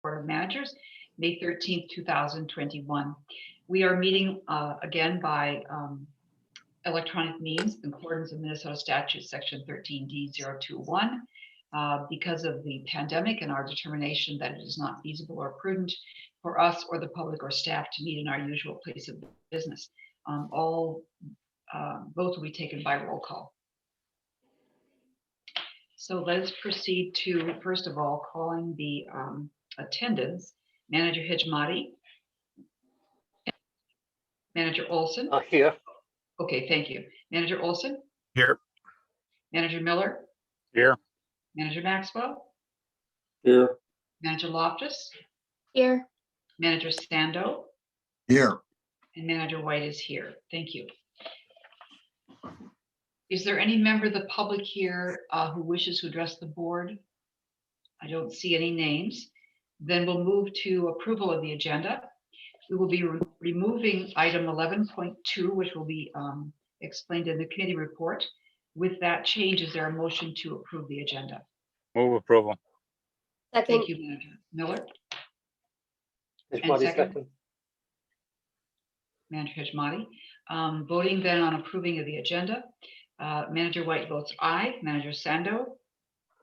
Board of Managers, May 13th, 2021. We are meeting again by electronic means in accordance with Minnesota Statute Section 13D-021 because of the pandemic and our determination that it is not feasible or prudent for us or the public or staff to meet in our usual place of business. Both will be taken by roll call. So let's proceed to, first of all, calling the attendance. Manager Hijmati. Manager Olson. Here. Okay, thank you. Manager Olson. Here. Manager Miller. Here. Manager Maxwell. Here. Manager Loftus. Here. Manager Sando. Here. And Manager White is here. Thank you. Is there any member of the public here who wishes to address the board? I don't see any names. Then we'll move to approval of the agenda. We will be removing item 11.2, which will be explained in the committee report. With that change, is there a motion to approve the agenda? Move approval. Second. Thank you, Manager Miller. Hijmati, second. Manager Hijmati. Voting then on approving of the agenda. Manager White votes aye. Manager Sando.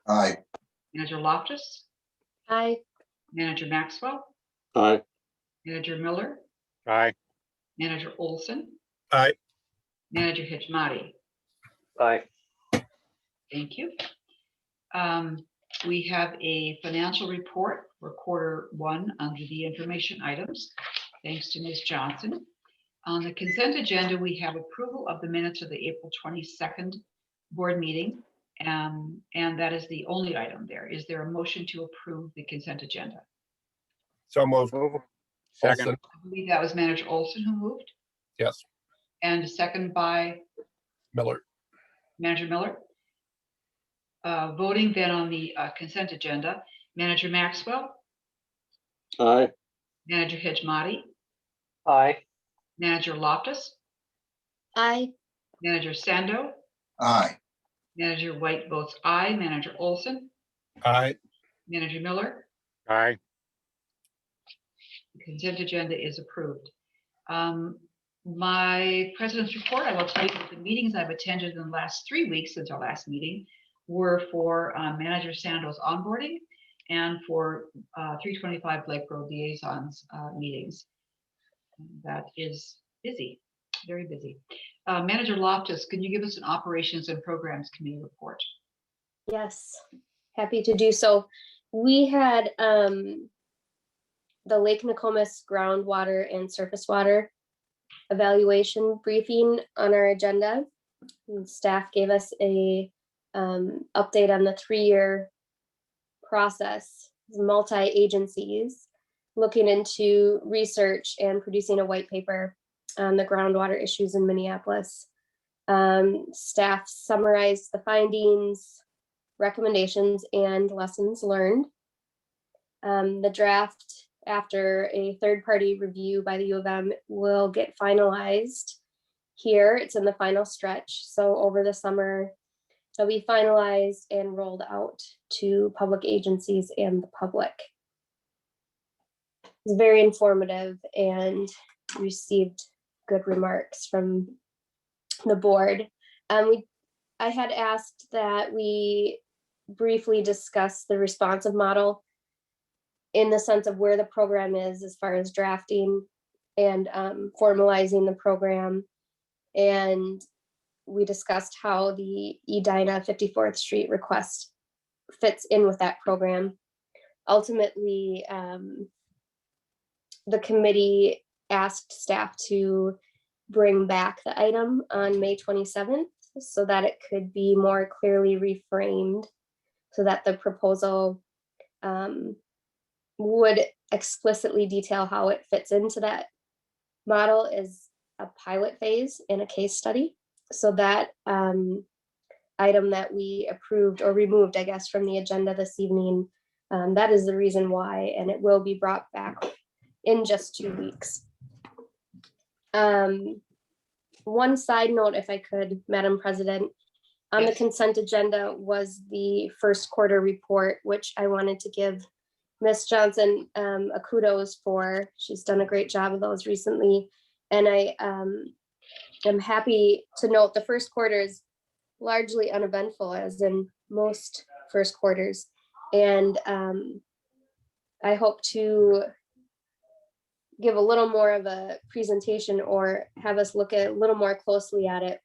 Aye. Manager Loftus. Aye. Manager Maxwell. Aye. Manager Miller. Aye. Manager Olson. Aye. Manager Hijmati. Aye. Thank you. We have a financial report for Q1 under the information items. Thanks to Ms. Johnson. On the consent agenda, we have approval of the minutes of the April 22nd board meeting. And that is the only item there. Is there a motion to approve the consent agenda? So moved. Second. I believe that was Manager Olson who moved. Yes. And a second by Miller. Manager Miller. Voting then on the consent agenda, Manager Maxwell. Aye. Manager Hijmati. Aye. Manager Loftus. Aye. Manager Sando. Aye. Manager White votes aye. Manager Olson. Aye. Manager Miller. Aye. The consent agenda is approved. My president's report, I will tell you that the meetings I've attended in the last 3 weeks since our last meeting were for Manager Sando's onboarding and for 325 Lake Road Liaisons meetings. That is busy, very busy. Manager Loftus, can you give us an Operations and Programs Committee report? Yes, happy to do so. We had the Lake Nokomis groundwater and surface water evaluation briefing on our agenda. And staff gave us a update on the 3-year process, multi-agencies looking into research and producing a white paper on the groundwater issues in Minneapolis. Staff summarized the findings, recommendations, and lessons learned. The draft, after a third-party review by the U of M, will get finalized here. It's in the final stretch. So over the summer, it'll be finalized and rolled out to public agencies and the public. It's very informative and received good remarks from the board. I had asked that we briefly discuss the responsive model in the sense of where the program is as far as drafting and formalizing the program. And we discussed how the Edina 54th Street request fits in with that program. Ultimately, the committee asked staff to bring back the item on May 27th so that it could be more clearly reframed, so that the proposal would explicitly detail how it fits into that model as a pilot phase in a case study. So that item that we approved or removed, I guess, from the agenda this evening, that is the reason why, and it will be brought back in just 2 weeks. One side note, if I could, Madam President, on the Yes. consent agenda was the first quarter report, which I wanted to give Miss Johnson a kudos for. She's done a great job of those recently. And I am happy to note the first quarter is largely uneventful, as in most first quarters. And I hope to give a little more of a presentation or have us look at a little more closely at it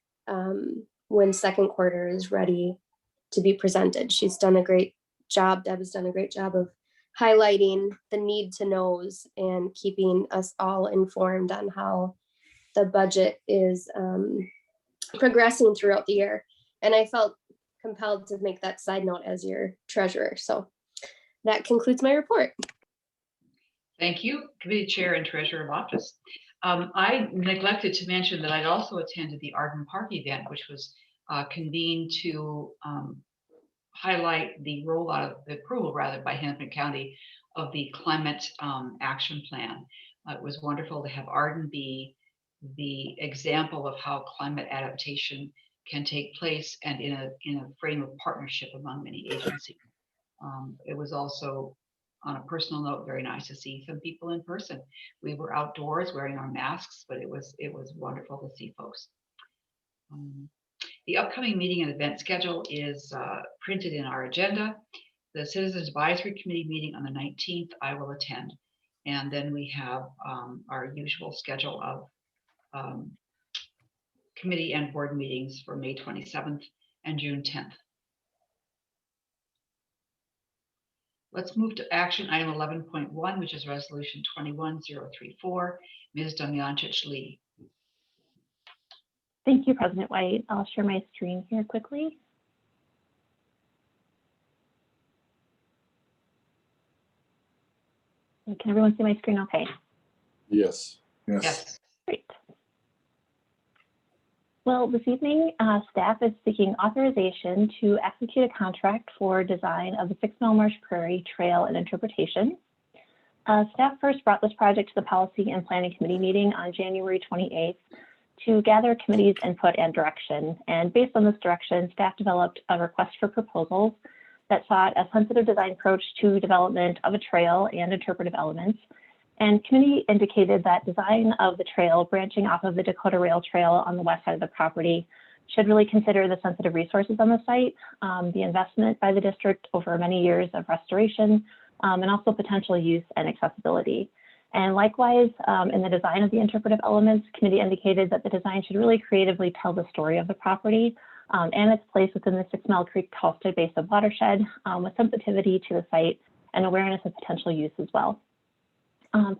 when second quarter is ready to be presented. She's done a great job. Deb has done a great job of highlighting the need to knows and keeping us all informed on how the budget is progressing throughout the year. And I felt compelled to make that side note as your treasurer. So that concludes my report. Thank you, Committee Chair and Treasurer Loftus. I neglected to mention that I'd also attended the Arden Park event, which was convened to highlight the rollout, the approval rather, by Hennepin County of the climate action plan. It was wonderful to have Arden be the example of how climate adaptation can take place, and in a frame of partnership among many agencies. It was also, on a personal note, very nice to see some people in person. We were outdoors wearing our masks, but it was wonderful to see folks. The upcoming meeting and event schedule is printed in our agenda. The Citizens Advisory Committee meeting on the 19th, I will attend. And then we have our usual schedule of committee and board meetings for May 27th and June 10th. Let's move to action item 11.1, which is resolution 21034. Ms. Damjančić-Lee. Thank you, President White. I'll share my screen here quickly. Can everyone see my screen okay? Yes. Yes. Great. Well, this evening, staff is seeking authorization to execute a contract for design of the 6 Millimers Prairie Trail and interpretation. Staff first brought this project to the Policy and Planning Committee meeting on January 28th to gather committee's input and direction. And based on this direction, staff developed a request for proposals that sought a sensitive design approach to development of a trail and interpretive elements. And committee indicated that design of the trail branching off of the Dakota Rail Trail on the west side of the property should really consider the sensitive resources on the site, the investment by the district over many years of restoration, and also potential use and accessibility. And likewise, in the design of the interpretive elements, committee indicated that the design should really creatively tell the story of the property and its place within the 6 Mile Creek Tolstoy Basin watershed, with sensitivity to the site and awareness of potential use as well.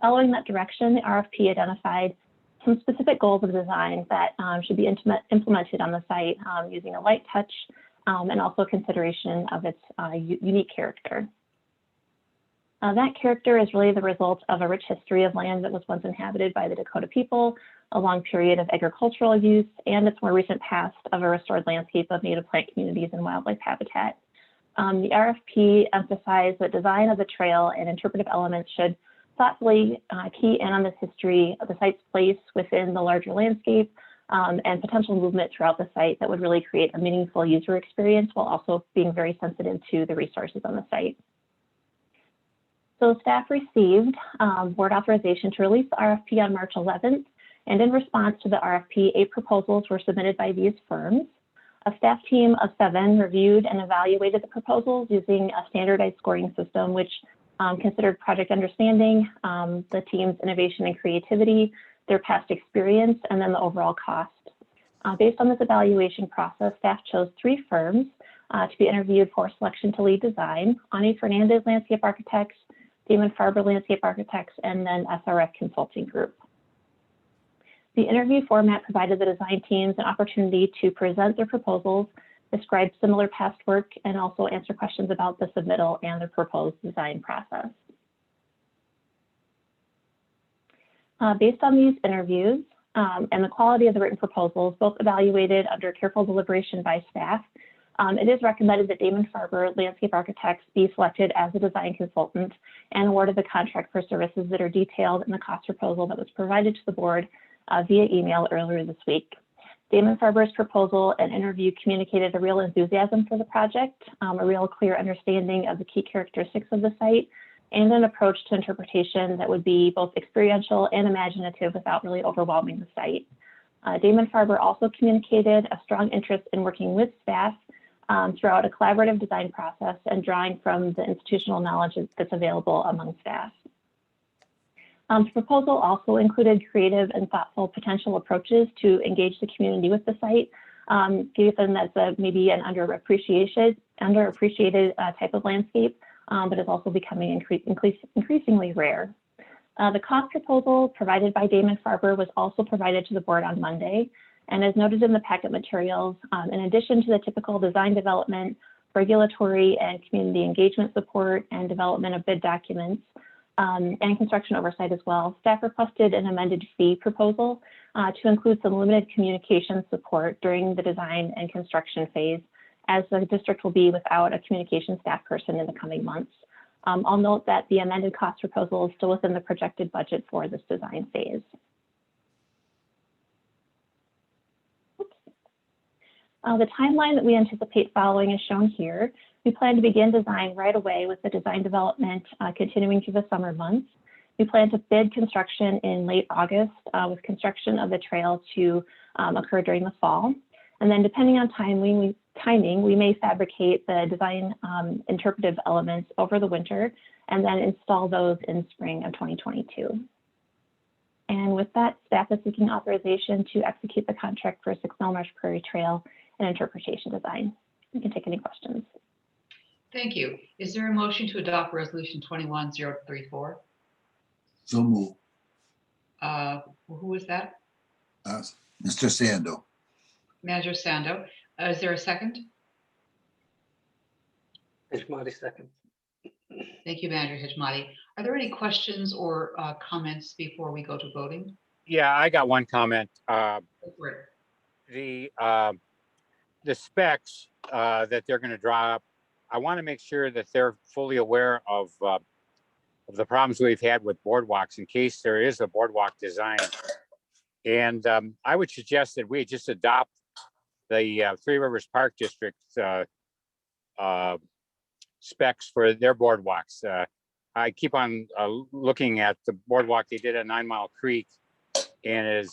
Following that direction, the RFP identified some specific goals of design that should be implemented on the site using a light touch and also consideration of its unique character. That character is really the result of a rich history of land that was once inhabited by the Dakota people, a long period of agricultural use, and its more recent past of a restored landscape of native plant communities and wildlife habitat. The RFP emphasized that design of the trail and interpretive elements should thoughtfully key in on this history of the site's place within the larger landscape and potential movement throughout the site that would really create a meaningful user experience while also being very sensitive to the resources on the site. So staff received board authorization to release the RFP on March 11th, and in response to the RFP, 8 proposals were submitted by these firms. A staff team of 7 reviewed and evaluated the proposals using a standardized scoring system, which considered project understanding, the team's innovation and creativity, their past experience, and then the overall cost. Based on this evaluation process, staff chose 3 firms to be interviewed for selection to lead design: Ani Fernandez Landscape Architects, Damon Farber Landscape Architects, and then SRF Consulting Group. The interview format provided the design teams an opportunity to present their proposals, describe similar past work, and also answer questions about the submittal and the proposed design process. Based on these interviews and the quality of the written proposals, both evaluated under careful deliberation by staff, it is recommended that Damon Farber Landscape Architects be selected as a design consultant and awarded the contract for services that are detailed in the cost proposal that was provided to the board via email earlier this week. Damon Farber's proposal and interview communicated a real enthusiasm for the project, a real clear understanding of the key characteristics of the site, and an approach to interpretation that would be both experiential and imaginative without really overwhelming the site. Damon Farber also communicated a strong interest in working with staff throughout a collaborative design process and drawing from the institutional knowledge that's available among staff. The proposal also included creative and thoughtful potential approaches to engage the community with the site, given that's maybe an underappreciated type of landscape, but is also becoming increasingly rare. The cost proposal provided by Damon Farber was also provided to the board on Monday, and as noted in the packet materials, in addition to the typical design development, regulatory and community engagement support, and development of bid documents, and construction oversight as well, staff requested an amended fee proposal to include some limited communication support during the design and construction phase, as the district will be without a communication staff person in the coming months. I'll note that the amended cost proposal is still within the projected budget for this design phase. The timeline that we anticipate following is shown here. We plan to begin design right away with the design development continuing through the summer months. We plan to bid construction in late August with construction of the trail to occur during the fall. And then depending on timing, we may fabricate the design interpretive elements over the winter and then install those in spring of 2022. And with that, staff is seeking authorization to execute the contract for 6 Millimers Prairie Trail and interpretation design. You can take any questions. Thank you. Is there a motion to adopt resolution 21034? So move. Who was that? Mr. Sando. Manager Sando. Is there a second? Hishmati, second. Thank you, Manager Hijmati. Are there any questions or comments before we go to voting? Yeah, I got one comment. Go for it. The specs that they're going to draw up, I want to make sure that they're fully aware of the problems we've had with boardwalks in case there is a boardwalk design. And I would suggest that we just adopt the Three Rivers Park District specs for their boardwalks. I keep on looking at the boardwalk they did at 9 Mile Creek, and it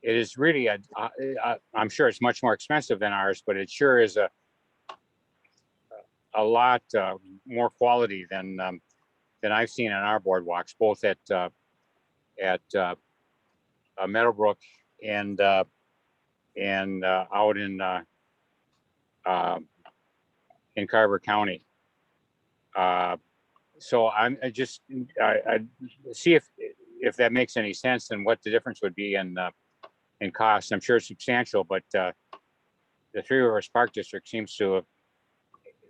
is really I'm sure it's much more expensive than ours, but it sure is a lot more quality than I've seen on our boardwalks, both at Meadowbrook and out in Carver County. So I see if that makes any sense and what the difference would be in cost. I'm sure it's substantial, but the Three Rivers Park District seems to have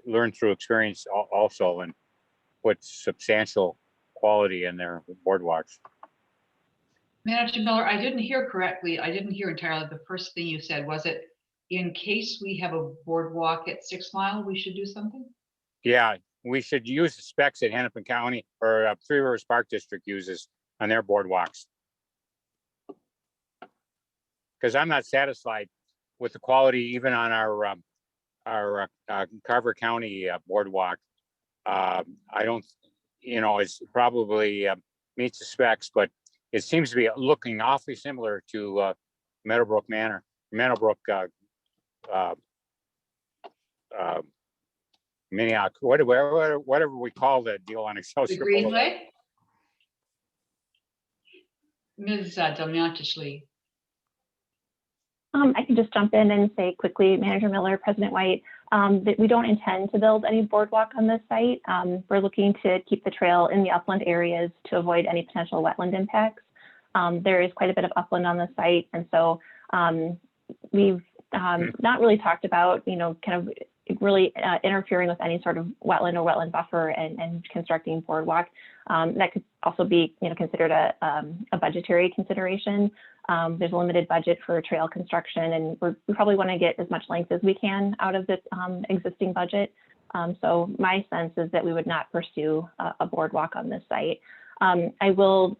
learned through experience also and put substantial quality in their boardwalks. Manager Miller, I didn't hear correctly. I didn't hear entirely the first thing you said. Was it in case we have a boardwalk at 6 Mile, we should do something? Yeah, we should use the specs that Hennepin County or Three Rivers Park District uses on their boardwalks. Because I'm not satisfied with the quality even on our Carver County boardwalk. I don't, it's probably meets the specs, but it seems to be looking awfully similar to Meadowbrook, Minnehaha, whatever we call the deal on Excelsior. The Greenway? Ms. Delmiantis-Lee. I can just jump in and say quickly, Manager Miller, President White, that we don't intend to build any boardwalk on this site. We're looking to keep the trail in the upland areas to avoid any potential wetland impacts. There is quite a bit of upland on the site, and so we've not really talked about, kind of really interfering with any sort of wetland or wetland buffer and constructing boardwalk. That could also be, considered a budgetary consideration. There's a limited budget for trail construction, and we probably want to get as much length as we can out of this existing budget. So my sense is that we would not pursue a boardwalk on this site. I will,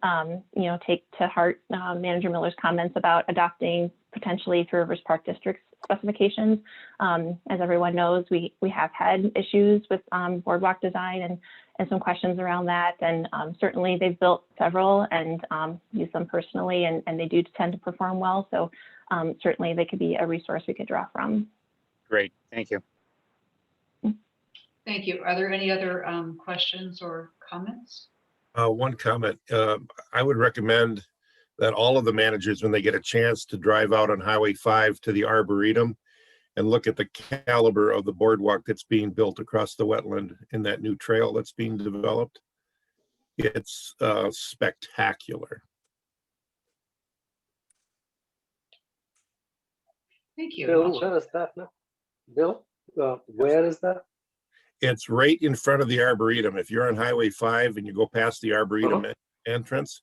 take to heart Manager Miller's comments about adopting potentially Three Rivers Park District's specifications. As everyone knows, we have had issues with boardwalk design some questions around that. And certainly they've built several and used them personally, and they do tend to perform well. So certainly they could be a resource we could draw from. Great, thank you. Thank you. Are there any other questions or comments? One comment. I would recommend that all of the managers, when they get a chance to drive out on Highway 5 to the Arboretum and look at the caliber of the boardwalk that's being built across the wetland in that new trail that's being developed. It's spectacular. Thank you. Bill, where is that now? Bill, where is that? It's right in front of the Arboretum. If you're on Highway 5 and you go past the Arboretum entrance,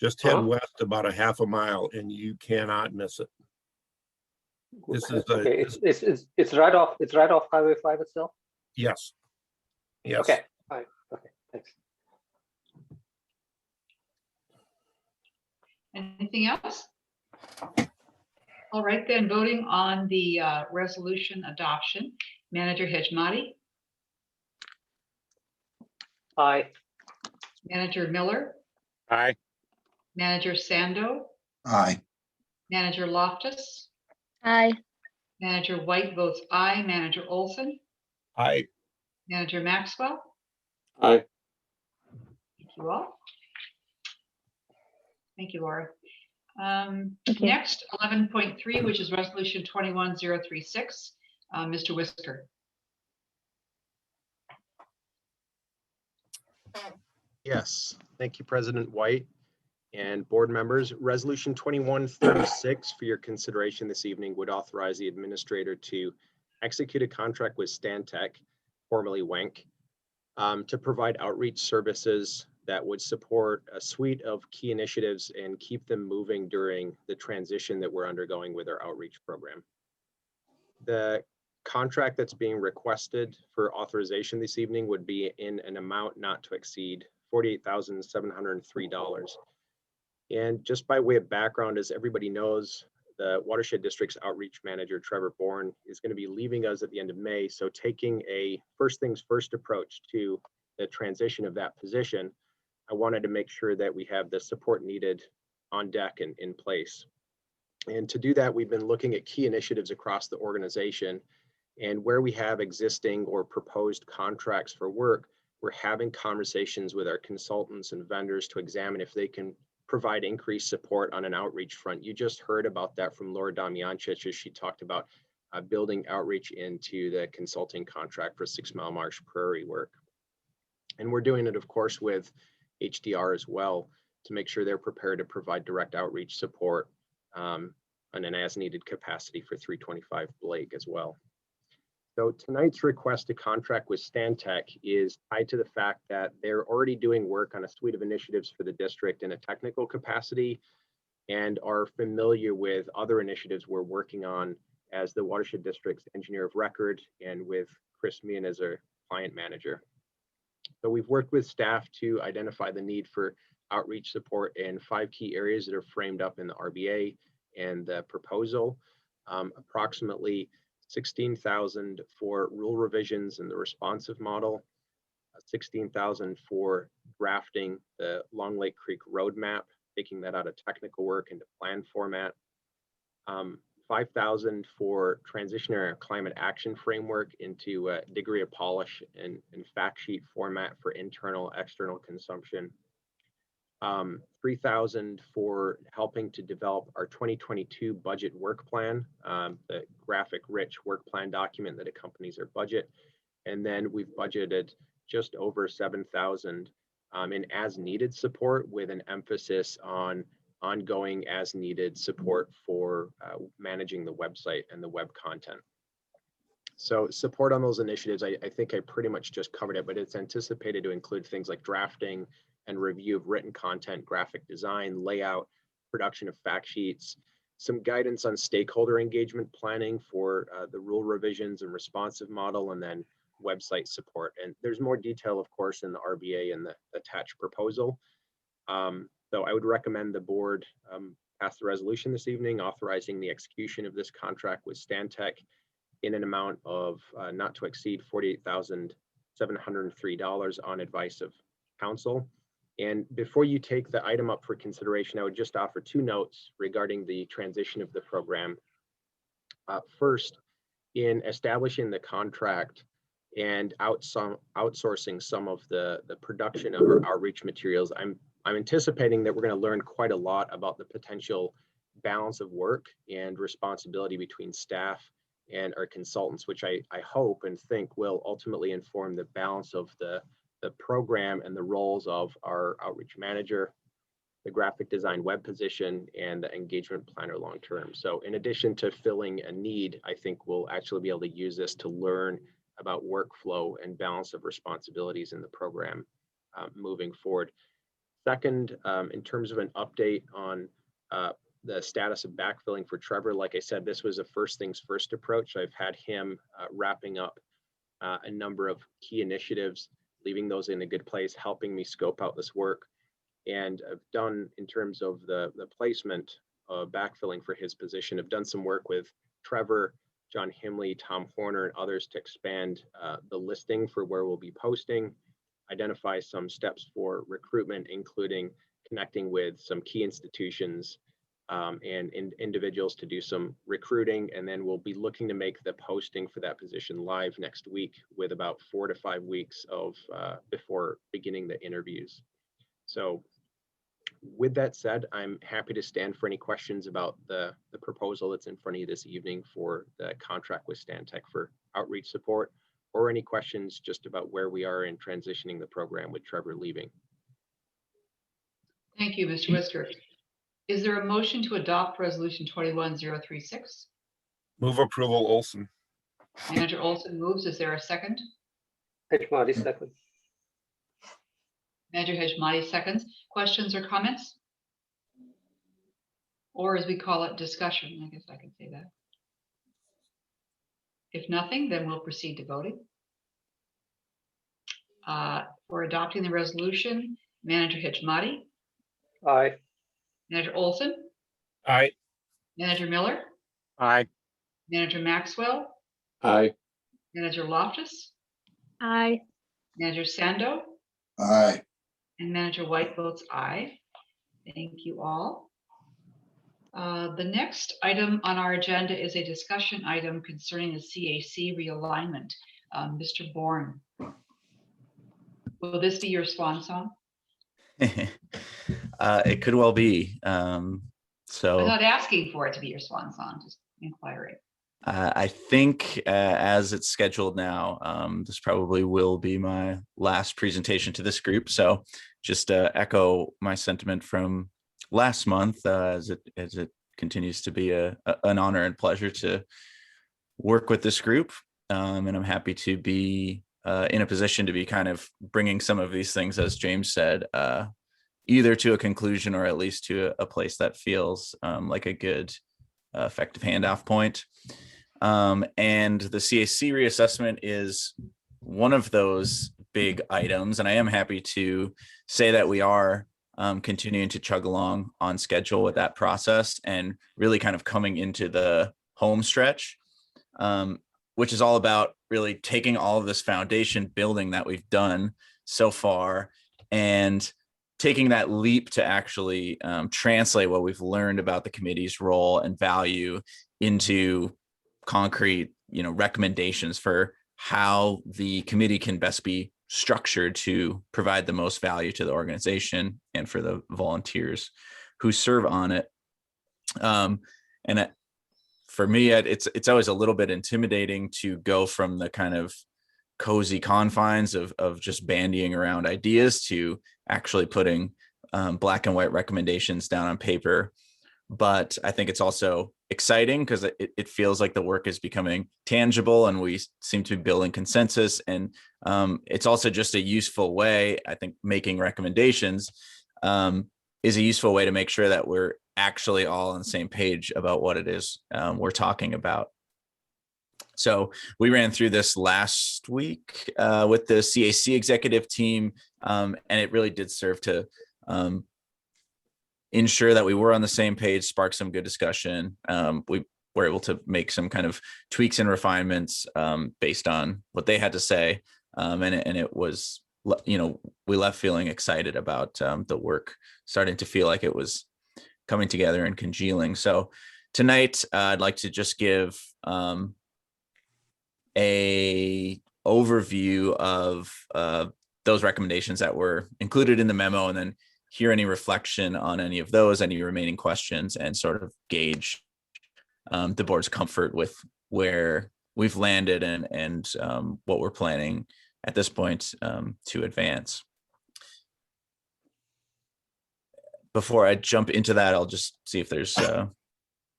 just head west about a half a mile and you cannot miss it. This is okay. It's right off. It's right off Highway 5 itself. Yes. Yes. Okay. All right. Okay. Thanks. Anything else? All right, then voting on the resolution adoption. Manager Hejmati, Aye. Manager Miller, Aye. Manager Sando, Aye. Manager Loftus, Aye. Manager White votes aye, Manager Olson, Aye. Manager Maxwell. Aye. Thank you all. Thank you, Laura. Thank you. Next, 11.3, which is resolution 21036. Mr. Whisker. Yes, thank you, President White and board members. Resolution 2136 for your consideration this evening would authorize the administrator to execute a contract with Stantec, formerly WENC, to provide outreach services that would support a suite of key initiatives and keep them moving during the transition that we're undergoing with our outreach program. The contract that's being requested for authorization this evening would be in an amount not to exceed $48,703. And just by way of background, as everybody knows, the Watershed District's outreach manager, Trevor Bourne, is going to be leaving us at the end of May. So taking a first things first approach to the transition of that position, I wanted to make sure that we have the support needed on deck and in place. And to do that, we've been looking at key initiatives across the organization, and where we have existing or proposed contracts for work, we're having conversations with our consultants and vendors to examine if they can provide increased support on an outreach front. You just heard about that from Laura Damiancic as she talked about building outreach into the consulting contract for 6 Mile Marsh Prairie work. And we're doing it, of course, with HDR as well to make sure they're prepared to provide direct outreach support on an as-needed capacity for 325 Blake as well. So tonight's request to contract with Stantec is tied to the fact that they're already doing work on a suite of initiatives for the district in a technical capacity and are familiar with other initiatives we're working on as the Watershed District's engineer of record and with Chris Meehan as our client manager. So we've worked with staff to identify the need for outreach support in 5 key areas that are framed up in the RBA and the proposal. Approximately 16,000 for rule revisions in the responsive model, 16,000 for drafting the Long Lake Creek roadmap, taking that out of technical work into plan format, 5,000 for transitioning our climate action framework into a degree of polish and fact sheet format for internal, external consumption. 3,000 for helping to develop our 2022 budget work plan, the graphic rich work plan document that accompanies our budget. And then we've budgeted just over 7,000 in as needed support with an emphasis on ongoing as needed support for managing the website and the web content. So support on those initiatives, I think I pretty much just covered it, but it's anticipated to include things like drafting and review of written content, graphic design, layout, production of fact sheets, some guidance on stakeholder engagement planning for the rule revisions and responsive model, and then website support. And there's more detail, of course, in the RBA and the attached proposal. So I would recommend the board pass the resolution this evening authorizing the execution of this contract with Stantec in an amount of not to exceed $48,703 $703 on advice of council. And before you take the item up for consideration, I would just offer 2 notes regarding the transition of the program. First, in establishing the contract and outsourcing some of the production of our outreach materials, I'm anticipating that we're going to learn quite a lot about the potential balance of work and responsibility between staff and our consultants, which I hope and think will ultimately inform the balance of the program and the roles of our outreach manager, the graphic design web position, and the engagement planner long-term. So in addition to filling a need, I think we'll actually be able to use this to learn about workflow and balance of responsibilities in the program moving forward. Second, in terms of an update on the status of backfilling for Trevor, like I said, this was a first things first approach. I've had him wrapping up a number of key initiatives, leaving those in a good place, helping me scope out this work. And I've done, in terms of the placement of backfilling for his position, I've done some work with Trevor, John Himley, Tom Horner, and others to expand the listing for where we'll be posting, identify some steps for recruitment, including connecting with some key institutions and individuals to do some recruiting. And then we'll be looking to make the posting for that position live next week, with about 4 to 5 weeks of before beginning the interviews. So with that said, I'm happy to stand for any questions about the proposal that's in front of you this evening for the contract with Stantec for outreach support, or any questions just about where we are in transitioning the program with Trevor leaving. Thank you, Mr. Whisker. Is there a motion to adopt resolution 21036? Move approval, Olson. Manager Olson moves. Is there a second? Hejmadi second. Manager Hejmadi seconds. Questions or comments? Or as we call it, discussion. I guess I can say that. If nothing, then we'll proceed to voting. For adopting the resolution, Manager Hejmadi, Aye. Manager Olson, Aye. Manager Miller, Aye. Manager Maxwell, Aye. Manager Loftus, Aye. Manager Sando, Aye. and Manager White votes aye. Thank you all. The next item on our agenda is a discussion item concerning the CAC realignment. Mr. Bourne, will this be your swan song? It could well be. I'm So not asking for it to be your swan song, just inquiring. I think as it's scheduled now, this probably will be my last presentation to this group. So just echo my sentiment from last month, as it continues to be an honor and pleasure to work with this group. And I'm happy to be in a position to be kind of bringing some of these things, as James said, either to a conclusion or at least to a place that feels like a good effective handoff point. And the CAC reassessment is one of those big items. And I am happy to say that we are continuing to chug along on schedule with that process and really kind of coming into the home stretch, which is all about really taking all of this foundation building that we've done so far and taking that leap to actually translate what we've learned about the committee's role and value into concrete, recommendations for how the committee can best be structured to provide the most value to the organization and for the volunteers who serve on it. For me, it's always a little bit intimidating to go from the kind of cozy confines of just bandying around ideas to actually putting black and white recommendations down on paper. But I think it's also exciting because it feels like the work is becoming tangible and we seem to be building consensus. And it's also just a useful way. I think making recommendations is a useful way to make sure that we're actually all on the same page about what it is we're talking about. So we ran through this last week with the CAC executive team, and it really did serve to ensure that we were on the same page, spark some good discussion. We were able to make some kind of tweaks and refinements based on what they had to say. And it was, we left feeling excited about the work, starting to feel like it was coming together and congealing. So tonight, I'd like to just give a overview of those recommendations that were included in the memo, and then hear any reflection on any of those, any remaining questions, and sort of gauge the board's comfort with where we've landed and what we're planning at this point to advance. Before I jump into that, I'll just see if there's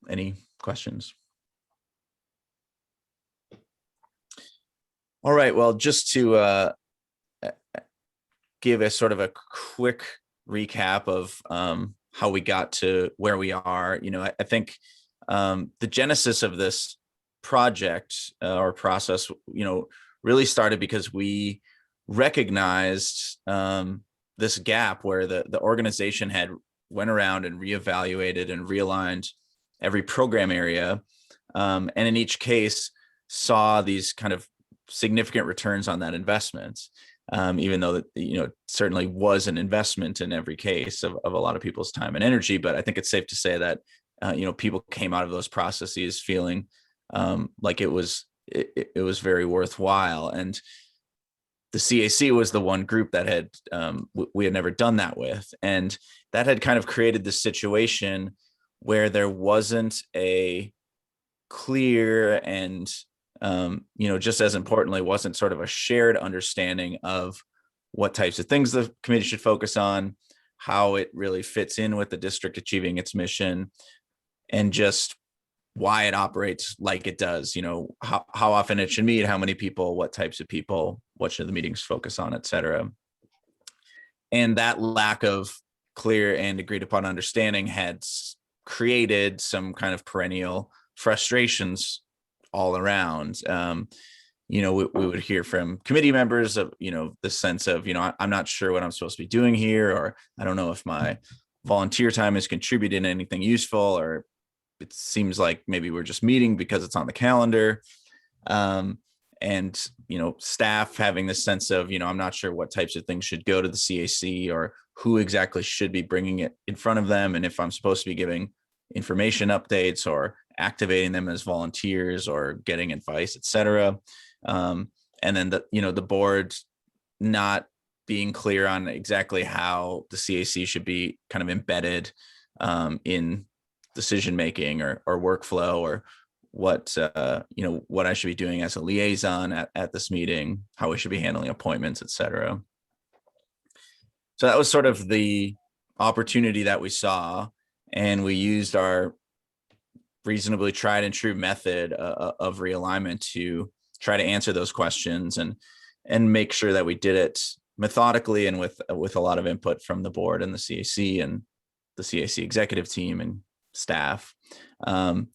any questions. All right, well, just to give a sort of a quick recap of how we got to where we are. I think the genesis of this project or process, really started because we recognized this gap where the organization had went around and reevaluated and realigned every program area, and in each case saw these kind of significant returns on that investment, even though that certainly was an investment in every case of a lot of people's time and energy. But I think it's safe to say that people came out of those processes feeling like it was very worthwhile. And the CAC was the one group that had we had never done that with, and that had kind of created this situation where there wasn't a clear and just as importantly, wasn't sort of a shared understanding of what types of things the committee should focus on, how it really fits in with the district achieving its mission, and just why it operates like it does, how often it should meet, how many people, what types of people, what should the meetings focus on, et cetera. And that lack of clear and agreed upon understanding had created some kind of perennial frustrations all around. We would hear from committee members of, the sense of, I'm not sure what I'm supposed to be doing here, or I don't know if my volunteer time is contributing anything useful, or it seems like maybe we're just meeting because it's on the calendar. And staff having this sense of, I'm not sure what types of things should go to the CAC, or who exactly should be bringing it in front of them, and if I'm supposed to be giving information updates or activating them as volunteers or getting advice, et cetera. And then the board not being clear on exactly how the CAC should be kind of embedded in decision-making or workflow, or what I should be doing as a liaison at this meeting, how we should be handling appointments, et cetera. So that was sort of the opportunity that we saw, and we used our reasonably tried and true method of realignment to try to answer those questions and make sure that we did it methodically and with a lot of input from the board and the CAC and the CAC executive team and staff. And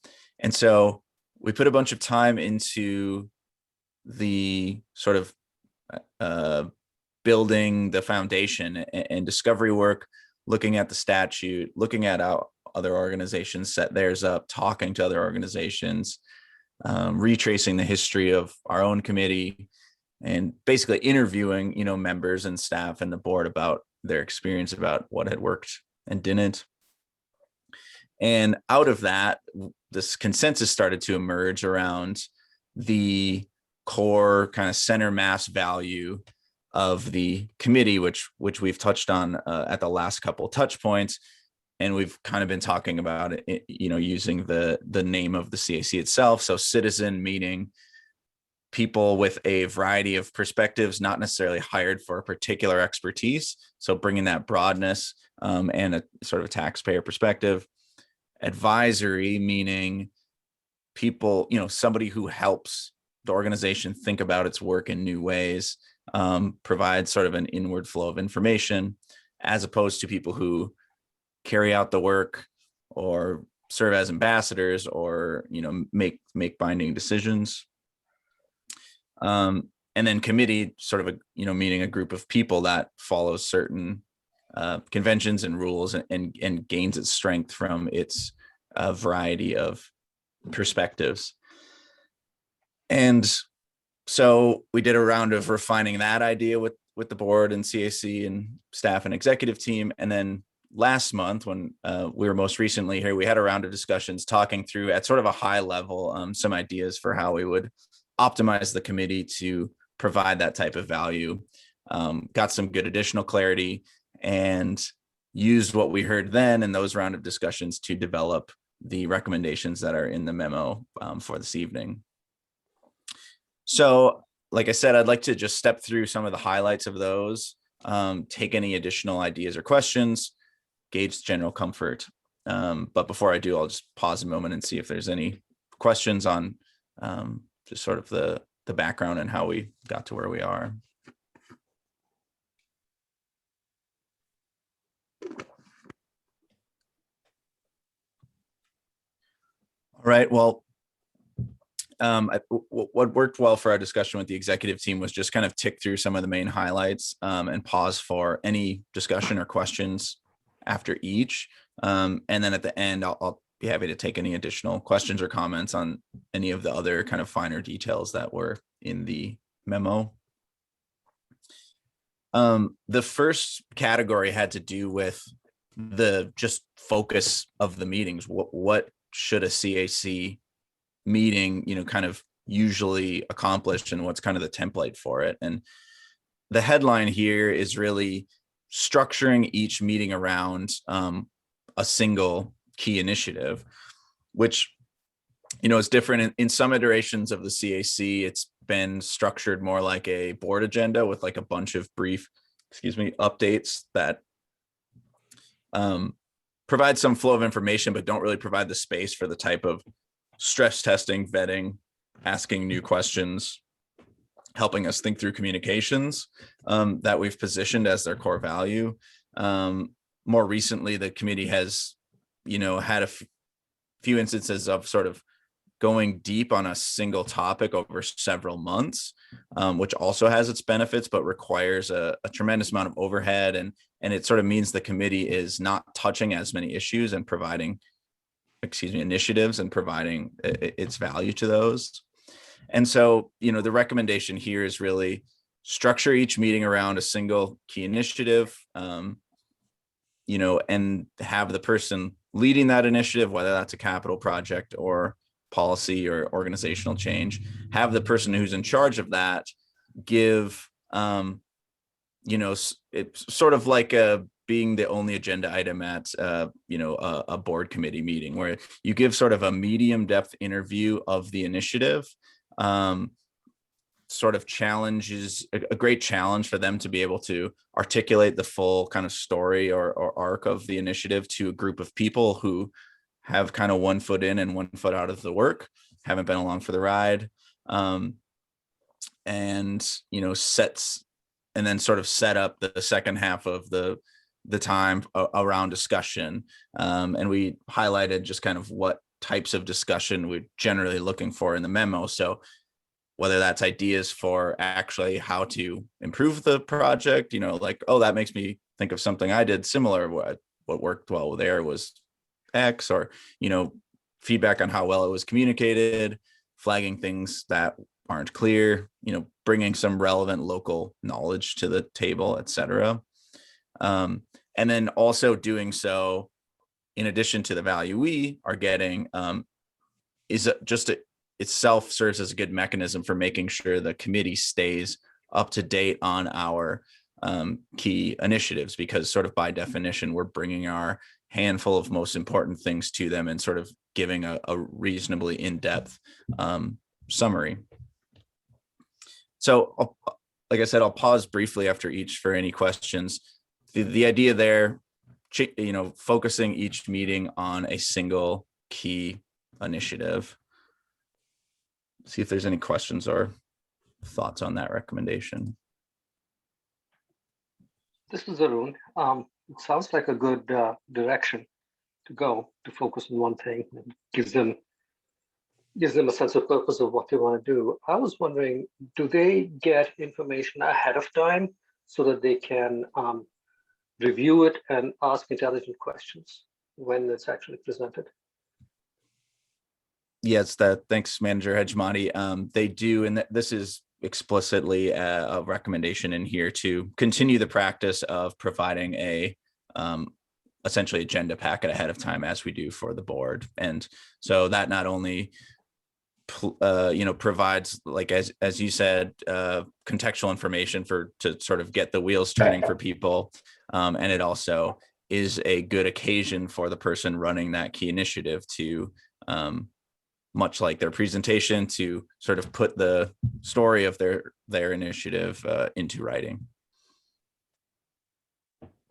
so we put a bunch of time into the sort of building the foundation and discovery work, looking at the statute, looking at how other organizations set theirs up, talking to other organizations, retracing the history of our own committee, and basically interviewing, members and staff and the board about their experience, about what had worked and didn't. And out of that, this consensus started to emerge around the core kind of center mass value of the committee, which we've touched on at the last couple of touch points. And we've kind of been talking about it, using the name of the CAC itself. So citizen, meaning people with a variety of perspectives, not necessarily hired for a particular expertise. So bringing that broadness and a sort of a taxpayer perspective. Advisory, meaning people, somebody who helps the organization think about its work in new ways, provides sort of an inward flow of information, as opposed to people who carry out the work or serve as ambassadors or, make binding decisions. And then committee, sort of meaning a group of people that follows certain conventions and rules and gains its strength from its variety of perspectives. And So we did a round of refining that idea with the board and CAC and staff and executive team. And then last month, when we were most recently here, we had a round of discussions talking through at sort of a high level some ideas for how we would optimize the committee to provide that type of value. Got some good additional clarity and used what we heard then in those round of discussions to develop the recommendations that are in the memo for this evening. So, like I said, I'd like to just step through some of the highlights of those, take any additional ideas or questions, gauge general comfort. But before I do, I'll just pause a moment and see if there's any questions on just sort of the background and how we got to where we are. All right, well, what worked well for our discussion with the executive team was just kind of tick through some of the main highlights and pause for any discussion or questions after each. And then at the end, I'll be happy to take any additional questions or comments on any of the other kind of finer details that were in the memo. The first category had to do with the just focus of the meetings. What should a CAC meeting, kind of usually accomplish, and what's kind of the template for it? And the headline here is really structuring each meeting around a single key initiative, which is different in some iterations of the CAC. It's been structured more like a board agenda with like a bunch of brief, updates that provide some flow of information, but don't really provide the space for the type of stress testing, vetting, asking new questions, helping us think through communications that we've positioned as their core value. More recently, the committee has, had a few instances of sort of going deep on a single topic over several months, which also has its benefits, but requires a tremendous amount of overhead. And it sort of means the committee is not touching as many issues and providing, initiatives and providing its value to those. And so, the recommendation here is really structure each meeting around a single key initiative, and have the person leading that initiative, whether that's a capital project or policy or organizational change, have the person who's in charge of that give, it's sort of like being the only agenda item at, a board committee meeting, where you give sort of a medium depth interview of the initiative. Sort of challenges, a great challenge for them to be able to articulate the full kind of story or arc of the initiative to a group of people who have kind of 1 foot in and 1 foot out of the work, haven't been along for the ride, and then sort of set up the second half of the time around discussion. And we highlighted just kind of what types of discussion we're generally looking for in the memo. So whether that's ideas for actually how to improve the project, like, oh, that makes me think of something I did similar. What worked well there was X, or, feedback on how well it was communicated, flagging things that aren't clear, bringing some relevant local knowledge to the table, et cetera. And then also doing so, in addition to the value we are getting, itself serves as a good mechanism for making sure the committee stays up to date on our key initiatives, because sort of by definition, we're bringing our handful of most important things to them and sort of giving a reasonably in-depth summary. So, like I said, I'll pause briefly after each for any questions. The idea there, focusing each meeting on a single key initiative. See if there's any questions or thoughts on that recommendation. This is Arun. It sounds like a good direction to go, to focus on one thing. It gives them a sense of purpose of what they want to do. I was wondering, do they get information ahead of time so that they can review it and ask intelligent questions when it's actually presented? Yes, thanks, Manager Hedgemati. They do, and this is explicitly a recommendation in here to continue the practice of providing a essentially agenda packet ahead of time, as we do for the board. And so that not only provides, like as you said, contextual information to sort of get the wheels turning for people, and it also is a good occasion for the person running that key initiative to, much like their presentation, to sort of put the story of their initiative into writing.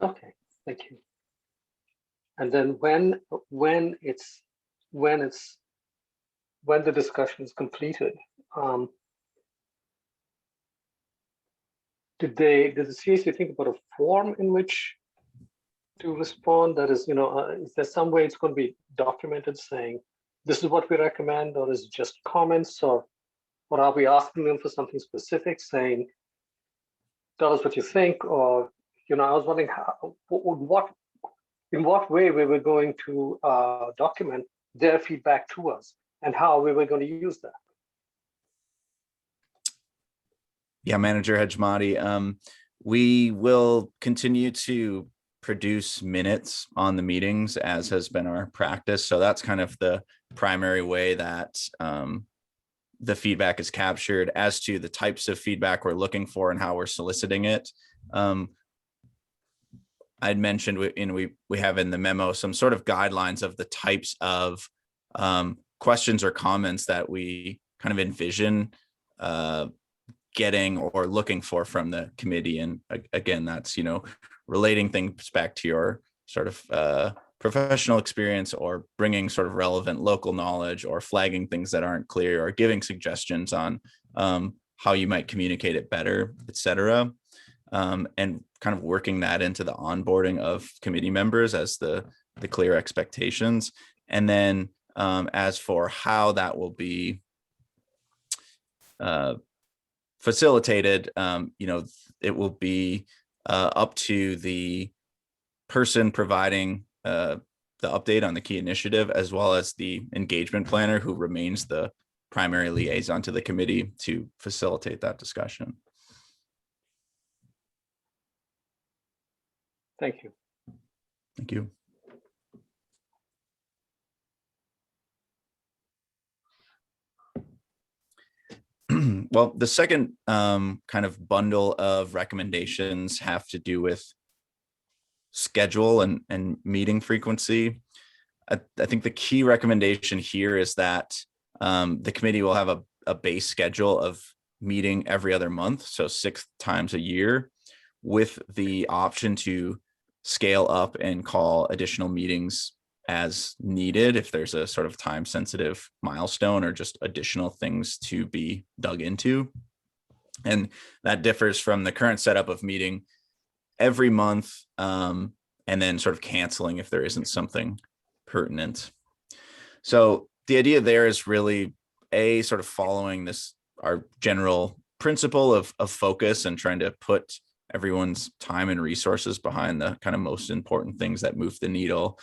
Okay, thank you. And then when the discussion is completed, did the CAC think about a form in which to respond? That is, is there some way it's going to be documented saying this is what we recommend, or is it just comments, or are we asking them for something specific, saying tell us what you think? Or I was wondering in what way we were going to document their feedback to us and how we were going to use that. Yeah, Manager Hejmati, we will continue to produce minutes on the meetings, as has been our practice. So that's kind of the primary way that the feedback is captured. As to the types of feedback we're looking for and how we're soliciting it, I'd mentioned we have in the memo some sort of guidelines of the types of questions or comments that we kind of envision getting or looking for from the committee. And again, that's, relating things back to your sort of professional experience, or bringing sort of relevant local knowledge, or flagging things that aren't clear, or giving suggestions on how you might communicate it better, et cetera. And kind of working that into the onboarding of committee members as the clear expectations. And then as for how that will be facilitated, it will be up to the person providing the update on the key initiative, as well as the engagement planner, who remains the primary liaison to the committee, to facilitate that discussion. Thank you. Thank you. Well, the second kind of bundle of recommendations have to do with schedule and meeting frequency. I think the key recommendation here is that the committee will have a base schedule of meeting every other month, so 6 times a year, with the option to scale up and call additional meetings as needed if there's a sort of time sensitive milestone or just additional things to be dug into. And that differs from the current setup of meeting every month and then sort of canceling if there isn't something pertinent. So the idea there is really sort of following our general principle of focus, and trying to put everyone's time and resources behind the kind of most important things that move the needle.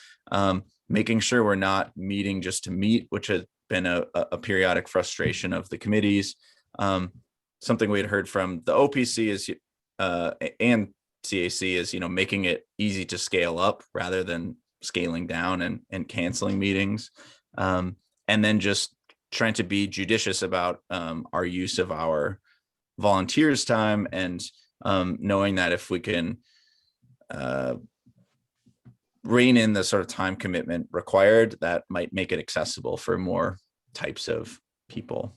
Making sure we're not meeting just to meet, which has been a periodic frustration of the committees. Something we had heard from the OPC is and CAC is, making it easy to scale up rather than scaling down and canceling meetings. And then just trying to be judicious about our use of our volunteers' time, and knowing that if we can rein in the sort of time commitment required, that might make it accessible for more types of people.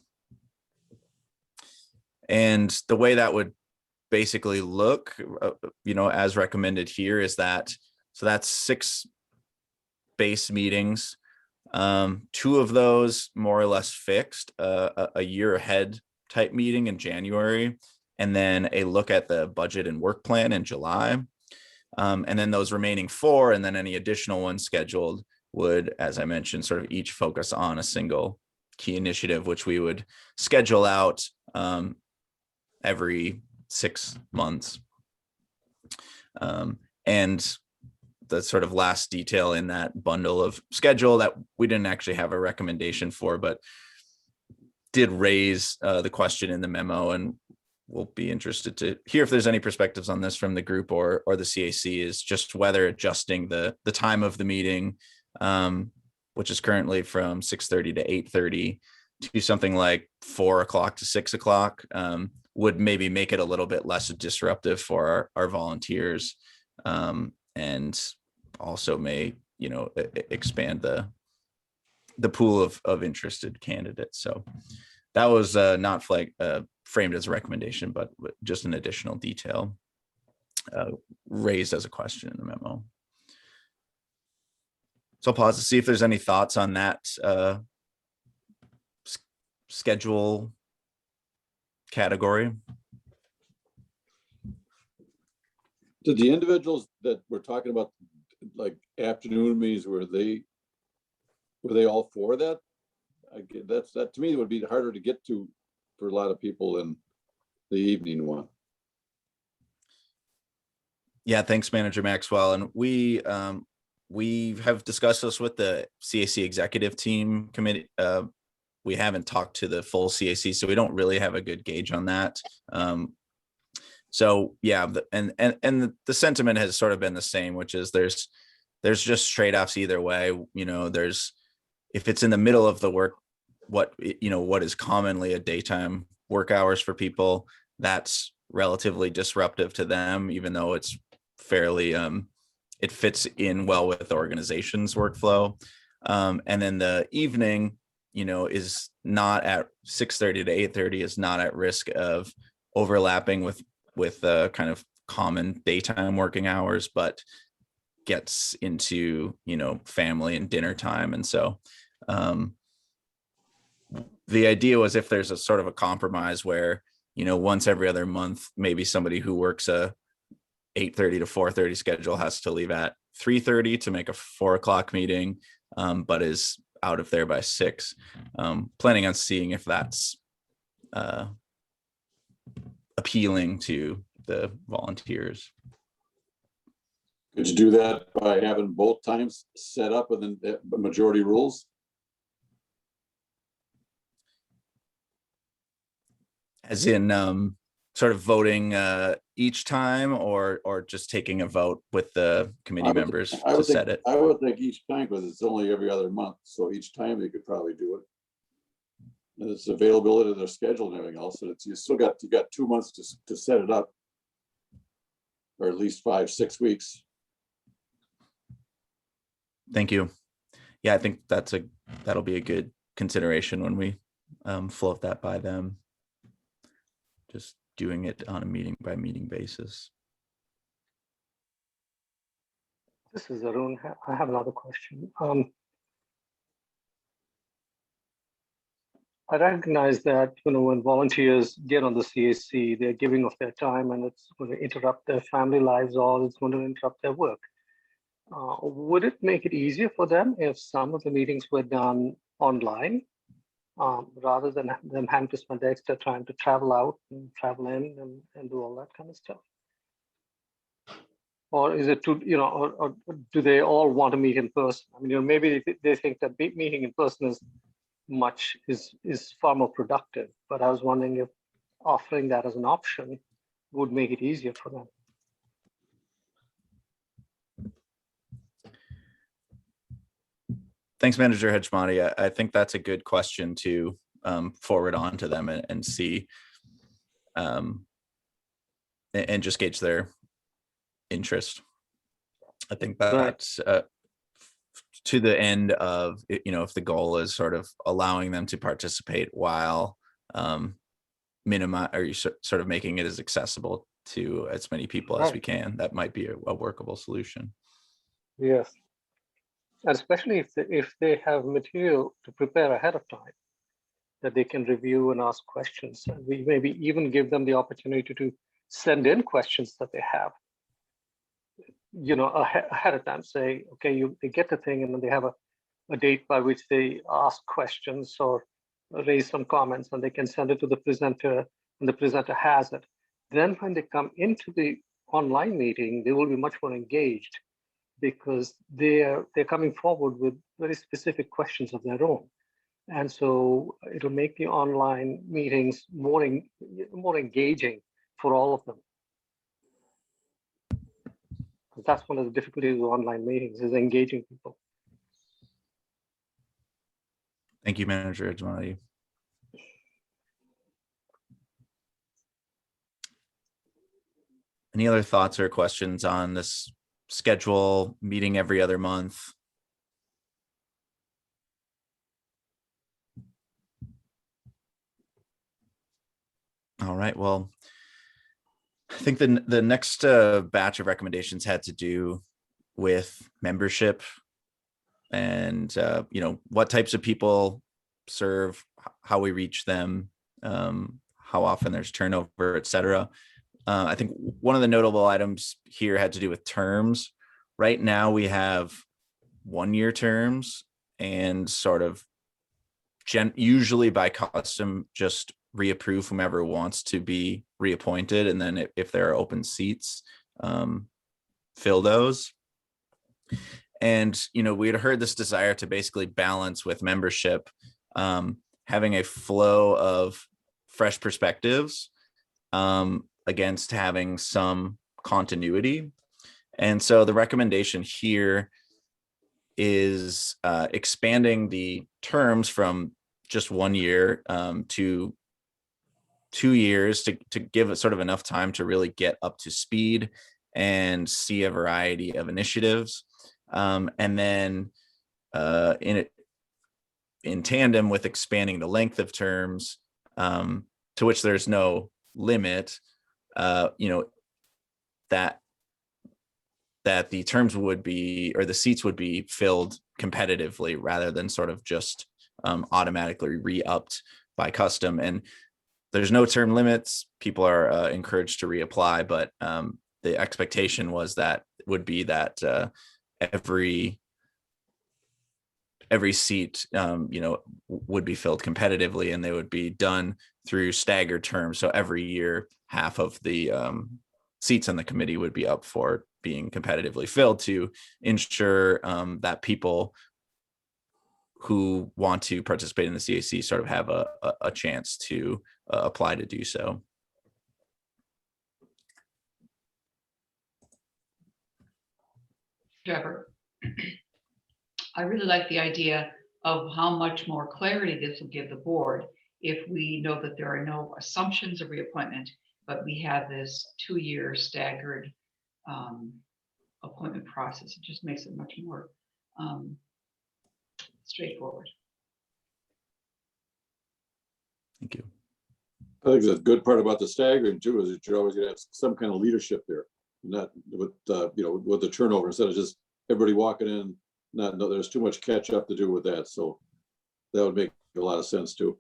And the way that would basically look, as recommended here, is that, so that's 6 base meetings, 2 of those more or less fixed, a year ahead type meeting in January, and then a look at the budget and work plan in July. And then those remaining 4, and then any additional ones scheduled, would, as I mentioned, sort of each focus on a single key initiative, which we would schedule out every 6 months. And the sort of last detail in that bundle of schedule that we didn't actually have a recommendation for, but did raise the question in the memo, and we'll be interested to hear if there's any perspectives on this from the group or the CAC, is just whether adjusting the time of the meeting, which is currently from 6:30 to 8:30, to something like 4 o'clock to 6 o'clock, would maybe make it a little bit less disruptive for our volunteers, and also may, expand the pool of interested candidates. So that was not framed as a recommendation, but just an additional detail raised as a question in the memo. So I'll pause to see if there's any thoughts on that schedule category. Did the individuals that we're talking about, like afternoon meetings, were they all for that? That to me would be harder to get to for a lot of people than the evening one. Yeah, thanks, Manager Maxwell. And we have discussed this with the CAC executive team committee. We haven't talked to the full CAC, so we don't really have a good gauge on that. So yeah, and the sentiment has sort of been the same, which is there's just trade-offs either way. There's, if it's in the middle of the work, what is commonly a daytime work hours for people, that's relatively disruptive to them, even though it's fairly it fits in well with the organization's workflow. And then the evening, is not at 6:30 to 8:30, is not at risk of overlapping with kind of common daytime working hours, but gets into, family and dinner time. And so the idea was, if there's a sort of a compromise where, once every other month, maybe somebody who works a 8:30 to 4:30 schedule has to leave at 3:30 to make a 4 o'clock meeting, but is out of there by 6. Planning on seeing if that's appealing to the volunteers. Could you do that by having both times set up and then the majority rules? As in sort of voting each time, or just taking a vote with the committee members to set it? I would think each time, because it's only every other month. So each time they could probably do it. And it's availability of their schedule and everything else. So you got 2 months to set it up. Or at least 5-6 weeks. Thank you. Yeah, I think that'll be a good consideration when we float that by them. Just doing it on a meeting by meeting basis. This is Arun. I have another question. I recognize that, when volunteers get on the CAC, they're giving of their time, and it's going to interrupt their family lives, or it's going to interrupt their work. Would it make it easier for them if some of the meetings were done online, rather than them having to spend the extra time to travel out and travel in and do all that kind of stuff? Or is it too, or do they all want to meet in person? I mean, maybe they think that meeting in person is far more productive, but I was wondering if offering that as an option would make it easier for them. Thanks, Manager Hedgemati. I think that's a good question to forward on to them and see, and just gauge their interest. I think that's to the end of, if the goal is sort of allowing them to participate while sort of making it as accessible to as many people as we can, that might be a workable solution. Yes. And especially if they have material to prepare ahead of time that they can review and ask questions. And we maybe even give them the opportunity to send in questions that they have, ahead of time. Say, okay, they get the thing, and then they have a date by which they ask questions or raise some comments, and they can send it to the presenter, and the presenter has it. Then when they come into the online meeting, they will be much more engaged, because they're coming forward with very specific questions of their own. And so it'll make the online meetings more engaging for all of them. That's one of the difficulties with online meetings, is engaging people. Thank you, Manager Adjamati. Any other thoughts or questions on this schedule, meeting every other month? All right, well, I think the next batch of recommendations had to do with membership and what types of people serve, how we reach them, how often there's turnover, etc. I think one of the notable items here had to do with terms. Right now we have 1-year terms and sort of usually by custom just reapprove whomever wants to be reappointed, and then if there are open seats, fill those. And we had heard this desire to basically balance with membership, having a flow of fresh perspectives against having some continuity. And so the recommendation here is expanding the terms from just 1 year to 2 years to give it sort of enough time to really get up to speed and see a variety of initiatives. And then in tandem with expanding the length of terms, to which there's no limit, that the terms would be, or the seats would be filled competitively rather than sort of just automatically re-upped by custom. And there's no term limits. People are encouraged to reapply, but the expectation was that would be that every seat would be filled competitively, and they would be done through staggered terms. So every year, half of the seats on the committee would be up for being competitively filled to ensure that people who want to participate in the CAC sort of have a chance to apply to do so. Trevor, I really like the idea of how much more clarity this will give the board if we know that there are no assumptions of reappointment, but we have this 2-year staggered appointment process. It just makes it much more straightforward. Thank you. I think the good part about the staggering too is that you're always gonna have some kind of leadership there, not with with the turnover, instead of just everybody walking in. There's too much catch up to do with that, so that would make a lot of sense too.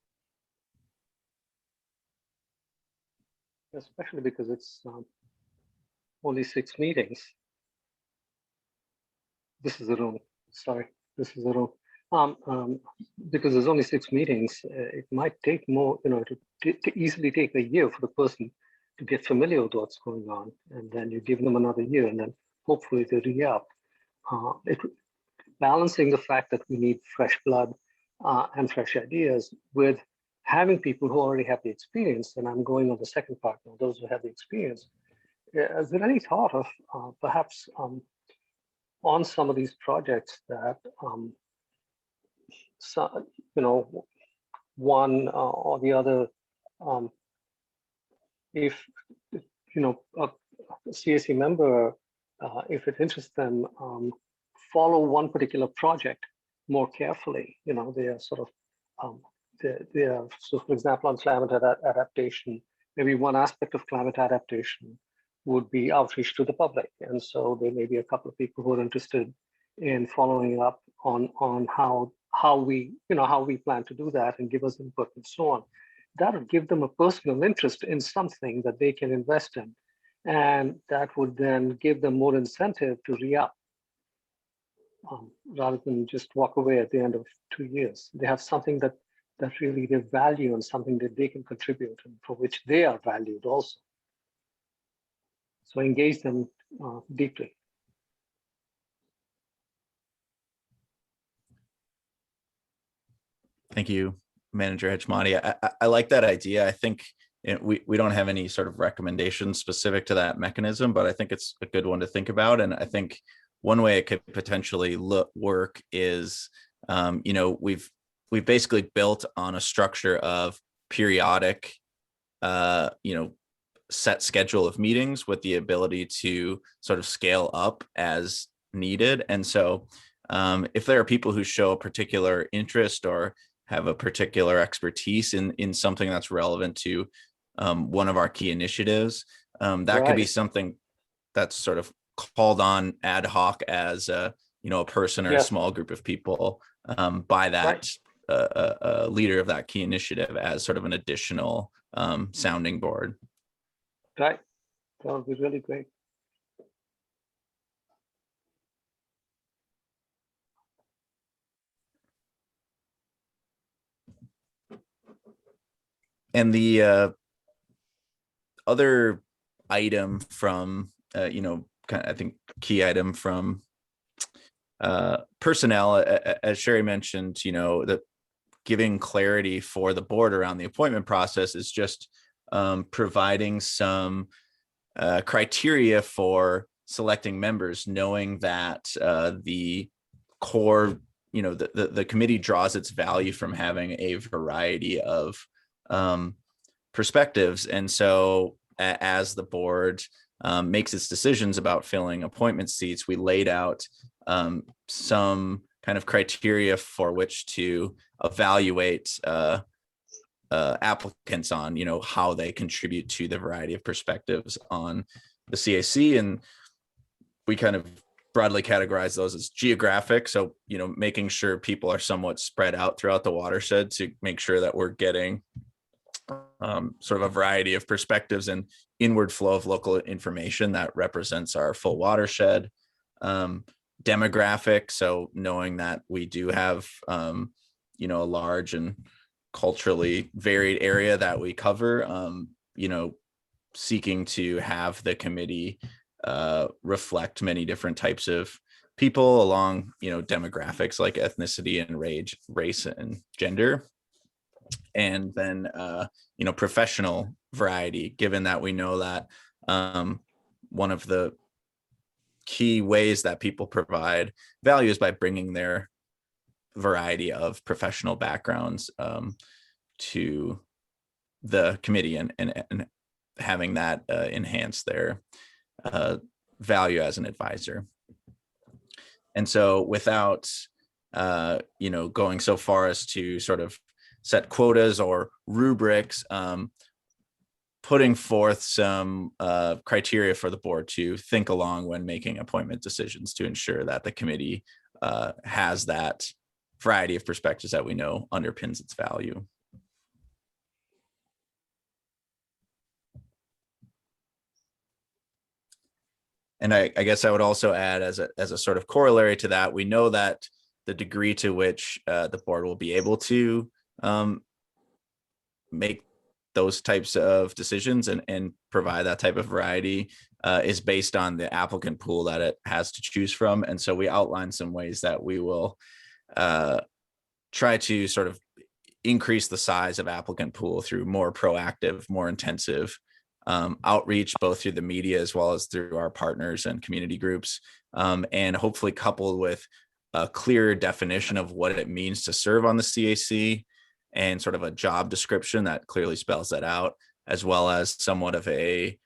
Especially because it's only 6 meetings. This is the room. Sorry, this is the room. Because there's only 6 meetings, it might take more, to easily take a year for the person to get familiar with what's going on, and then you give them another year, and then hopefully they re-up. Balancing the fact that we need fresh blood and fresh ideas with having people who already have the experience, and I'm going on the second part now, those who have the experience. Is there any thought of perhaps on some of these projects that one or the other, if a CAC member, if it interests them, follow one particular project more carefully. They are sort of so for example, on climate adaptation, maybe one aspect of climate adaptation would be outreach to the public, and so there may be a couple of people who are interested in following up on how we plan to do that and give us input and so on. That would give them a personal interest in something that they can invest in, and that would then give them more incentive to re-up rather than just walk away at the end of 2 years. They have something that really they value and something that they can contribute and for which they are valued also. So engage them deeply. Thank you, Manager Hachmadi. I like that idea. I think we don't have any sort of recommendations specific to that mechanism, but I think it's a good one to think about. And I think one way it could potentially work is, we've basically built on a structure of periodic, set schedule of meetings with the ability to sort of scale up as needed. And so if there are people who show a particular interest or have a particular expertise in something that's relevant to one of our key initiatives, that could be something that's sort of called on ad hoc as a person or a small group of people by that leader of that key initiative as sort of an additional sounding board. Right. That would be really great. And the other item from, I think key item from personnel, as Sherry mentioned, that giving clarity for the board around the appointment process is just providing some criteria for selecting members, knowing that the core, the committee draws its value from having a variety of perspectives. And so as the board makes its decisions about filling appointment seats, we laid out some kind of criteria for which to evaluate applicants on, how they contribute to the variety of perspectives on the CAC. And we kind of broadly categorize those as geographic. So, making sure people are somewhat spread out throughout the watershed to make sure that we're getting sort of a variety of perspectives and inward flow of local information that represents our full watershed. Demographic, so knowing that we do have a large and culturally varied area that we cover, seeking to have the committee reflect many different types of people along demographics like ethnicity and race and gender. And then professional variety, given that we know that one of the key ways that people provide value is by bringing their variety of professional backgrounds to the committee and having that enhance their value as an advisor. And so without going so far as to sort of set quotas or rubrics, putting forth some criteria for the board to think along when making appointment decisions to ensure that the committee has that variety of perspectives that we know underpins its value. And I guess I would also add as a sort of corollary to that, we know that the degree to which the board will be able to make those types of decisions and provide that type of variety is based on the applicant pool that it has to choose from. And so we outline some ways that we will try to sort of increase the size of applicant pool through more proactive, more intensive outreach, both through the media as well as through our partners and community groups, and hopefully coupled with a clear definition of what it means to serve on the CAC and sort of a job description that clearly spells that out, as well as somewhat of a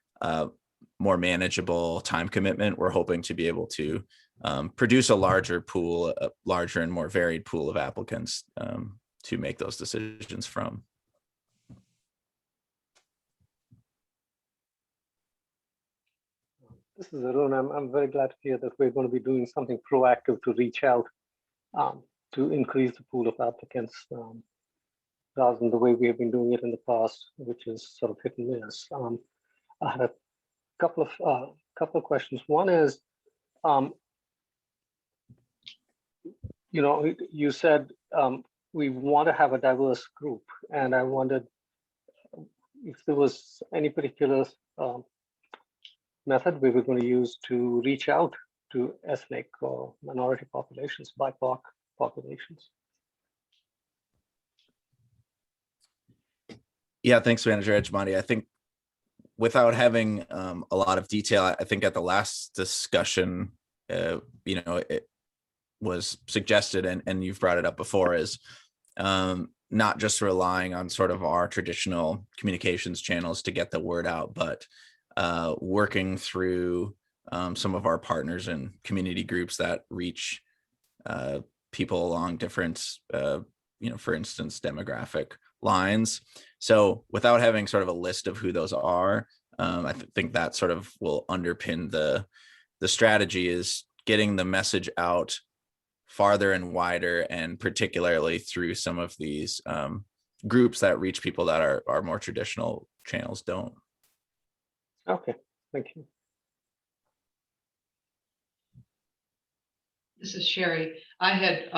more manageable time commitment. We're hoping to be able to produce a larger pool, a larger and more varied pool of applicants to make those decisions from. This is Arun. I'm very glad to hear that we're going to be doing something proactive to reach out to increase the pool of applicants rather than the way we have been doing it in the past, which is sort of hit and miss. I had a couple of questions. One is, you said we want to have a diverse group, and I wondered if there was any particular method we were going to use to reach out to ethnic or minority populations, BIPOC populations. Yeah, thanks, Manager Edgemati. I think without having a lot of detail, I think at the last discussion, it was suggested, and you've brought it up before, is not just relying on sort of our traditional communications channels to get the word out, but working through some of our partners and community groups that reach people along different, for instance, demographic lines. So without having sort of a list of who those are, I think that sort of will underpin the strategy, is getting the message out farther and wider, and particularly through some of these groups that reach people that our more traditional channels don't. Okay, thank you. This is Sherry. I had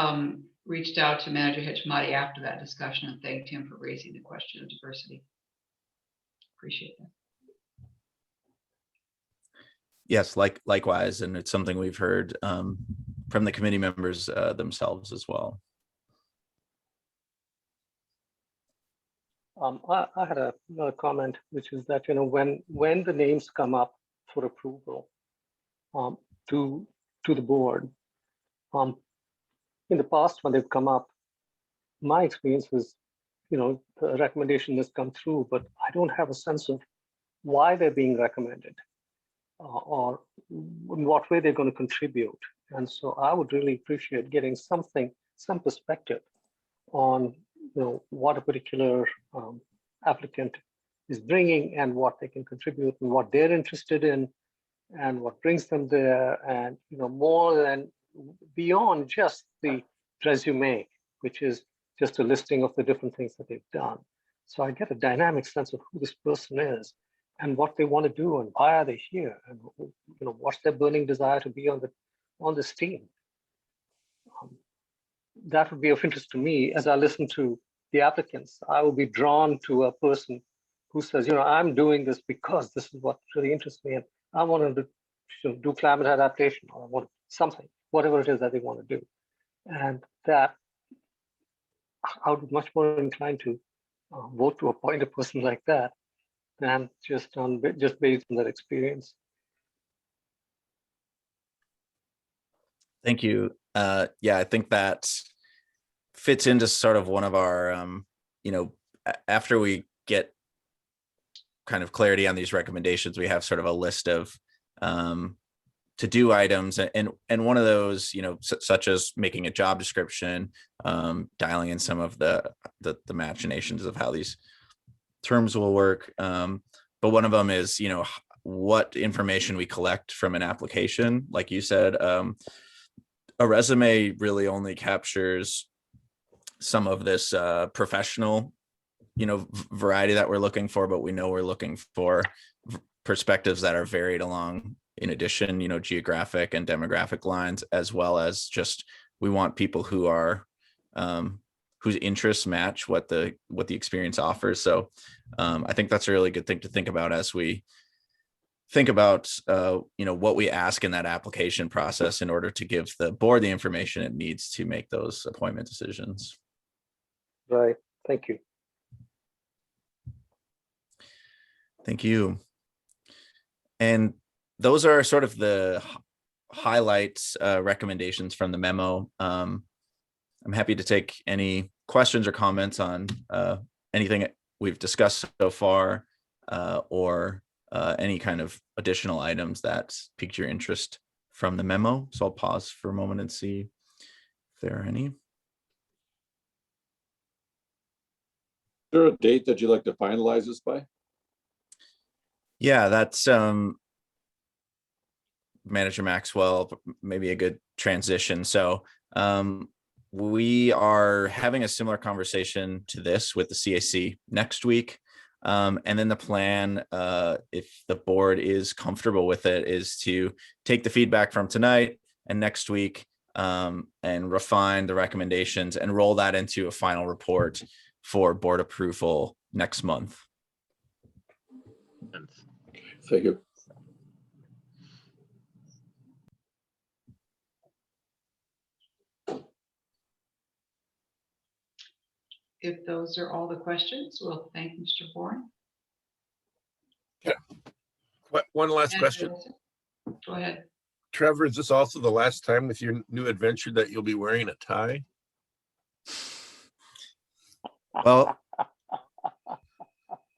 reached out to Manager Hitchmati after that discussion and thanked him for raising the question of diversity. Appreciate that. Yes, likewise, and it's something we've heard from the committee members themselves as well. I had another comment, which is that when the names come up for approval to the board, in the past when they've come up, my experience is, the recommendation has come through, but I don't have a sense of why they're being recommended or in what way they're going to contribute. And so I would really appreciate getting some perspective on what a particular applicant is bringing and what they can contribute and what they're interested in and what brings them there, and more than beyond just the resume, which is just a listing of the different things that they've done. So I get a dynamic sense of who this person is and what they want to do and why are they here, and what's their burning desire to be on this team. That would be of interest to me. As I listen to the applicants, I will be drawn to a person who says, I'm doing this because this is what really interests me, and I want to do climate adaptation, or I want something, whatever it is that they want to do. And that I would be much more inclined to vote to appoint a person like that than just based on that experience. Thank you. Yeah, I think that fits into sort of one of our, after we get kind of clarity on these recommendations, we have sort of a list of to-do items, and one of those, such as making a job description, dialing in some of the machinations of how these terms will work. But one of them is, what information we collect from an application. Like you said, a resume really only captures some of this professional, variety that we're looking for, but we know we're looking for perspectives that are varied along, in addition, geographic and demographic lines, as well as just, we want people who are whose interests match what the experience offers. So I think that's a really good thing to think about as we think about what we ask in that application process in order to give the board the information it needs to make those appointment decisions. Right. Thank you. Thank you. And those are sort of the highlights, recommendations from the memo. I'm happy to take any questions or comments on anything we've discussed so far, or any kind of additional items that piqued your interest from the memo. So I'll pause for a moment and see if there are any. Is there a date that you'd like to finalize this by? Yeah, that's Manager Maxwell, maybe a good transition. So we are having a similar conversation to this with the CAC next week. And then the plan, if the board is comfortable with it, is to take the feedback from tonight and next week and refine the recommendations and roll that into a final report for board approval next month. Thank you. if those are all the questions, we'll thank Mr. Bourne. One last And question. Go ahead. Trevor, is this also the last time with your new adventure that you'll be wearing a tie? Well,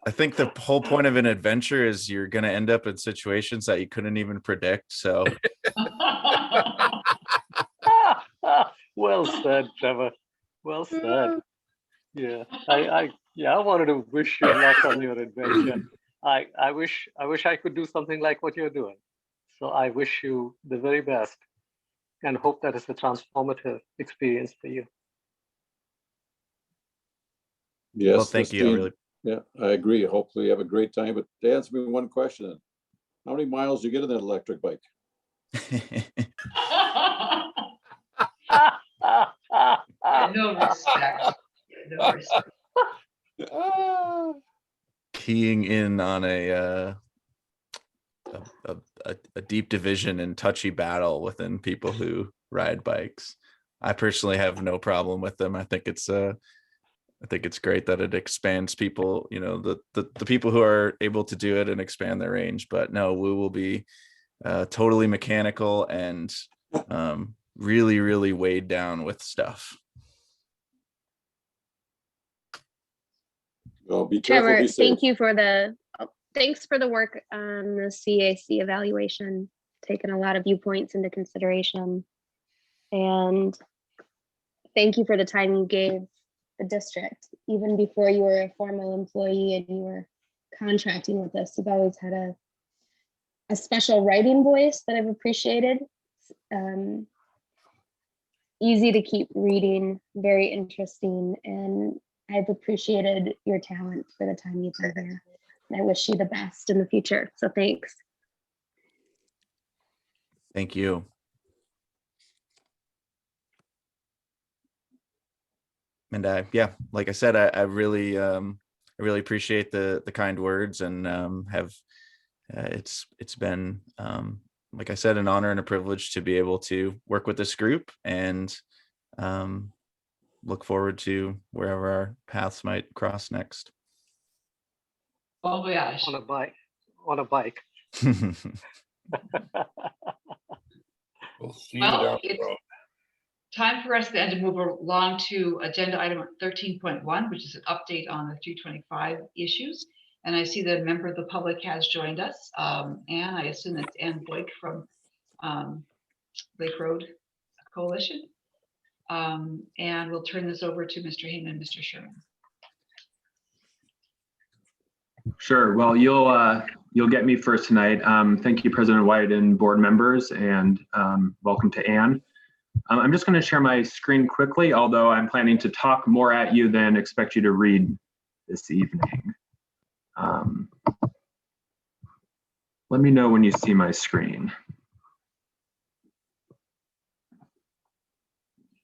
I think the whole point of an adventure is you're going to end up in situations that you couldn't even predict. So Well said, Trevor. Well said. Yeah, I wanted to wish you luck on your adventure. I wish I could do something like what you're doing. So I wish you the very best and hope that it's a transformative experience for you. Yes. well, thank you. I Christine, really yeah, I agree. Hopefully you have a great time. But to answer me one question, then, how many miles do you get in that electric bike? No respect. No respect. keying in on a deep division and touchy battle within people who ride bikes. I personally have no problem with them. I think it's great that it expands people, the people who are able to do it and expand their range. But no, we will be totally mechanical and really, really weighed down with stuff. Well, be careful, Trevor, be safe. thanks for the work on the CAC evaluation, taking a lot of viewpoints into consideration. And thank you for the time you gave the district, even before you were a formal employee and you were contracting with us. You've always had a special writing voice that I've appreciated. Easy to keep reading, very interesting, and I've appreciated your talent for the time you've been here. And I wish you the best in the future. So thanks. Thank you. And yeah, like I said, I really appreciate the kind words, and it's been like I said, an honor and a privilege to be able to work with this group, and look forward to wherever our paths might cross next. Oh my gosh. On a bike. We'll see you Well, down the it's road. time for us then to move along to agenda item 13.1, which is an update on the 325 issues. And I see that a member of the public has joined us. And I assume it's Ann Blake from Lake Road Coalition. And we'll turn this over to Mr. Hayman and Mr. Sherman. Sure. Well, you'll get me first tonight. Thank you, President White and board members, and welcome to Ann. I'm just going to share my screen quickly, although I'm planning to talk more at you than expect you to read this evening. Let me know when you see my screen.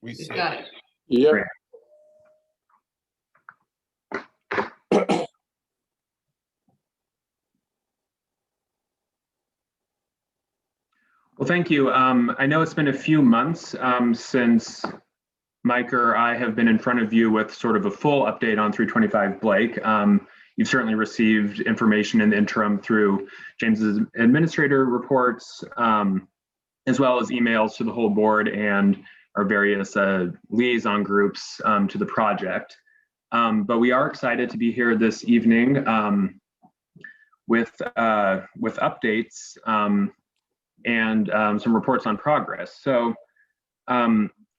We We've see got it. Yep. Great. Well, thank you. I know it's been a few months since Mike or I have been in front of you with sort of a full update on 325 Blake. You've certainly received information in the interim through James's administrator reports, as well as emails to the whole board and our various liaison groups to the project. But we are excited to be here this evening with updates and some reports on progress. So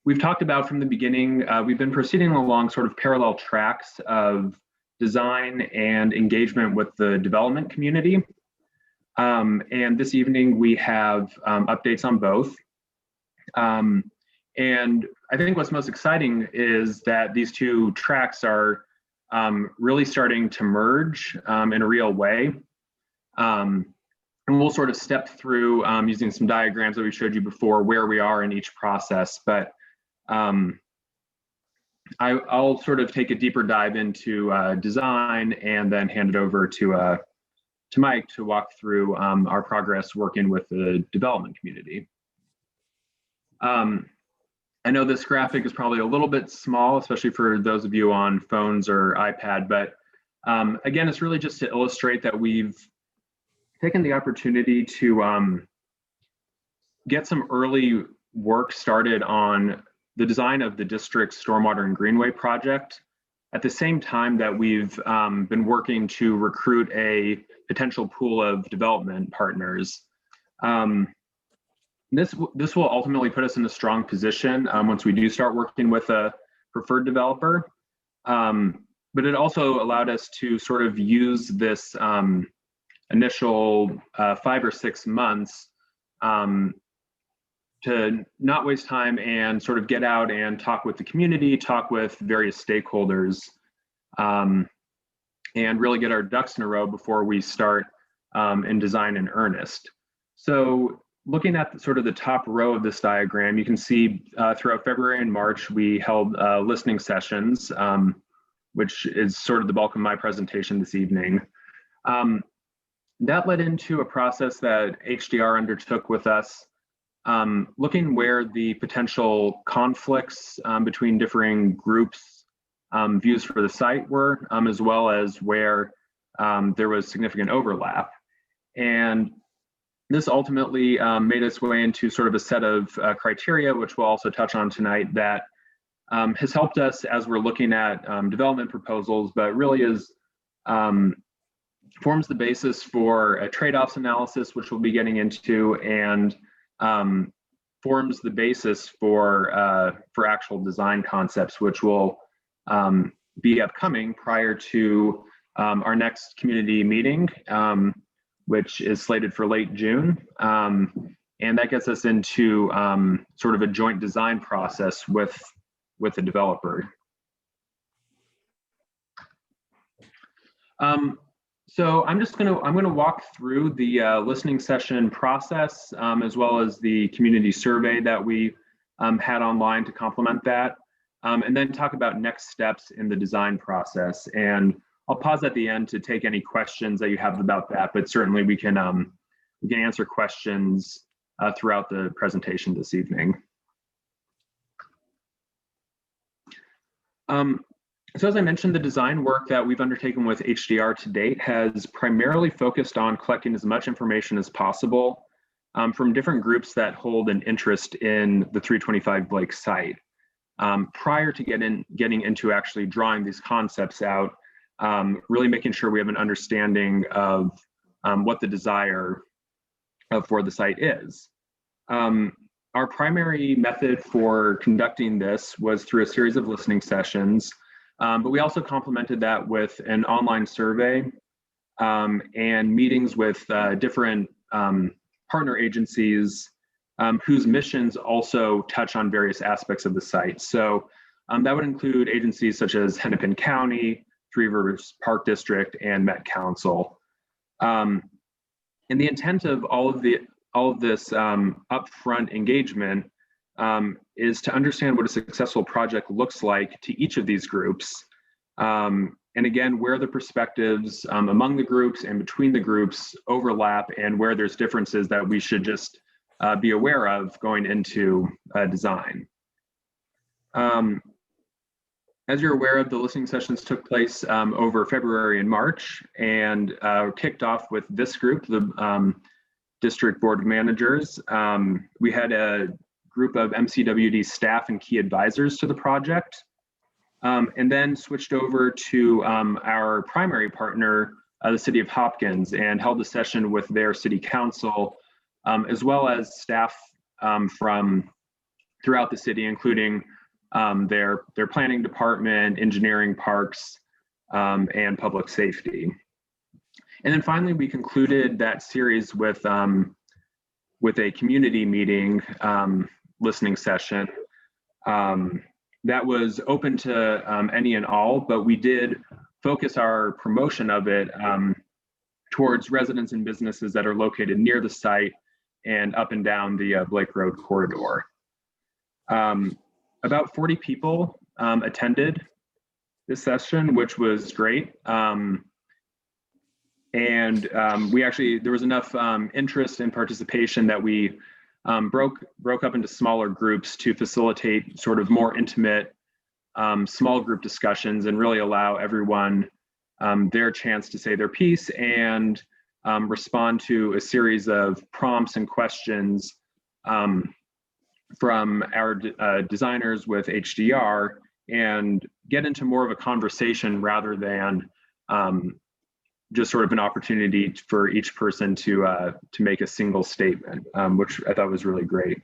we've talked about from the beginning, we've been proceeding along sort of parallel tracks of design and engagement with the development community. And this evening we have updates on both. And I think what's most exciting is that these two tracks are really starting to merge in a real way. And we'll sort of step through using some diagrams that we showed you before where we are in each process. But I'll sort of take a deeper dive into design and then hand it over to Mike to walk through our progress working with the development community. I know this graphic is probably a little bit small, especially for those of you on phones or iPad, but again, it's really just to illustrate that we've taken the opportunity to get some early work started on the design of the district's stormwater and greenway project, at the same time that we've been working to recruit a potential pool of development partners. This will ultimately put us in a strong position once we do start working with a preferred developer. But it also allowed us to sort of use this initial 5 or 6 months to not waste time and sort of get out and talk with the community, talk with various stakeholders, and really get our ducks in a row before we start in design in earnest. So looking at sort of the top row of this diagram, you can see throughout February and March, we held listening sessions, which is sort of the bulk of my presentation this evening. That led into a process that HDR undertook with us, looking where the potential conflicts between differing groups' views for the site were, as well as where there was significant overlap. And this ultimately made its way into sort of a set of criteria, which we'll also touch on tonight, that has helped us as we're looking at development proposals, but really is forms the basis for a trade-offs analysis, which we'll be getting into, and forms the basis for actual design concepts, which will be upcoming prior to our next community meeting, which is slated for late June. And that gets us into sort of a joint design process with the developer. So I'm gonna walk through the listening session process, as well as the community survey that we had online to complement that, and then talk about next steps in the design process. And I'll pause at the end to take any questions that you have about that, but certainly we can answer questions throughout the presentation this evening. So as I mentioned, the design work that we've undertaken with HDR to date has primarily focused on collecting as much information as possible from different groups that hold an interest in the 325 Blake site. Prior to getting into actually drawing these concepts out, really making sure we have an understanding of what the desire for the site is. Our primary method for conducting this was through a series of listening sessions, but we also complemented that with an online survey and meetings with different partner agencies whose missions also touch on various aspects of the site. So that would include agencies such as Hennepin County, Three Rivers Park District, and Met Council. And the intent of all of this upfront engagement is to understand what a successful project looks like to each of these groups. And again, where the perspectives among the groups and between the groups overlap, and where there's differences that we should just be aware of going into design. As you're aware of, the listening sessions took place over February and March, and kicked off with this group, the District Board of Managers. We had a group of MCWD staff and key advisors to the project, and then switched over to our primary partner, the City of Hopkins, and held a session with their City Council, as well as staff from throughout the city, including their planning department, engineering, parks, and public safety. And then finally, we concluded that series with a community meeting listening session that was open to any and all, but we did focus our promotion of it towards residents and businesses that are located near the site and up and down the Blake Road corridor. About 40 people attended this session, which was great. And there was enough interest and participation that we broke up into smaller groups to facilitate sort of more intimate small group discussions and really allow everyone their chance to say their piece and respond to a series of prompts and questions from our designers with HDR and get into more of a conversation rather than just sort of an opportunity for each person to make a single statement, which I thought was really great.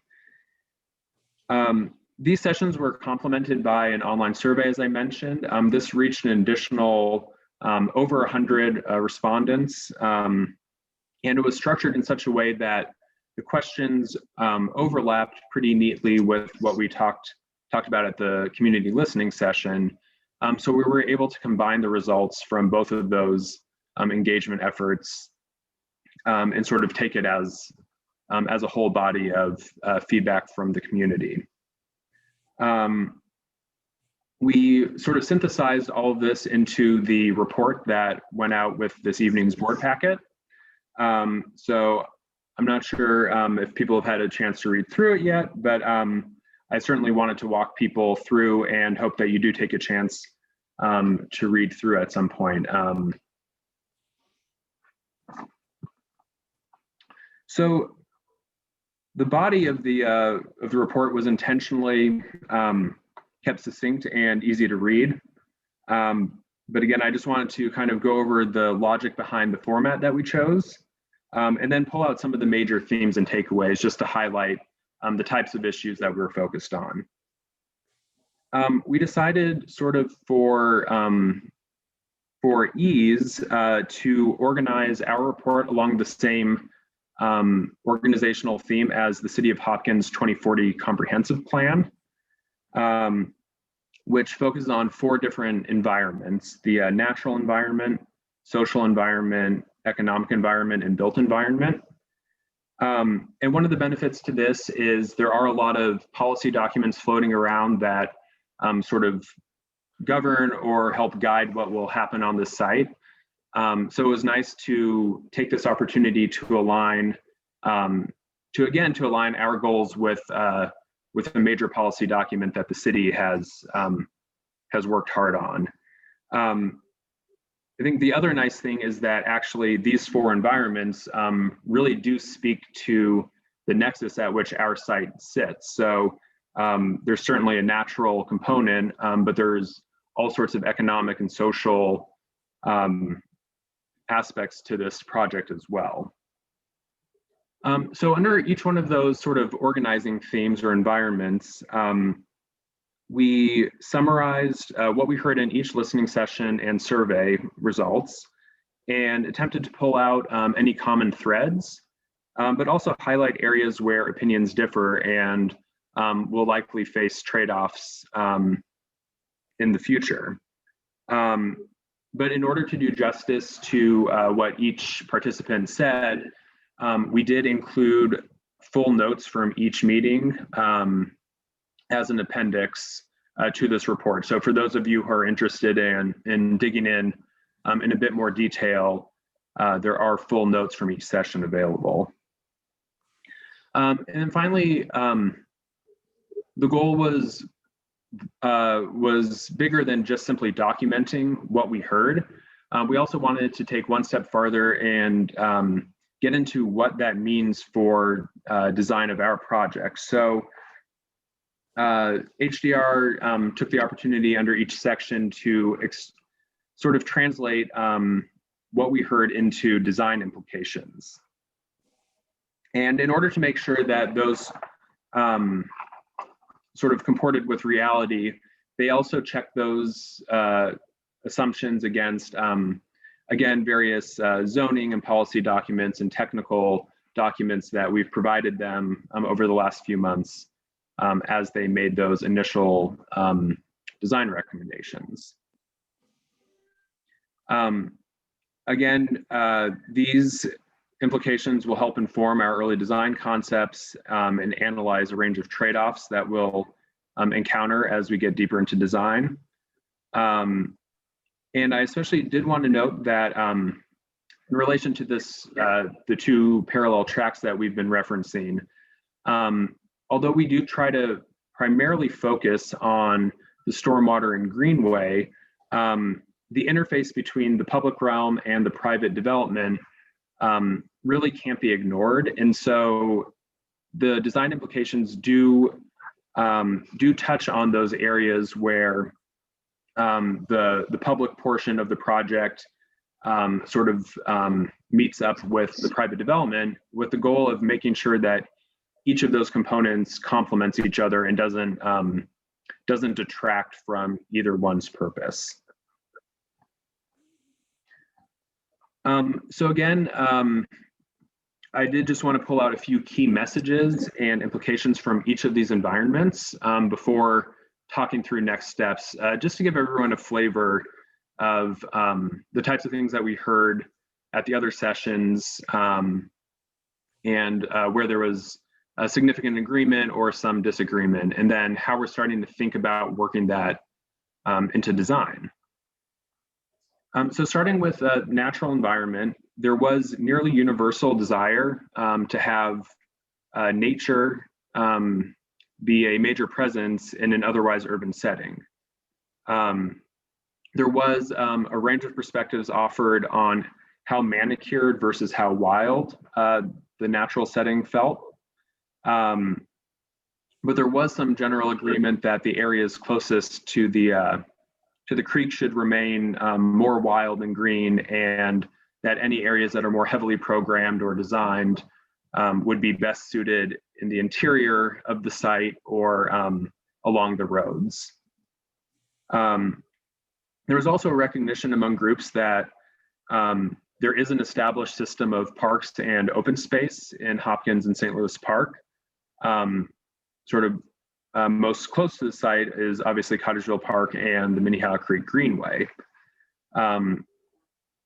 These sessions were complemented by an online survey, as I mentioned. This reached an additional over 100 respondents, and it was structured in such a way that the questions overlapped pretty neatly with what we talked about at the community listening session. So we were able to combine the results from both of those engagement efforts and sort of take it as a whole body of feedback from the community. We sort of synthesized all of this into the report that went out with this evening's board packet. So I'm not sure if people have had a chance to read through it yet, but I certainly wanted to walk people through and hope that you do take a chance to read through at some point. So the body of the report was intentionally kept succinct and easy to read. But again, I just wanted to kind of go over the logic behind the format that we chose, and then pull out some of the major themes and takeaways just to highlight the types of issues that we were focused on. We decided sort of for ease to organize our report along the same organizational theme as the City of Hopkins 2040 Comprehensive Plan, which focuses on 4 different environments: the natural environment, social environment, economic environment, and built environment. And one of the benefits to this is there are a lot of policy documents floating around that sort of govern or help guide what will happen on this site. So it was nice to take this opportunity to align, to align our goals with a major policy document that the city has worked hard on. I think the other nice thing is that actually these 4 environments really do speak to the nexus at which our site sits. So there's certainly a natural component, but there's all sorts of economic and social aspects to this project as well. So under each one of those sort of organizing themes or environments, we summarized what we heard in each listening session and survey results and attempted to pull out any common threads, but also highlight areas where opinions differ and will likely face trade-offs in the future. But in order to do justice to what each participant said, we did include full notes from each meeting as an appendix to this report. So for those of you who are interested in digging in a bit more detail, there are full notes from each session available. And then finally, the goal was bigger than just simply documenting what we heard. We also wanted to take one step farther and get into what that means for design of our project. So HDR took the opportunity under each section to sort of translate what we heard into design implications. And in order to make sure that those sort of comported with reality, they also checked those assumptions against, again, various zoning and policy documents and technical documents that we've provided them over the last few months as they made those initial design recommendations. Again, these implications will help inform our early design concepts and analyze a range of trade-offs that we'll encounter as we get deeper into design. And I especially did want to note that in relation to this, the 2 parallel tracks that we've been referencing, Although we do try to primarily focus on the stormwater and greenway, the interface between the public realm and the private development really can't be ignored. And so the design implications do touch on those areas where the public portion of the project meets up with the private development, with the goal of making sure that each of those components complements each other and doesn't detract from either one's purpose. So again, I did just want to pull out a few key messages and implications from each of these environments before talking through next steps, just to give everyone a flavor of the types of things that we heard at the other sessions and where there was a significant agreement or some disagreement, and then how we're starting to think about working that into design. So starting with a natural environment, there was nearly universal desire to have nature be a major presence in an otherwise urban setting. There was a range of perspectives offered on how manicured versus how wild the natural setting felt. But there was some general agreement that the areas closest to the creek should remain more wild and green, and that any areas that are more heavily programmed or designed would be best suited in the interior of the site or along the roads. There was also a recognition among groups that there is an established system of parks and open space in Hopkins and St. Louis Park. Most close to the site is obviously Cottageville Park and the Minnehaha Creek Greenway.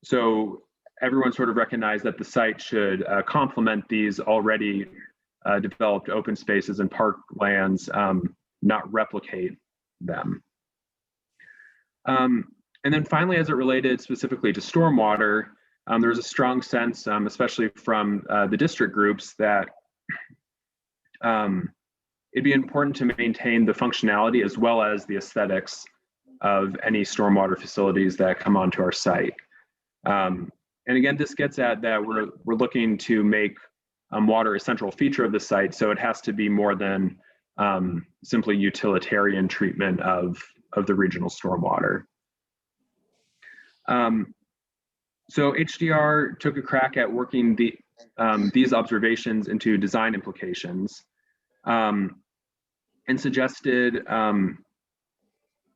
So everyone sort of recognized that the site should complement these already developed open spaces and park lands, not replicate them. And then finally, as it related specifically to stormwater, there was a strong sense, especially from the district groups, that it'd be important to maintain the functionality as well as the aesthetics of any stormwater facilities that come onto our site. And again, this gets at that we're looking to make water a central feature of the site, so it has to be more than simply utilitarian treatment of the regional stormwater. So HDR took a crack at working these observations into design implications, and suggested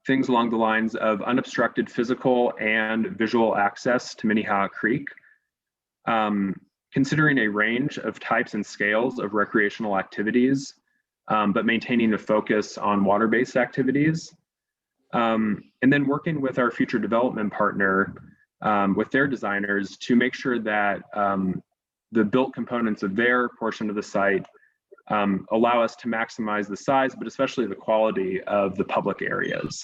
things along the lines of unobstructed physical and visual access to Minnehaha Creek, considering a range of types and scales of recreational activities, but maintaining a focus on water-based activities, and then working with our future development partner, with their designers, to make sure that the built components of their portion of the site allow us to maximize the size, but especially the quality of the public areas.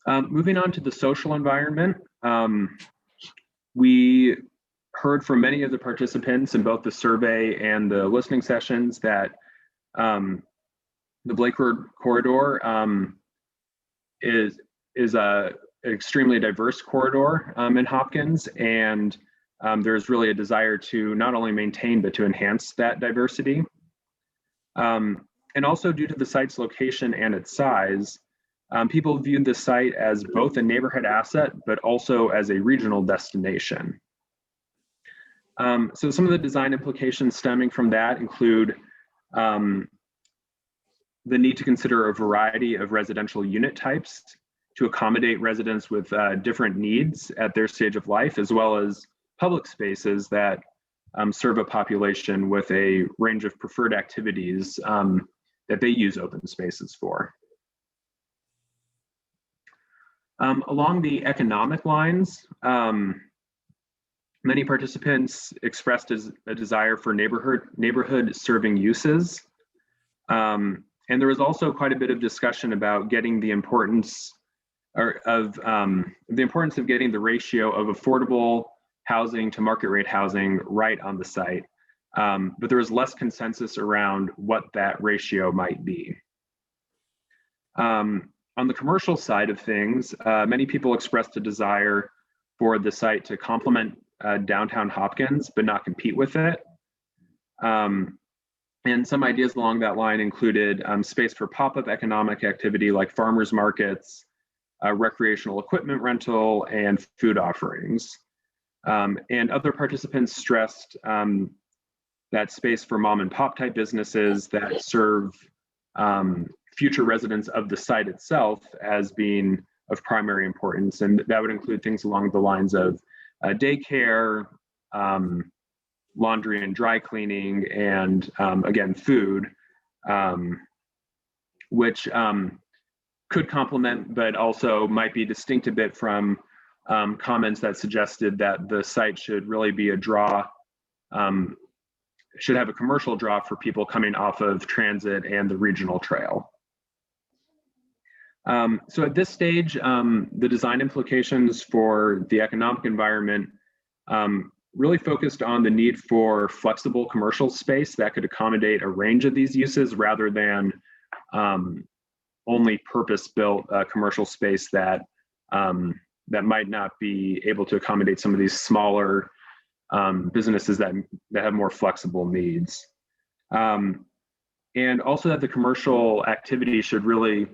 Moving on to the social environment, we heard from many of the participants in both the survey and the listening sessions that the Blake Road corridor is a extremely diverse corridor in Hopkins, and there's really a desire to not only maintain, but to enhance that diversity. And also due to the site's location and its size, people viewed the site as both a neighborhood asset, but also as a regional destination. So some of the design implications stemming from that include the need to consider a variety of residential unit types to accommodate residents with different needs at their stage of life, as well as public spaces that serve a population with a range of preferred activities that they use open spaces for. Along the economic lines, many participants expressed a desire for neighborhood serving uses. And there was also quite a bit of discussion about getting the importance of getting the ratio of affordable housing to market rate housing right on the site. but there was less consensus around what that ratio might be. On the commercial side of things, many people expressed a desire for the site to complement downtown Hopkins, but not compete with it. And some ideas along that line included space for pop-up economic activity like farmers markets, recreational equipment rental, and food offerings. And other participants stressed that space for mom and pop type businesses that serve future residents of the site itself as being of primary importance. And that would include things along the lines of daycare, laundry and dry cleaning, and again, food, which could complement, but also might be distinct a bit from comments that suggested that the site should really be a draw, should have a commercial draw for people coming off of transit and the regional trail. So at this stage, the design implications for the economic environment really focused on the need for flexible commercial space that could accommodate a range of these uses rather than only purpose-built commercial space that that might not be able to accommodate some of these smaller businesses that have more flexible needs. And also that the commercial activity should really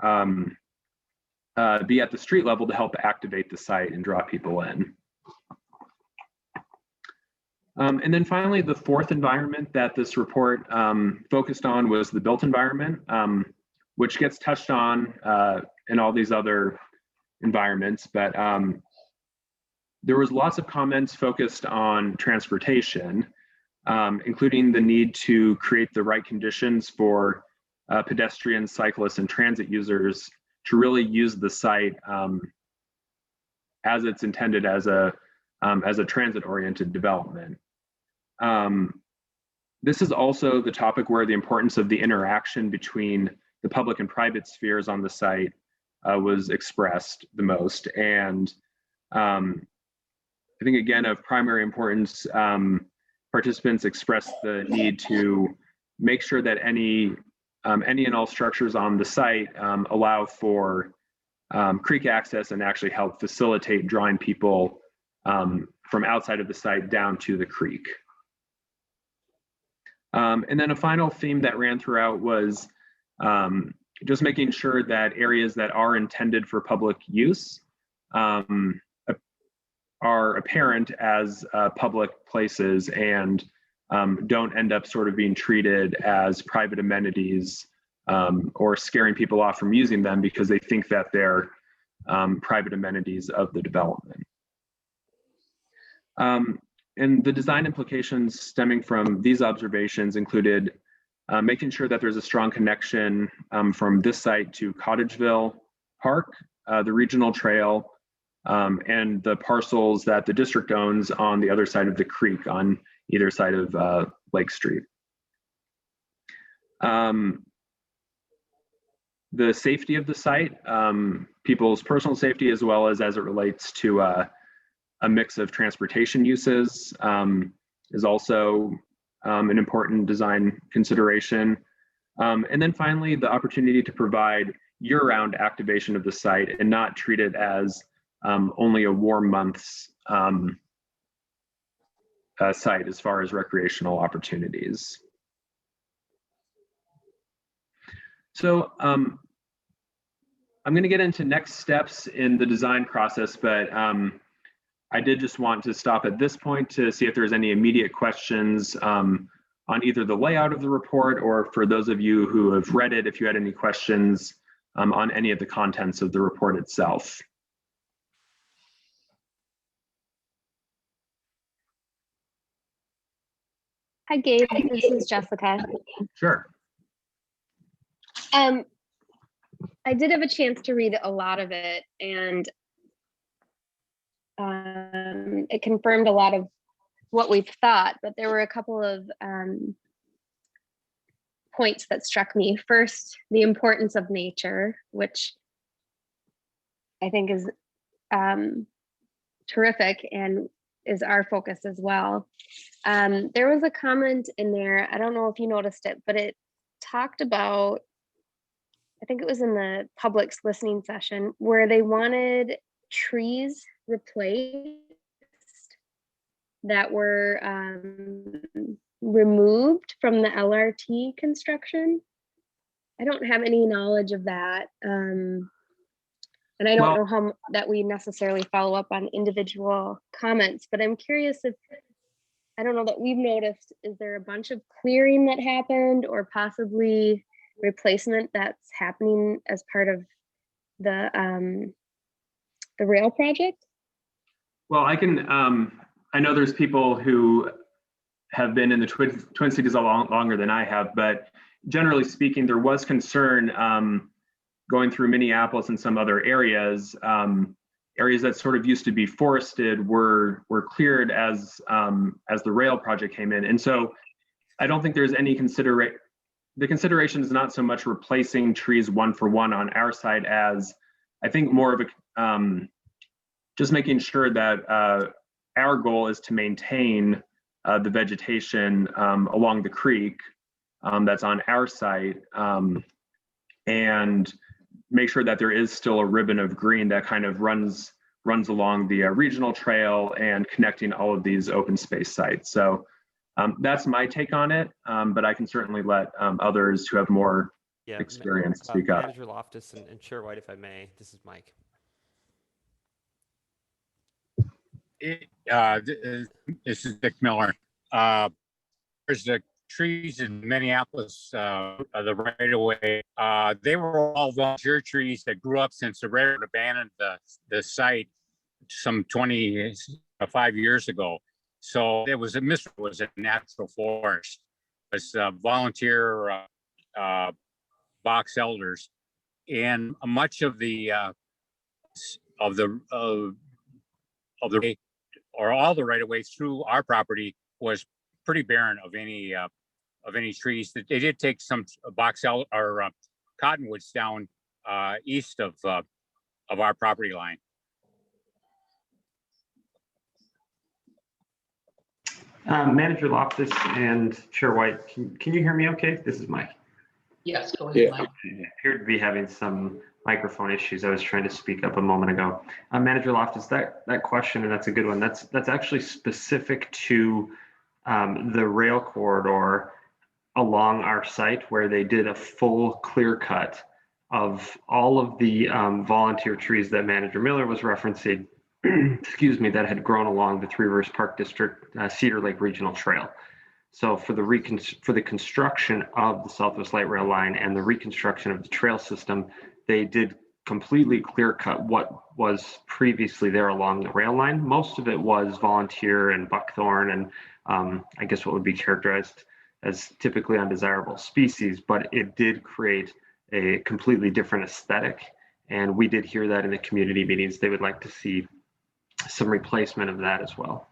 be at the street level to help activate the site and draw people in. And then finally, the fourth environment that this report focused on was the built environment, which gets touched on in all these other environments, but there was lots of comments focused on transportation, including the need to create the right conditions for pedestrians, cyclists, and transit users to really use the site as it's intended as a transit-oriented development. This is also the topic where the importance of the interaction between the public and private spheres on the site was expressed the most. And I think, again, of primary importance, participants expressed the need to make sure that any and all structures on the site allow for creek access and actually help facilitate drawing people from outside of the site down to the creek. And then a final theme that ran throughout was just making sure that areas that are intended for public use are apparent as public places and don't end up sort of being treated as private amenities or scaring people off from using them because they think that they're private amenities of the development. And the design implications stemming from these observations included making sure that there's a strong connection from this site to Cottageville Park, the regional trail, and the parcels that the district owns on the other side of the creek on either side of Lake Street. The safety of the site, people's personal safety, as well as it relates to a mix of transportation uses, is also an important design consideration. And then finally, the opportunity to provide year-round activation of the site and not treat it as only a warm months site as far as recreational opportunities. So I'm going to get into next steps in the design process, but I did just want to stop at this point to see if there's any immediate questions on either the layout of the report, or for those of you who have read it, if you had any questions on any of the contents of the report itself. Hi, Gabe. This is Jessica. Sure. I did have a chance to read a lot of it, and it confirmed a lot of what we've thought, but there were a couple of points that struck me. First, the importance of nature, which I think is terrific, and is our focus as well. There was a comment in there, I don't know if you noticed it, but it talked about, I think it was in the public's listening session, where they wanted trees replaced that were removed from the LRT construction. I don't have any knowledge of that. And I don't know how that we necessarily follow up on individual comments, but I'm curious if, I don't know that we've noticed, is there a bunch of clearing that happened or possibly replacement that's happening as part of the rail project? Well, I can, I know there's people who have been in the Twin Cities a lot longer than I have, but generally speaking, there was concern going through Minneapolis and some other areas, areas that sort of used to be forested were cleared as the rail project came in. And so I don't think there's any the consideration is not so much replacing trees one for one on our side as I think more of a, just making sure that our goal is to maintain the vegetation along the creek that's on our site, and make sure that there is still a ribbon of green that kind of runs along the regional trail and connecting all of these open space sites. So that's my take on it, but I can certainly let others who have more experience speak up. Manager Loftus and Chair White, if I may, this is Mike. This is Dick Miller. There's the trees in Minneapolis, the right of way. They were all volunteer trees that grew up since the railroad abandoned the site some 25 years ago. So it was a natural forest. It's volunteer box elders, and much of the or all the right of way through our property was pretty barren of any trees. They did take some box elder or cottonwoods down east of our property line. Manager Loftus and Chair White, can you hear me okay? This is Mike. Yes, go ahead, Mike. I appeared to be having some microphone issues. I was trying to speak up a moment ago. Manager Loftus, that question, and that's a good one, that's actually specific to the rail corridor along our site where they did a full clear cut of all of the volunteer trees that Manager Miller was referencing, excuse me, that had grown along the Three Rivers Park District Cedar Lake Regional Trail. So for the construction of the Southwest Light Rail line and the reconstruction of the trail system, they did completely clear cut what was previously there along the rail line. Most of it was volunteer and buckthorn and I guess what would be characterized as typically undesirable species, but it did create a completely different aesthetic. And we did hear that in the community meetings. They would like to see some replacement of that as well.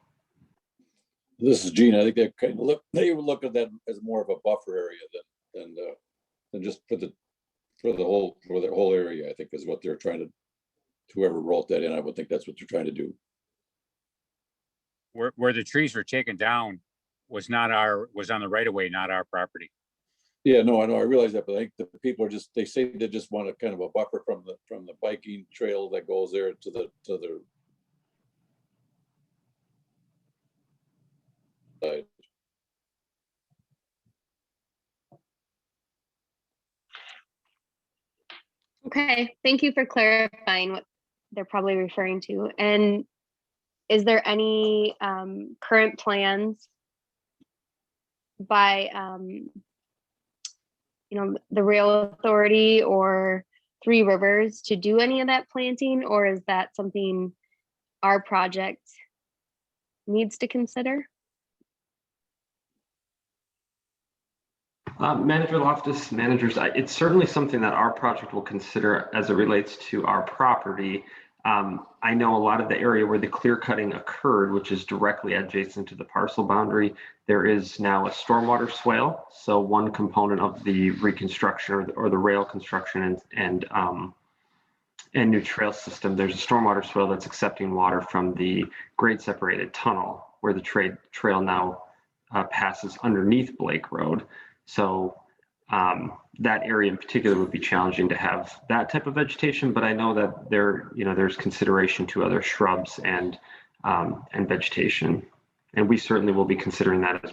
This is Gene. I think they would look at that as more of a buffer area than just for the whole area. I think is what they're trying to. Whoever wrote that in, I would think that's what they're trying to do. Where the trees were taken down was on the right of way, not our property. Yeah, no, I know, I realize that, but I think the people are they say they just want a kind of a buffer from the biking trail that goes there to the side. Okay, thank you for clarifying what they're probably referring to. And is there any current plans by the rail authority or Three Rivers to do any of that planting, or is that something our project needs to consider? Manager Loftus, managers, it's certainly something that our project will consider as it relates to our property. I know a lot of the area where the clear cutting occurred, which is directly adjacent to the parcel boundary, there is now a stormwater swale. So one component of the reconstruction or the rail construction and new trail system, there's a stormwater swale that's accepting water from the grade separated tunnel where the trail now passes underneath Blake Road. So that area in particular would be challenging to have that type of vegetation, but I know that there's consideration to other shrubs and vegetation, and we certainly will be considering that as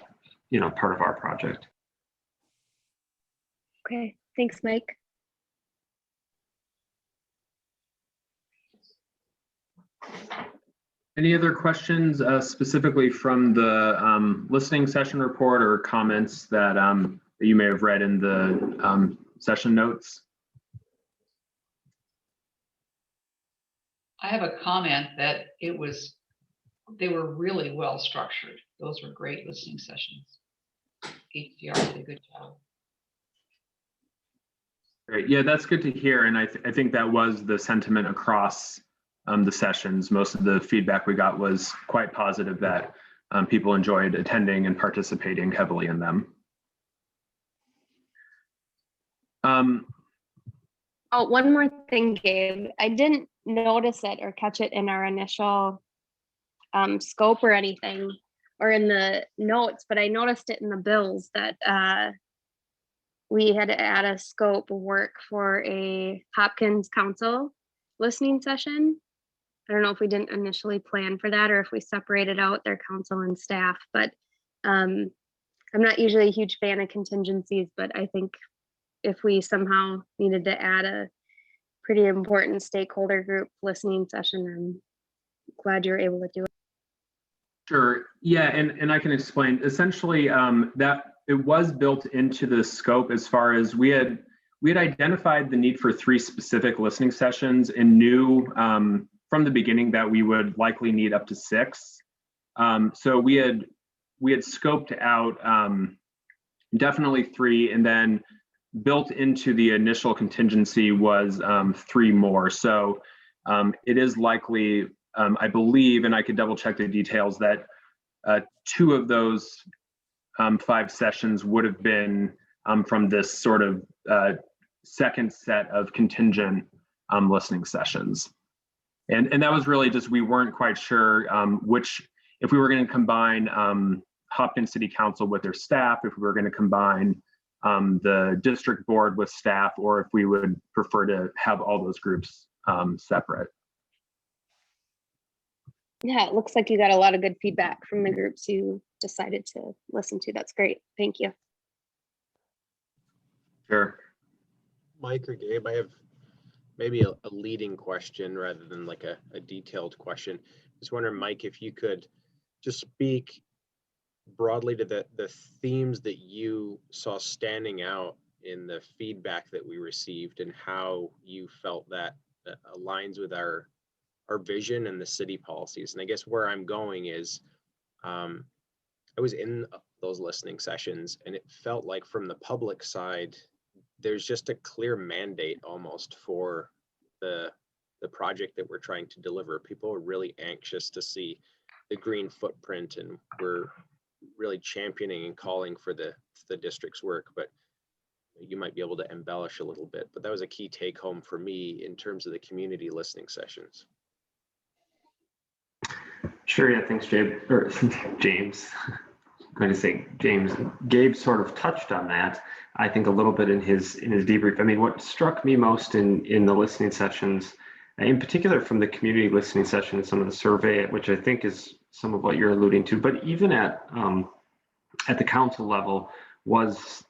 part of our project. Okay, thanks, Mike. Any other questions specifically from the listening session report or comments that you may have read in the session notes? I have a comment that they were really well structured. Those were great listening sessions. HDR did a good job. Great. Yeah, that's good to hear. And I think that was the sentiment across the sessions. Most of the feedback we got was quite positive that people enjoyed attending and participating heavily in them. Oh, one more thing, Gabe. I didn't notice it or catch it in our initial scope or anything, or in the notes, but I noticed it in the bills that we had to add a scope of work for a Hopkins Council listening session. I don't know if we didn't initially plan for that or if we separated out their council and staff, but I'm not usually a huge fan of contingencies, but I think if we somehow needed to add a pretty important stakeholder group listening session, I'm glad you're able to do it. Sure. Yeah, and I can explain. Essentially, that it was built into the scope as far as we had identified the need for 3 specific listening sessions and knew from the beginning that we would likely need up to 6. So we had scoped out definitely 3, and then built into the initial contingency was 3 more. So it is likely, I believe, and I could double check the details, that 2 of those 5 sessions would have been from this sort of second set of contingent listening sessions. And that was really just, we weren't quite sure if we were going to combine Hopkins City Council with their staff, if we were going to combine the district board with staff, or if we would prefer to have all those groups separate. Yeah, it looks like you got a lot of good feedback from the groups you decided to listen to. That's great. Thank you. Sure. Mike or Gabe, I have maybe a leading question rather than like a detailed question. Just wondering, Mike, if you could just speak broadly to the themes that you saw standing out in the feedback that we received and how you felt that aligns with our vision and the city policies. And I guess where I'm going is I was in those listening sessions, and it felt like from the public side, there's just a clear mandate almost for the project that we're trying to deliver. People are really anxious to see the green footprint, and we're really championing and calling for the district's work, but you might be able to embellish a little bit. But that was a key take home for me in terms of the community listening sessions. Sure, yeah, thanks, James. I'm going to say James. Gabe sort of touched on that, I think, a little bit in his debrief. I mean, what struck me most in the listening sessions, in particular from the community listening session and some of the survey, which I think is some of what you're alluding to, but even at the council level was,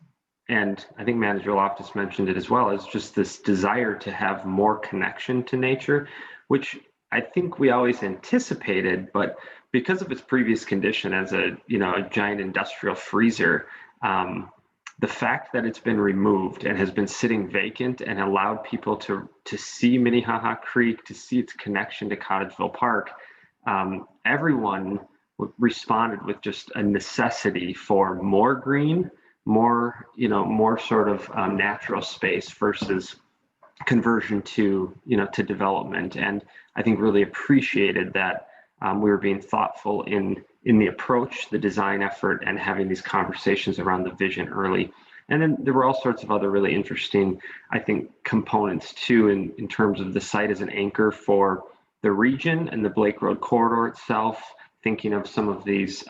and I think Manager Loftus mentioned it as well, is just this desire to have more connection to nature, which I think we always anticipated, but because of its previous condition as a giant industrial freezer, the fact that it's been removed and has been sitting vacant and allowed people to see Minnehaha Creek, to see its connection to Cottageville Park, everyone responded with just a necessity for more green, more sort of natural space versus conversion to development. And I think really appreciated that we were being thoughtful in the approach, the design effort, and having these conversations around the vision early. And then there were all sorts of other really interesting, I think, components too, in terms of the site as an anchor for the region and the Blake Road corridor itself, thinking of some of these,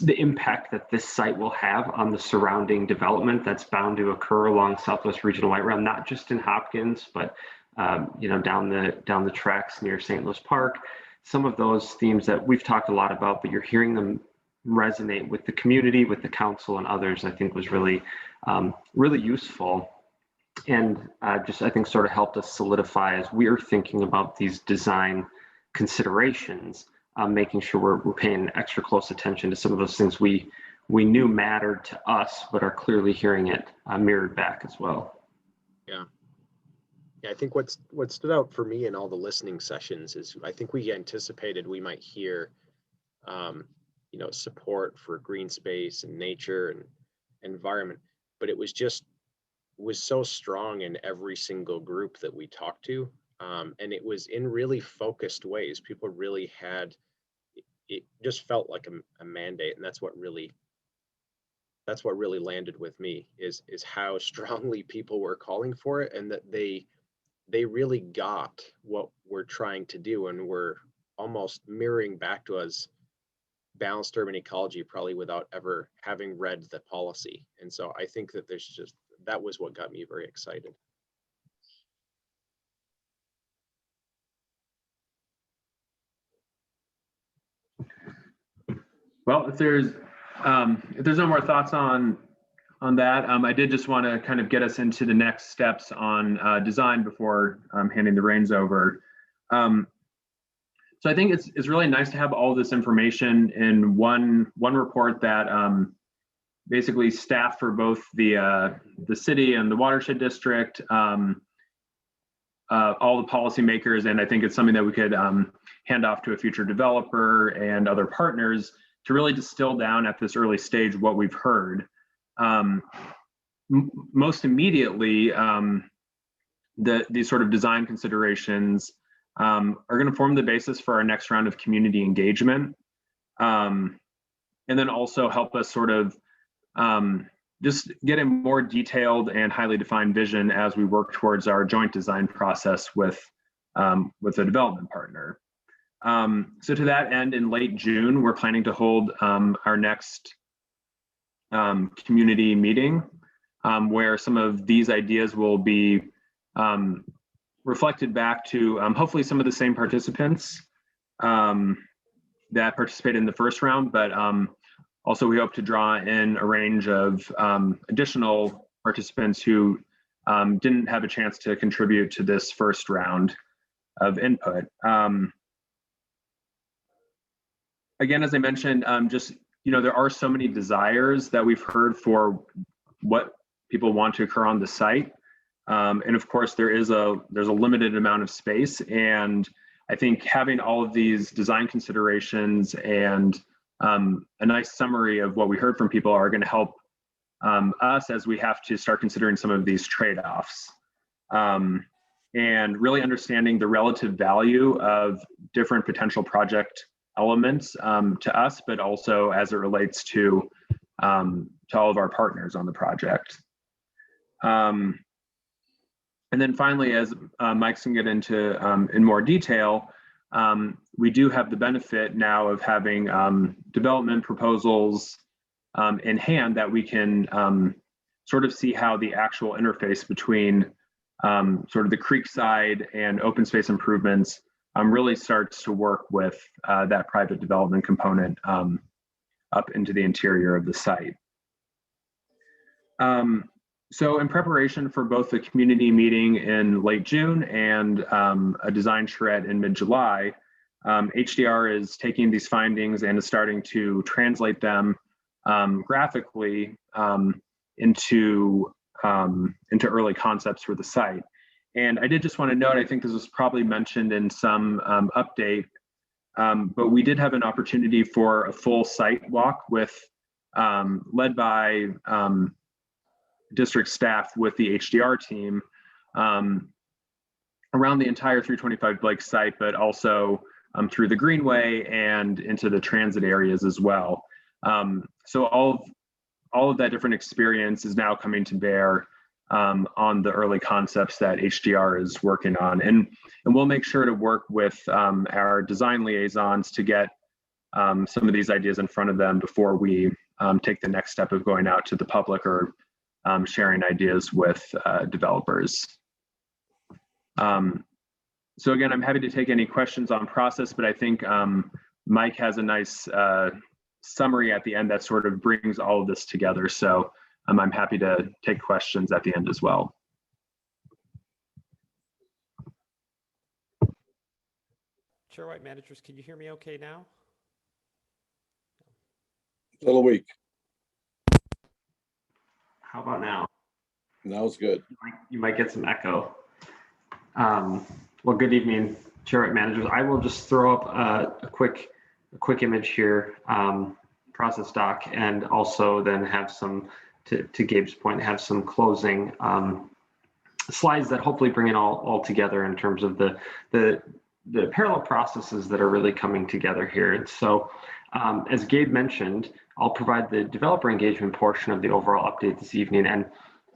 the impact that this site will have on the surrounding development that's bound to occur along Southwest Regional Light Rail, not just in Hopkins, but down the tracks near St. Louis Park. Some of those themes that we've talked a lot about, but you're hearing them resonate with the community, with the council and others, I think was really, really useful. And just, I think, sort of helped us solidify as we're thinking about these design considerations, making sure we're paying extra close attention to some of those things we knew mattered to us, but are clearly hearing it mirrored back as well. Yeah. Yeah, I think what stood out for me in all the listening sessions is I think we anticipated we might hear, support for green space and nature and environment, but it was so strong in every single group that we talked to. And it was in really focused ways. People really had, it just felt like a mandate. And that's what really landed with me is how strongly people were calling for it, and that they really got what we're trying to do, and were almost mirroring back to us balanced urban ecology, probably without ever having read the policy. And so I think that that was what got me very excited. Well, if there's no more thoughts on that, I did just want to kind of get us into the next steps on design before handing the reins over. So I think it's really nice to have all this information in one report that basically staff for both the city and the watershed district, all the policymakers, and I think it's something that we could hand off to a future developer and other partners to really distill down at this early stage what we've heard. Most immediately, these sort of design considerations are going to form the basis for our next round of community engagement, and then also help us sort of just get a more detailed and highly defined vision as we work towards our joint design process with a development partner. So to that end, in late June, we're planning to hold our next community meeting, where some of these ideas will be reflected back to hopefully some of the same participants that participated in the first round, but also we hope to draw in a range of additional participants who didn't have a chance to contribute to this first round of input. Again, as I mentioned, there are so many desires that we've heard for what people want to occur on the site. And of course, there's a limited amount of space. And I think having all of these design considerations and a nice summary of what we heard from people are going to help us as we have to start considering some of these trade-offs. And really understanding the relative value of different potential project elements to us, but also as it relates to all of our partners on the project. And then finally, as Mike's gonna get into in more detail, we do have the benefit now of having development proposals in hand that we can sort of see how the actual interface between sort of the creekside and open space improvements really starts to work with that private development component up into the interior of the site. So in preparation for both the community meeting in late June and a design shred in mid-July, HDR is taking these findings and is starting to translate them graphically into early concepts for the site. And I did just want to note, I think this was probably mentioned in some update, but we did have an opportunity for a full site walk with, led by district staff with the HDR team around the entire 325 Blake site, but also through the Greenway and into the transit areas as well. So all all of that different experience is now coming to bear on the early concepts that HDR is working on. And we'll make sure to work with our design liaisons to get some of these ideas in front of them before we take the next step of going out to the public or sharing ideas with developers. So again, I'm happy to take any questions on process, but I think Mike has a nice summary at the end that sort of brings all of this together. So I'm happy to take questions at the end as well. Chair White, managers, can you hear me okay now? A little weak. How about now? Now it's good. You might get some echo. Well, good evening, Chair White, managers. I will just throw up a quick image here, process doc, and also then have some, to Gabe's point, have some closing slides that hopefully bring it all together in terms of the parallel processes that are really coming together here. And so, as Gabe mentioned, I'll provide the developer engagement portion of the overall update this evening, and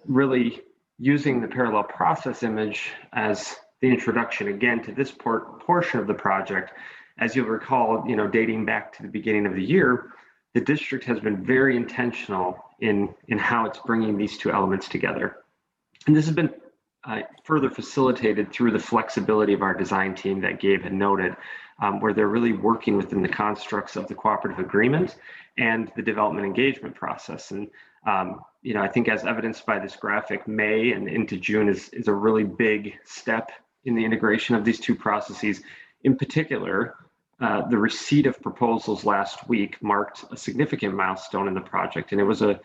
really using the parallel process image as the introduction again to this portion of the project. As you'll recall, dating back to the beginning of the year, the district has been very intentional in how it's bringing these two elements together. And this has been further facilitated through the flexibility of our design team that Gabe had noted, where they're really working within the constructs of the cooperative agreement and the development engagement process. And I think, as evidenced by this graphic, May and into June is a really big step in the integration of these two processes. In particular, the receipt of proposals last week marked a significant milestone in the project, and it was I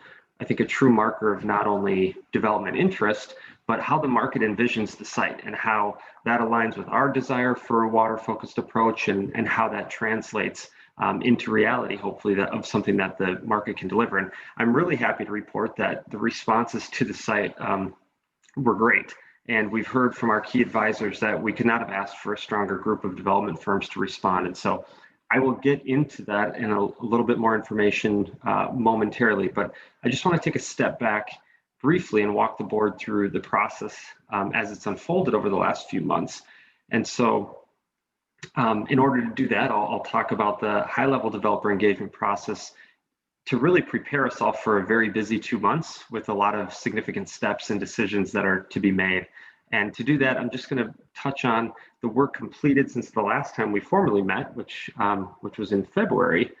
think a true marker of not only development interest, but how the market envisions the site and how that aligns with our desire for a water-focused approach, and how that translates into reality, hopefully, of something that the market can deliver. And I'm really happy to report that the responses to the site were great. And we've heard from our key advisors that we could not have asked for a stronger group of development firms to respond. And so I will get into that in a little bit more information momentarily, but I just want to take a step back briefly and walk the board through the process as it's unfolded over the last few months. And so in order to do that, I'll talk about the high-level developer engagement process to really prepare us all for a very busy 2 months with a lot of significant steps and decisions that are to be made. And to do that, I'm just going to touch on the work completed since the last time we formally met, which was in February,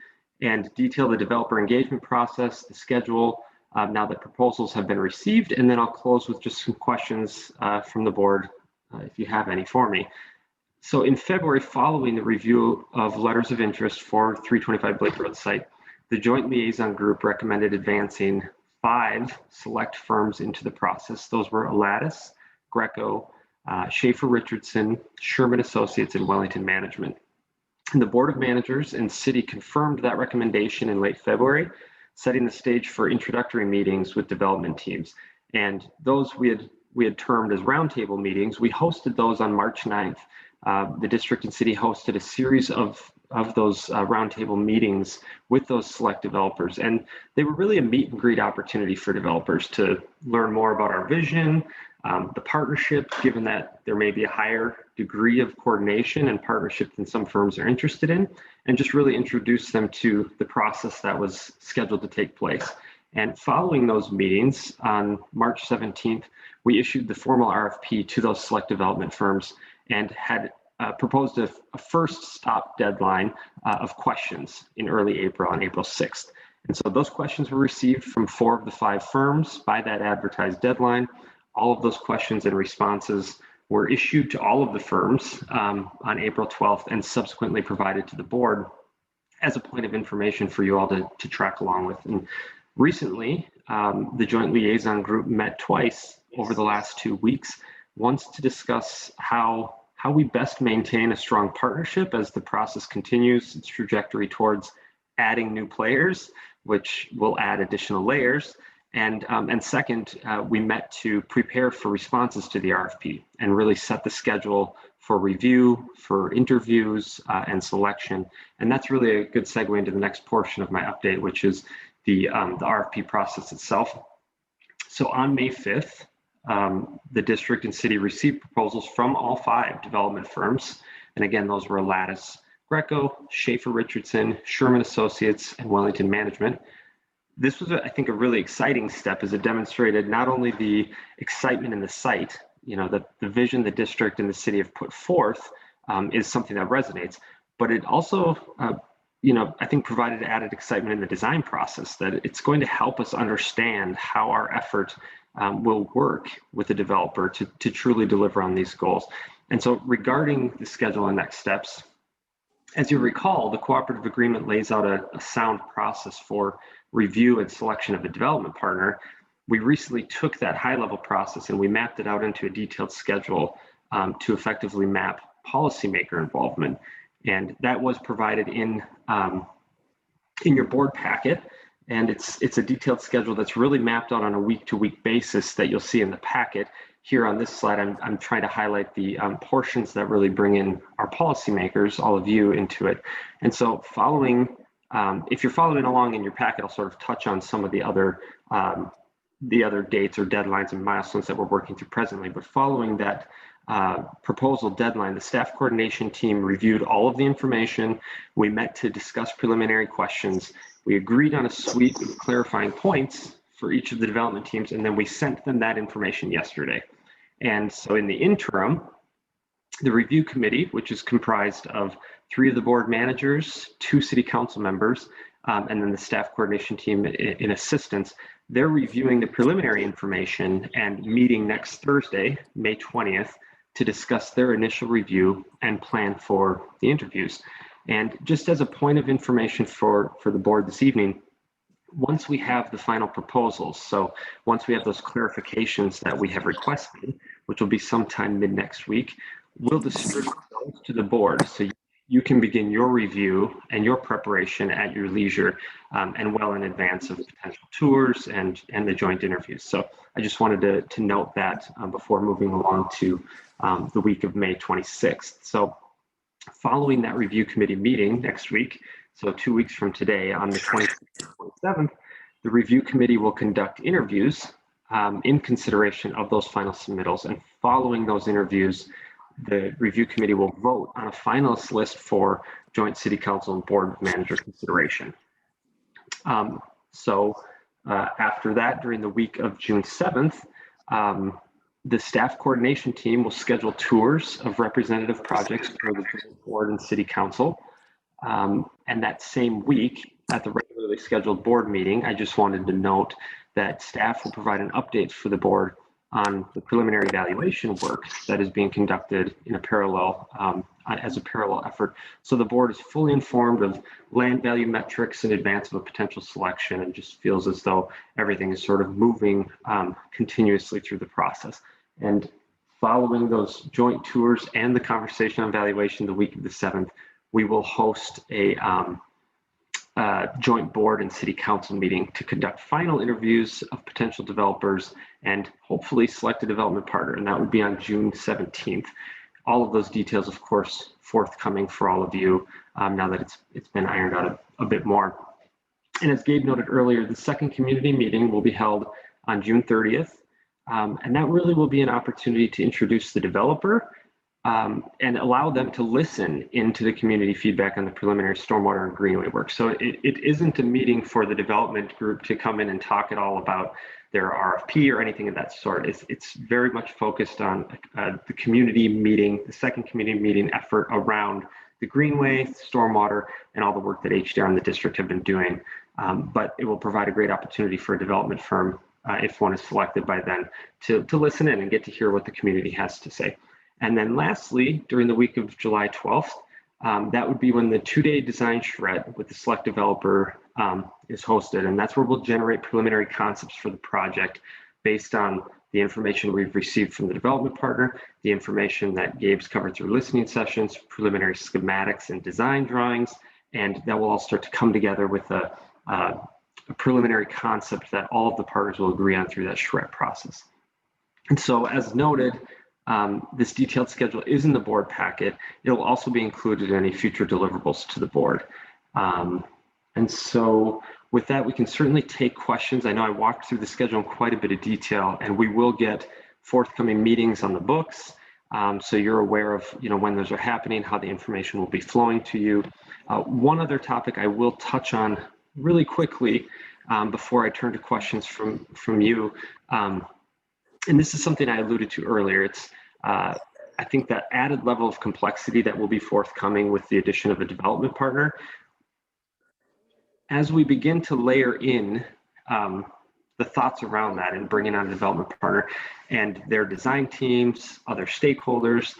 and detail the developer engagement process, the schedule, now that proposals have been received, and then I'll close with just some questions from the board, if you have any for me. So in February, following the review of letters of interest for 325 Blake Road site, the Joint Liaison Group recommended advancing 5 select firms into the process. Those were Aladdis, Greco, Schaefer Richardson, Sherman Associates, and Wellington Management. And the Board of Managers and City confirmed that recommendation in late February, setting the stage for introductory meetings with development teams. And those we had termed as roundtable meetings. We hosted those on March 9th. The district and city hosted a series of those roundtable meetings with those select developers. And they were really a meet and greet opportunity for developers to learn more about our vision, the partnership, given that there may be a higher degree of coordination and partnership than some firms are interested in, and just really introduce them to the process that was scheduled to take place. And following those meetings on March 17th, we issued the formal RFP to those select development firms and had proposed a first stop deadline of questions in early April, on April 6th. And so those questions were received from 4 of the 5 firms by that advertised deadline. All of those questions and responses were issued to all of the firms on April 12th and subsequently provided to the board as a point of information for you all to track along with. And recently, the Joint Liaison Group met twice over the last 2 weeks, once to discuss how we best maintain a strong partnership as the process continues its trajectory towards adding new players, which will add additional layers. And second, we met to prepare for responses to the RFP and really set the schedule for review, for interviews, and selection. And that's really a good segue into the next portion of my update, which is the RFP process itself. So on May 5th, the district and city received proposals from all 5 development firms. And again, those were Lattice, Greco, Schaefer Richardson, Sherman Associates, and Wellington Management. This was, I think, a really exciting step, as it demonstrated not only the excitement in the site, that the vision the district and the city have put forth is something that resonates, but it also, I think provided added excitement in the design process, that it's going to help us understand how our effort will work with the developer to truly deliver on these goals. And so regarding the schedule and next steps, as you recall, the cooperative agreement lays out a sound process for review and selection of a development partner. We recently took that high-level process and we mapped it out into a detailed schedule to effectively map policymaker involvement. And that was provided in your board packet. And it's a detailed schedule that's really mapped out on a week-to-week basis that you'll see in the packet. Here on this slide, I'm trying to highlight the portions that really bring in our policymakers, all of you, into it. And so if you're following along in your packet, I'll sort of touch on some of the other dates or deadlines and milestones that we're working through presently. But following that proposal deadline, the staff coordination team reviewed all of the information. We met to discuss preliminary questions. We agreed on a suite of clarifying points for each of the development teams, and then we sent them that information yesterday. And so in the interim, the review committee, which is comprised of 3 of the board managers, 2 city council members, and then the staff coordination team in assistance, they're reviewing the preliminary information and meeting next Thursday, May 20th, to discuss their initial review and plan for the interviews. And just as a point of information for the board this evening, once we have the final proposals, so once we have those clarifications that we have requested, which will be sometime mid next week, we'll distribute those to the board. So you can begin your review and your preparation at your leisure and well in advance of potential tours and the joint interviews. So I just wanted to note that before moving along to the week of May 26th. So following that review committee meeting next week, so 2 weeks from today on the 26th and 27th, the review committee will conduct interviews in consideration of those final submittals. And following those interviews, the review committee will vote on a finalist list for joint city council and board manager consideration. After that, during the week of June 7th, the staff coordination team will schedule tours of representative projects for the board and city council. And that same week, at the regularly scheduled board meeting, I just wanted to note that staff will provide an update for the board on the preliminary evaluation work that is being conducted in a parallel, as a parallel effort. So the board is fully informed of land value metrics in advance of a potential selection and just feels as though everything is sort of moving continuously through the process. And following those joint tours and the conversation on valuation the week of the 7th, we will host a joint board and city council meeting to conduct final interviews of potential developers and hopefully select a development partner. And that would be on June 17th. All of those details, of course, forthcoming for all of you now that it's been ironed out a bit more. And as Gabe noted earlier, the second community meeting will be held on June 30th. And that really will be an opportunity to introduce the developer and allow them to listen into the community feedback on the preliminary stormwater and greenway work. So it isn't a meeting for the development group to come in and talk at all about their RFP or anything of that sort. It's very much focused on the community meeting, the second community meeting effort around the greenway, stormwater, and all the work that HDR and the district have been doing. But it will provide a great opportunity for a development firm, if one is selected by then, to listen in and get to hear what the community has to say. And then lastly, during the week of July 12th, that would be when the 2-day design shred with the select developer is hosted. And that's where we'll generate preliminary concepts for the project based on the information we've received from the development partner, the information that Gabe's covered through listening sessions, preliminary schematics and design drawings, and that will all start to come together with a preliminary concept that all of the partners will agree on through that shred process. And so as noted, this detailed schedule is in the board packet. It will also be included in any future deliverables to the board. And so with that, we can certainly take questions. I know I walked through the schedule in quite a bit of detail, and we will get forthcoming meetings on the books. So you're aware of, when those are happening, how the information will be flowing to you. One other topic I will touch on really quickly before I turn to questions from you. And this is something I alluded to earlier. It's, I think, that added level of complexity that will be forthcoming with the addition of a development partner. As we begin to layer in the thoughts around that and bringing on a development partner and their design teams, other stakeholders,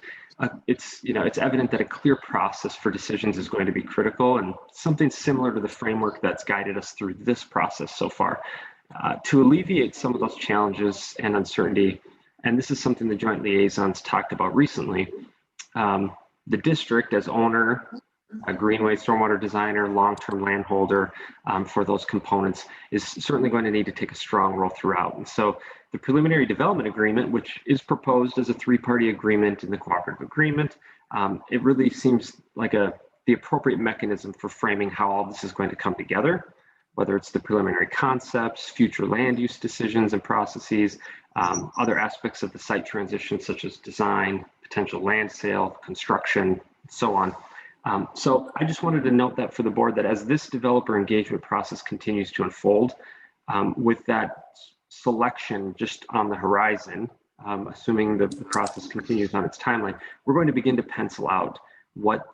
it's evident that a clear process for decisions is going to be critical, and something similar to the framework that's guided us through this process so far. To alleviate some of those challenges and uncertainty, and this is something the joint liaisons talked about recently, the district as owner, a greenway stormwater designer, long-term landholder for those components is certainly going to need to take a strong role throughout. And so the preliminary development agreement, which is proposed as a three-party agreement in the cooperative agreement, it really seems like the appropriate mechanism for framing how all this is going to come together, whether it's the preliminary concepts, future land use decisions and processes, other aspects of the site transition, such as design, potential land sale, construction, so on. So I just wanted to note that for the board, that as this developer engagement process continues to unfold, with that selection just on the horizon, assuming the process continues on its timeline, we're going to begin to pencil out what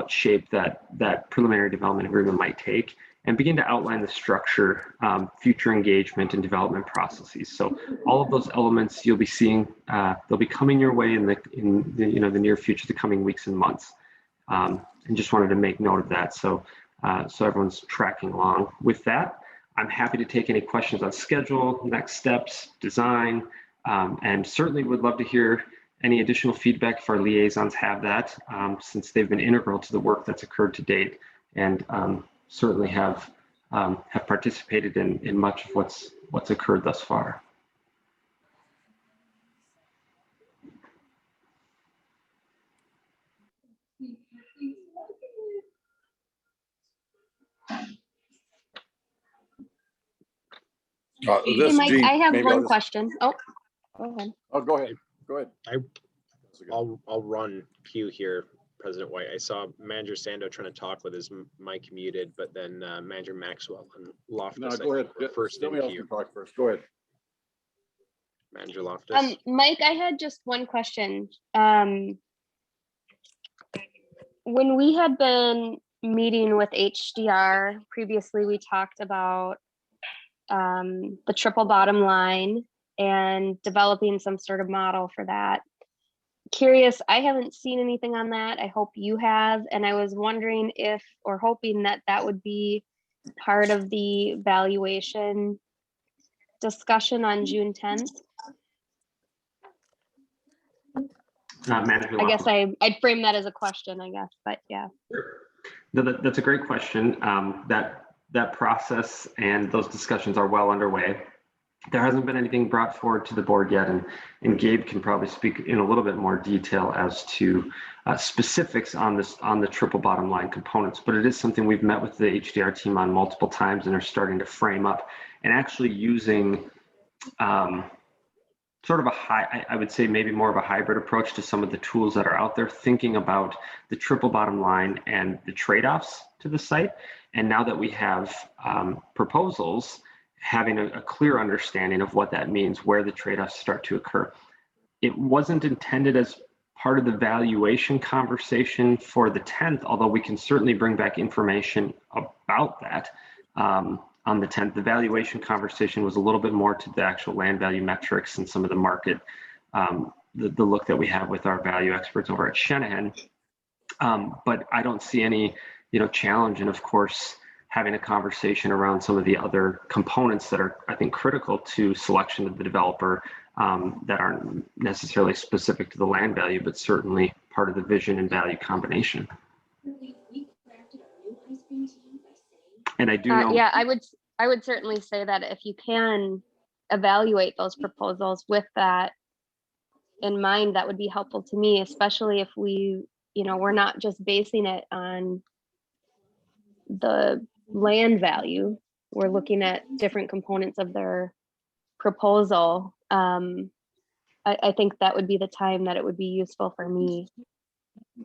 shape that preliminary development agreement might take, and begin to outline the structure, future engagement and development processes. So all of those elements you'll be seeing, they'll be coming your way in the near future, the coming weeks and months. And just wanted to make note of that, so everyone's tracking along with that. I'm happy to take any questions on schedule, next steps, design, and certainly would love to hear any additional feedback if our liaisons have that, since they've been integral to the work that's occurred to date, and certainly have participated in much of what's occurred thus far. Hey, Mike, I have one question. Oh, go ahead. Oh, go ahead. Go ahead. I'll run Q here, President White. I saw Manager Sando trying to talk with his mic muted, but then Manager Maxwell and Loftus. No, go ahead. First in Somebody else queue. can talk first. Go ahead. Manager Loftus. Mike, I had just one question. When we had been meeting with HDR previously, we talked about the triple bottom line and developing some sort of model for that. Curious, I haven't seen anything on that. I hope you have, and I was wondering if, or hoping that that would be part of the valuation discussion on June 10th. I guess I'd frame that as a question, I guess, but yeah. Sure. No, that's a great question. That process and those discussions are well underway. There hasn't been anything brought forward to the board yet, and Gabe can probably speak in a little bit more detail as to specifics on the triple bottom line components, but it is something we've met with the HDR team on multiple times and are starting to frame up, and actually using sort of I would say maybe more of a hybrid approach to some of the tools that are out there, thinking about the triple bottom line and the trade-offs to the site. And now that we have proposals, having a clear understanding of what that means, where the trade-offs start to occur. It wasn't intended as part of the valuation conversation for the 10th, although we can certainly bring back information about that on the 10th. The valuation conversation was a little bit more to the actual land value metrics and some of the market, the look that we have with our value experts over at Shanahan. But I don't see any challenge in, of course, having a conversation around some of the other components that are, I think, critical to selection of the developer, that aren't necessarily specific to the land value, but certainly part of the vision and value combination. And I do know. Yeah, I would certainly say that if you can evaluate those proposals with that in mind, that would be helpful to me, especially if we're not just basing it on the land value. We're looking at different components of their proposal. I think that would be the time that it would be useful for me.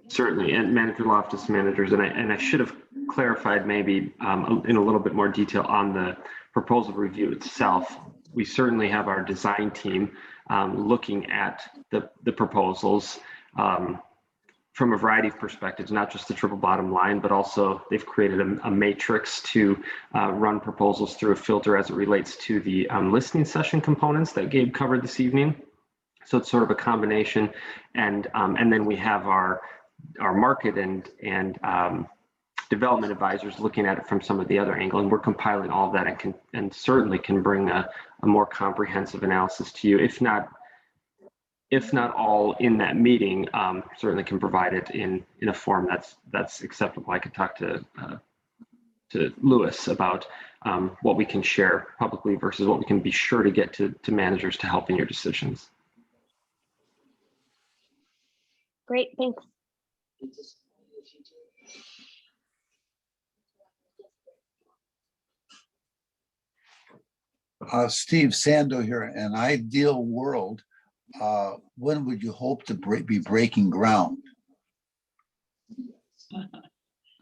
Certainly, and Manager Loftus, managers, and I should have clarified maybe in a little bit more detail on the proposal review itself. We certainly have our design team looking at the proposals from a variety of perspectives, not just the triple bottom line, but also they've created a matrix to run proposals through a filter as it relates to the listening session components that Gabe covered this evening. So it's sort of a combination, and then we have our market and development advisors looking at it from some of the other angle, and we're compiling all of that and certainly can bring a more comprehensive analysis to you, if not all in that meeting. Certainly can provide it in a form that's acceptable. I could talk to Lewis about what we can share publicly versus what we can be sure to get to managers to help in your decisions. Great, thanks. Steve Sando here. An ideal world, when would you hope to be breaking ground?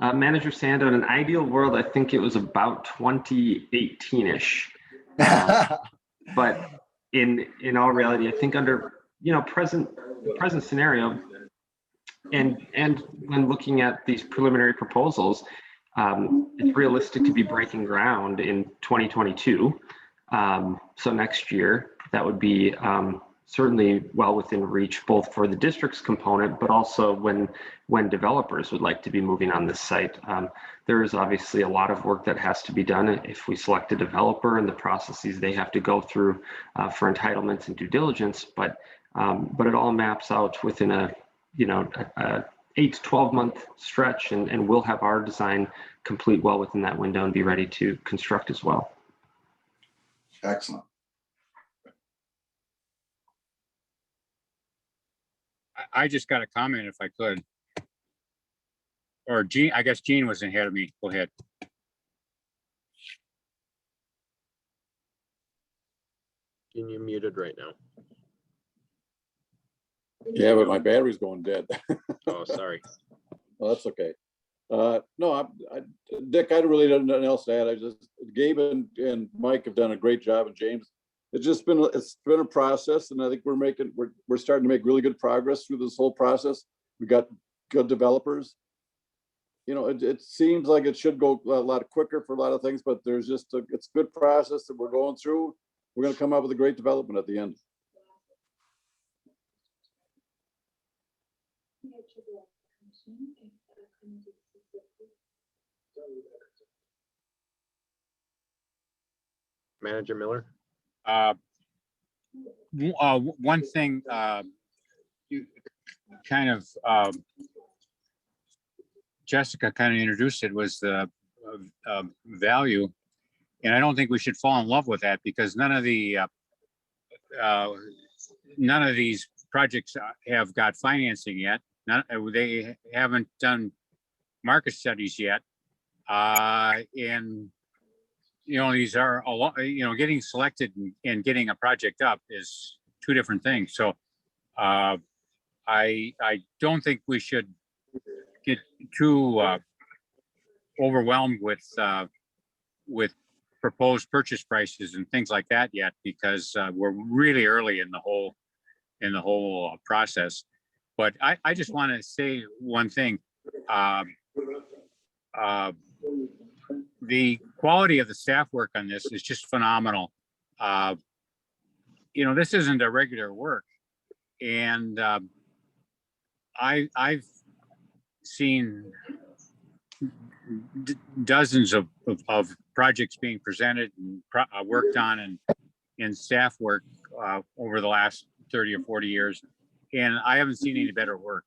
Manager Sando, in an ideal world, I think it was about 2018-ish. But in all reality, I think under present scenario, and when looking at these preliminary proposals, it's realistic to be breaking ground in 2022. So next year, that would be certainly well within reach, both for the district's component, but also when developers would like to be moving on this site. There is obviously a lot of work that has to be done if we select a developer and the processes they have to go through for entitlements and due diligence, but it all maps out within a 8 to 12 month stretch, and we'll have our design complete well within that window and be ready to construct as well. Excellent. I just got a comment if I could. Or Gene, I guess Gene was ahead of me. Go ahead. Gene, you're muted right now. Yeah, but my battery's going dead. Oh, sorry. Well, that's okay. No, Dick, I really don't know nothing else to add. Gabe and Mike have done a great job, and James. It's been a process, and I think we're starting to make really good progress through this whole process. We got good developers. It seems like it should go a lot quicker for a lot of things, but it's a good process that we're going through. We're going to come up with a great development at the end. Manager Miller. One thing you kind of Jessica kind of introduced it was the value, and I don't think we should fall in love with that, because none of these projects have got financing yet. They haven't done market studies yet, and these are a lot. Getting selected and getting a project up is two different things. So I don't think we should get too overwhelmed with proposed purchase prices and things like that yet, because we're really early in the whole process. But I just want to say one thing. The quality of the staff work on this is just phenomenal. This isn't a regular work, and I've seen dozens of projects being presented and worked on and staff work over the last 30 or 40 years, and I haven't seen any better work.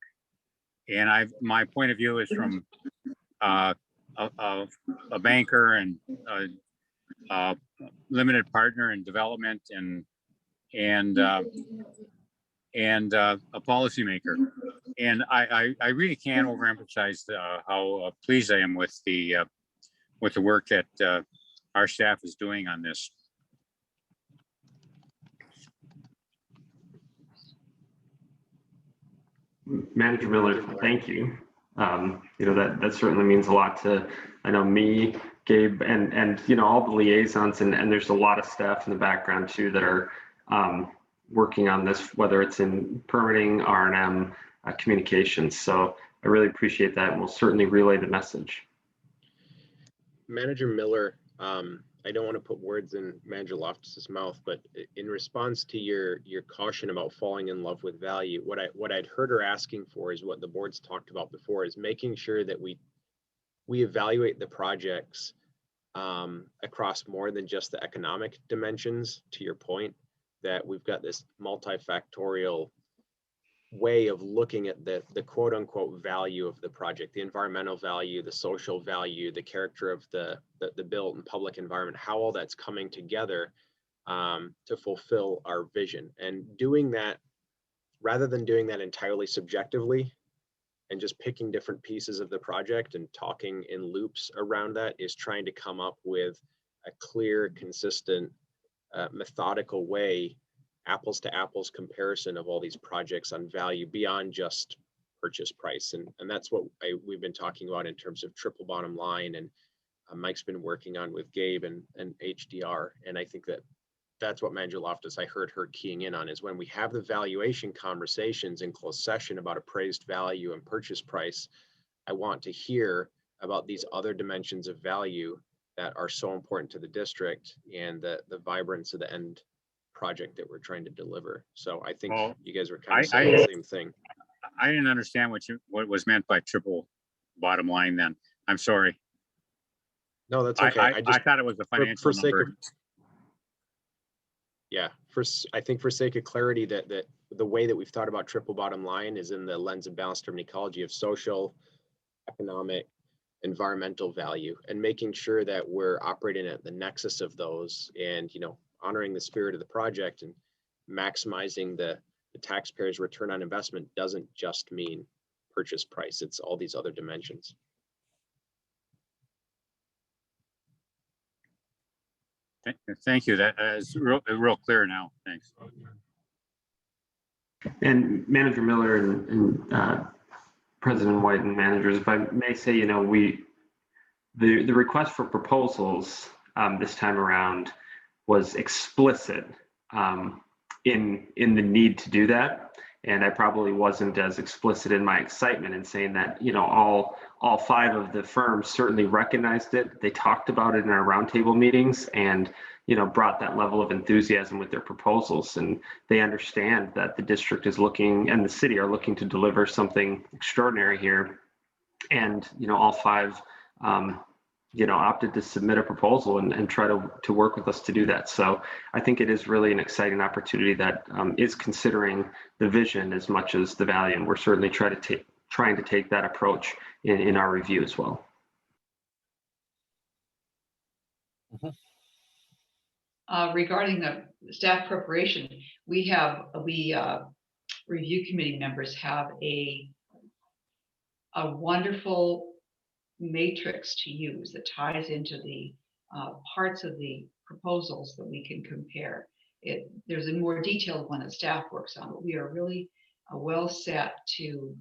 And my point of view is from a banker and a limited partner in development and a policymaker. And I really can't overemphasize how pleased I am with the with the work that our staff is doing on this. Manager Miller, thank you. That certainly means a lot to, I know, me, Gabe, and all the liaisons, and there's a lot of staff in the background too that are working on this, whether it's in permitting, R&M, communications. So I really appreciate that, and we'll certainly relay the message. Manager Miller, I don't want to put words in Manager Loftus's mouth, but in response to your caution about falling in love with value, what I'd heard her asking for is what the board's talked about before, is making sure that we evaluate the projects across more than just the economic dimensions. To your point, that we've got this multifactorial way of looking at the quote unquote value of the project, the environmental value, the social value, the character of the built and public environment, how all that's coming together to fulfill our vision. And doing that, rather than doing that entirely subjectively and just picking different pieces of the project and talking in loops around that, is trying to come up with a clear, consistent, methodical way, apples to apples comparison of all these projects on value beyond just purchase price. And that's what we've been talking about in terms of triple bottom line, and Mike's been working on with Gabe and HDR. And I think that's what Manager Loftus, I heard her keying in on, is when we have the valuation conversations in closed session about appraised value and purchase price, I want to hear about these other dimensions of value that are so important to the district and the vibrance of the end project that we're trying to deliver. So I think you guys were kind of saying the same thing. I didn't understand what was meant by triple bottom line then. I'm sorry. No, that's okay. I thought it was the financial number. I think for sake of clarity, that the way that we've thought about triple bottom line is in the lens of balanced urban ecology of social, economic, environmental value, and making sure that we're operating at the nexus of those, and honoring the spirit of the project and maximizing the taxpayer's return on investment doesn't just mean purchase price. It's all these other dimensions. Thank you. That is real clear now. Thanks. And Manager Miller and President White and managers, if I may say, the request for proposals this time around was explicit in the need to do that. And I probably wasn't as explicit in my excitement in saying that, all 5 of the firms certainly recognized it. They talked about it in our roundtable meetings and, brought that level of enthusiasm with their proposals. And they understand that the district is looking, and the city are looking, to deliver something extraordinary here. And, all 5, opted to submit a proposal and try to work with us to do that. So I think it is really an exciting opportunity that is considering the vision as much as the value. And we're certainly trying to take that approach in our review as well. Regarding the staff preparation, we review committee members have a wonderful matrix to use that ties into the parts of the proposals that we can compare. There's a more detailed one that staff works on, but we are really well set to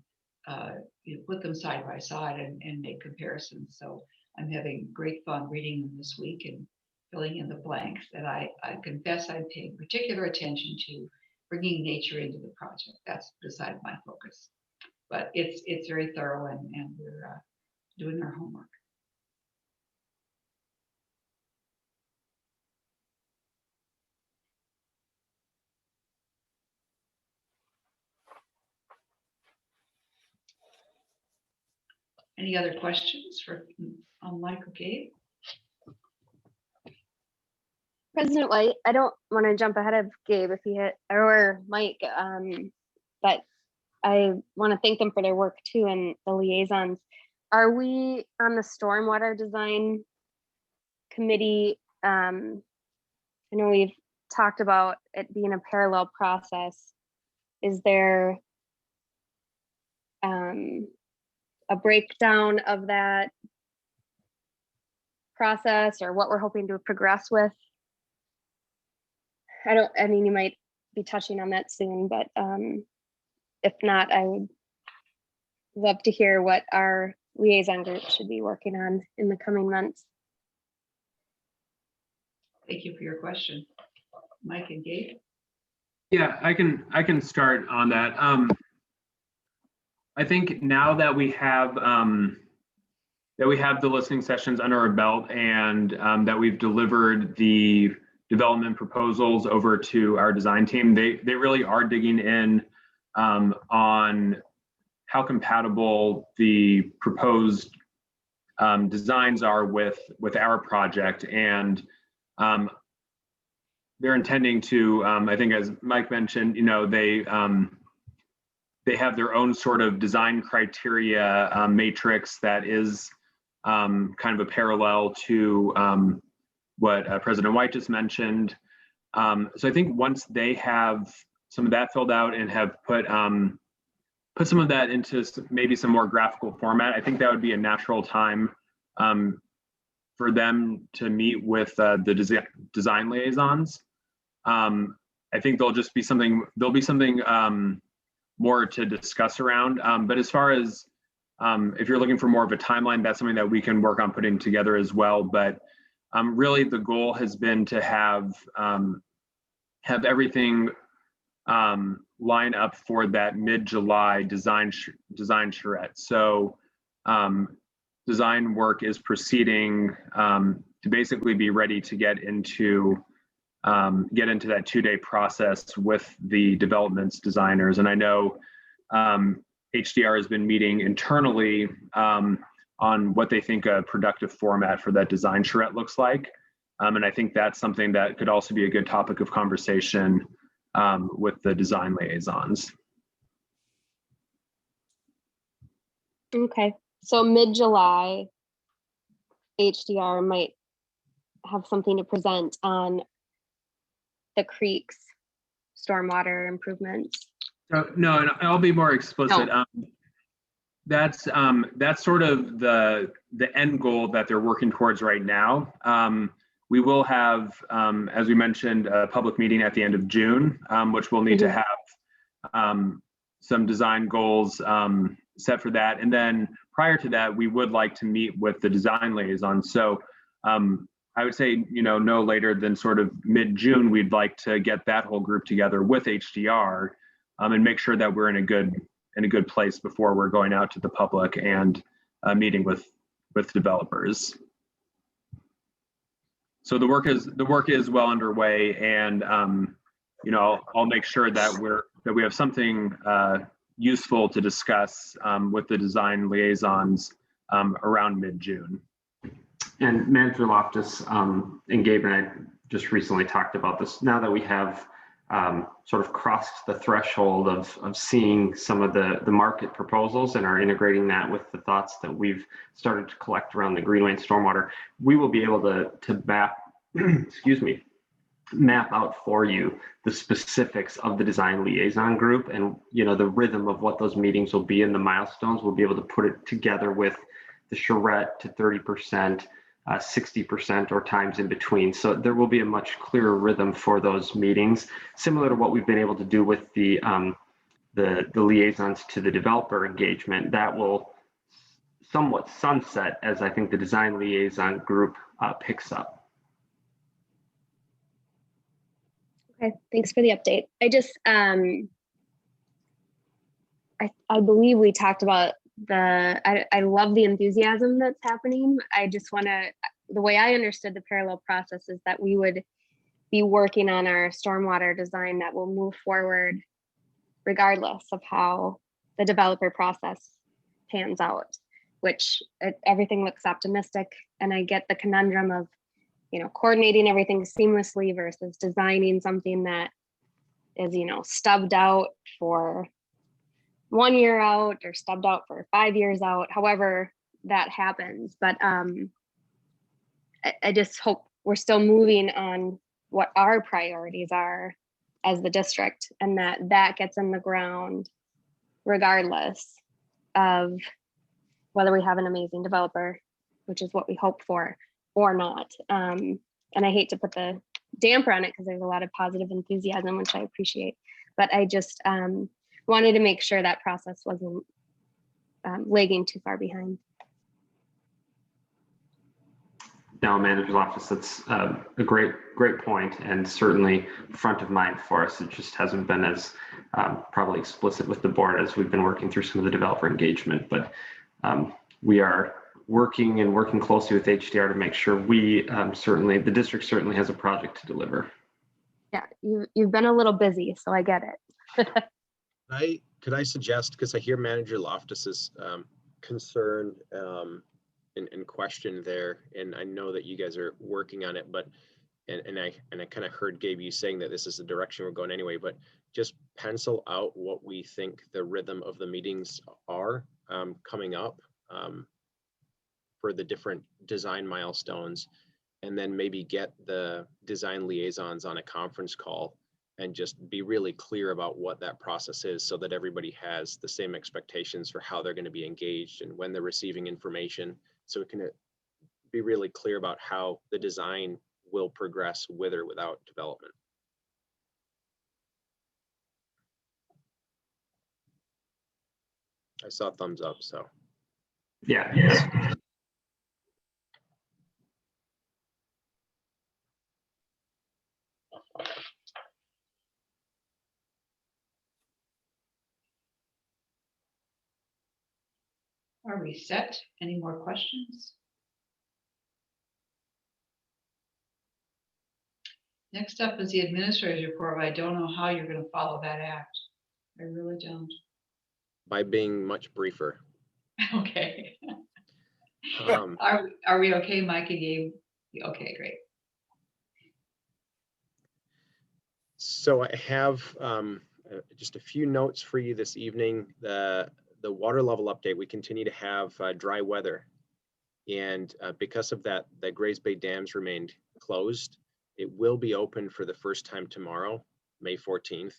put them side by side and make comparisons. So I'm having great fun reading them this week and filling in the blanks. And I confess I'm paying particular attention to bringing nature into the project. That's beside my focus, but it's very thorough, and we're doing our homework. Any other questions on Mike or Gabe? President White, I don't want to jump ahead of Gabe or Mike, but I want to thank them for their work too, and the liaisons. Are we on the stormwater design committee? I know we've talked about it being a parallel process. Is there a breakdown of that process or what we're hoping to progress with. I mean, you might be touching on that soon, but if not, I would love to hear what our liaison group should be working on in the coming months. Thank you for your question. Mike and Gabe? Yeah, I can start on that. I think now that we have the listening sessions under our belt and that we've delivered the development proposals over to our design team, they really are digging in on how compatible the proposed designs are with our project, and they're intending to, I think, as Mike mentioned, you know, they have their own sort of design criteria matrix that is kind of a parallel to what President White just mentioned. So I think once they have some of that filled out and have put some of that into maybe some more graphical format, I think that would be a natural time for them to meet with the design liaisons. I think there'll be something more to discuss around. But as far as if you're looking for more of a timeline, that's something that we can work on putting together as well. But really, the goal has been to have everything line up for that mid-July design charrette. So design work is proceeding to basically be ready to get into that 2-day process with the developments designers. And I know HDR has been meeting internally on what they think a productive format for that design charrette looks like. And I think that's something that could also be a good topic of conversation with the design liaisons. Okay, so mid-July, HDR might have something to present on the creeks stormwater improvements. No, and I'll be more explicit. No. That's sort of the end goal that they're working towards right now. We will have, as we mentioned, a public meeting at the end of June, which we'll need to have some design goals set for that. And then prior to that, we would like to meet with the design liaison. So I would say, you know, no later than sort of mid-June, we'd like to get that whole group together with HDR and make sure that we're in a good place before we're going out to the public and meeting with developers. So the work is well underway, and you know, I'll make sure that we have something useful to discuss with the design liaisons around mid-June. And Manager Loftus and Gabe and I just recently talked about this. Now that we have sort of crossed the threshold of seeing some of the market proposals and are integrating that with the thoughts that we've started to collect around the Greenway and stormwater, we will be able to map, map out for you the specifics of the design liaison group, and you know, the rhythm of what those meetings will be and the milestones. We'll be able to put it together with the charrette to 30%. 60% or times in between. So there will be a much clearer rhythm for those meetings, similar to what we've been able to do with the liaisons to the developer engagement. That will somewhat sunset as I think the design liaison group picks up. Okay, thanks for the update. I just, I believe we talked about I love the enthusiasm that's happening. I just want to, the way I understood the parallel process is that we would be working on our stormwater design that will move forward regardless of how the developer process pans out, which everything looks optimistic. And I get the conundrum of, you know, coordinating everything seamlessly versus designing something that is, you know, stubbed out for 1 year out or stubbed out for 5 years out, however that happens. But I just hope we're still moving on what our priorities are as the district, and that gets in the ground regardless of whether we have an amazing developer, which is what we hope for, or not. And I hate to put the damper on it because there's a lot of positive enthusiasm, which I appreciate. But I just wanted to make sure that process wasn't lagging too far behind. Now, Manager's Office, that's a great point, and certainly front of mind for us. It just hasn't been as probably explicit with the board as we've been working through some of the developer engagement, but we are working closely with HDR to make sure we the district certainly has a project to deliver. Yeah, you've been a little busy, so I get it. Could I suggest, because I hear Manager Loftus's concern and question there, and I know that you guys are working on it, but and I kind of heard Gabe you saying that this is the direction we're going anyway, but just pencil out what we think the rhythm of the meetings are coming up for the different design milestones, and then maybe get the design liaisons on a conference call and just be really clear about what that process is so that everybody has the same expectations for how they're going to be engaged and when they're receiving information. So it can be really clear about how the design will progress with or without development. I saw thumbs up, so. Yeah. Are we set? Any more questions? Next up is the administrator's report. I don't know how you're going to follow that act. I really don't. By being much briefer. Okay. Um, Are we okay, Mike and Gabe? Okay, great. So I have just a few notes for you this evening. The water level update, we continue to have dry weather. And because of that, the Grays Bay dams remained closed. It will be open for the first time tomorrow, May 14th,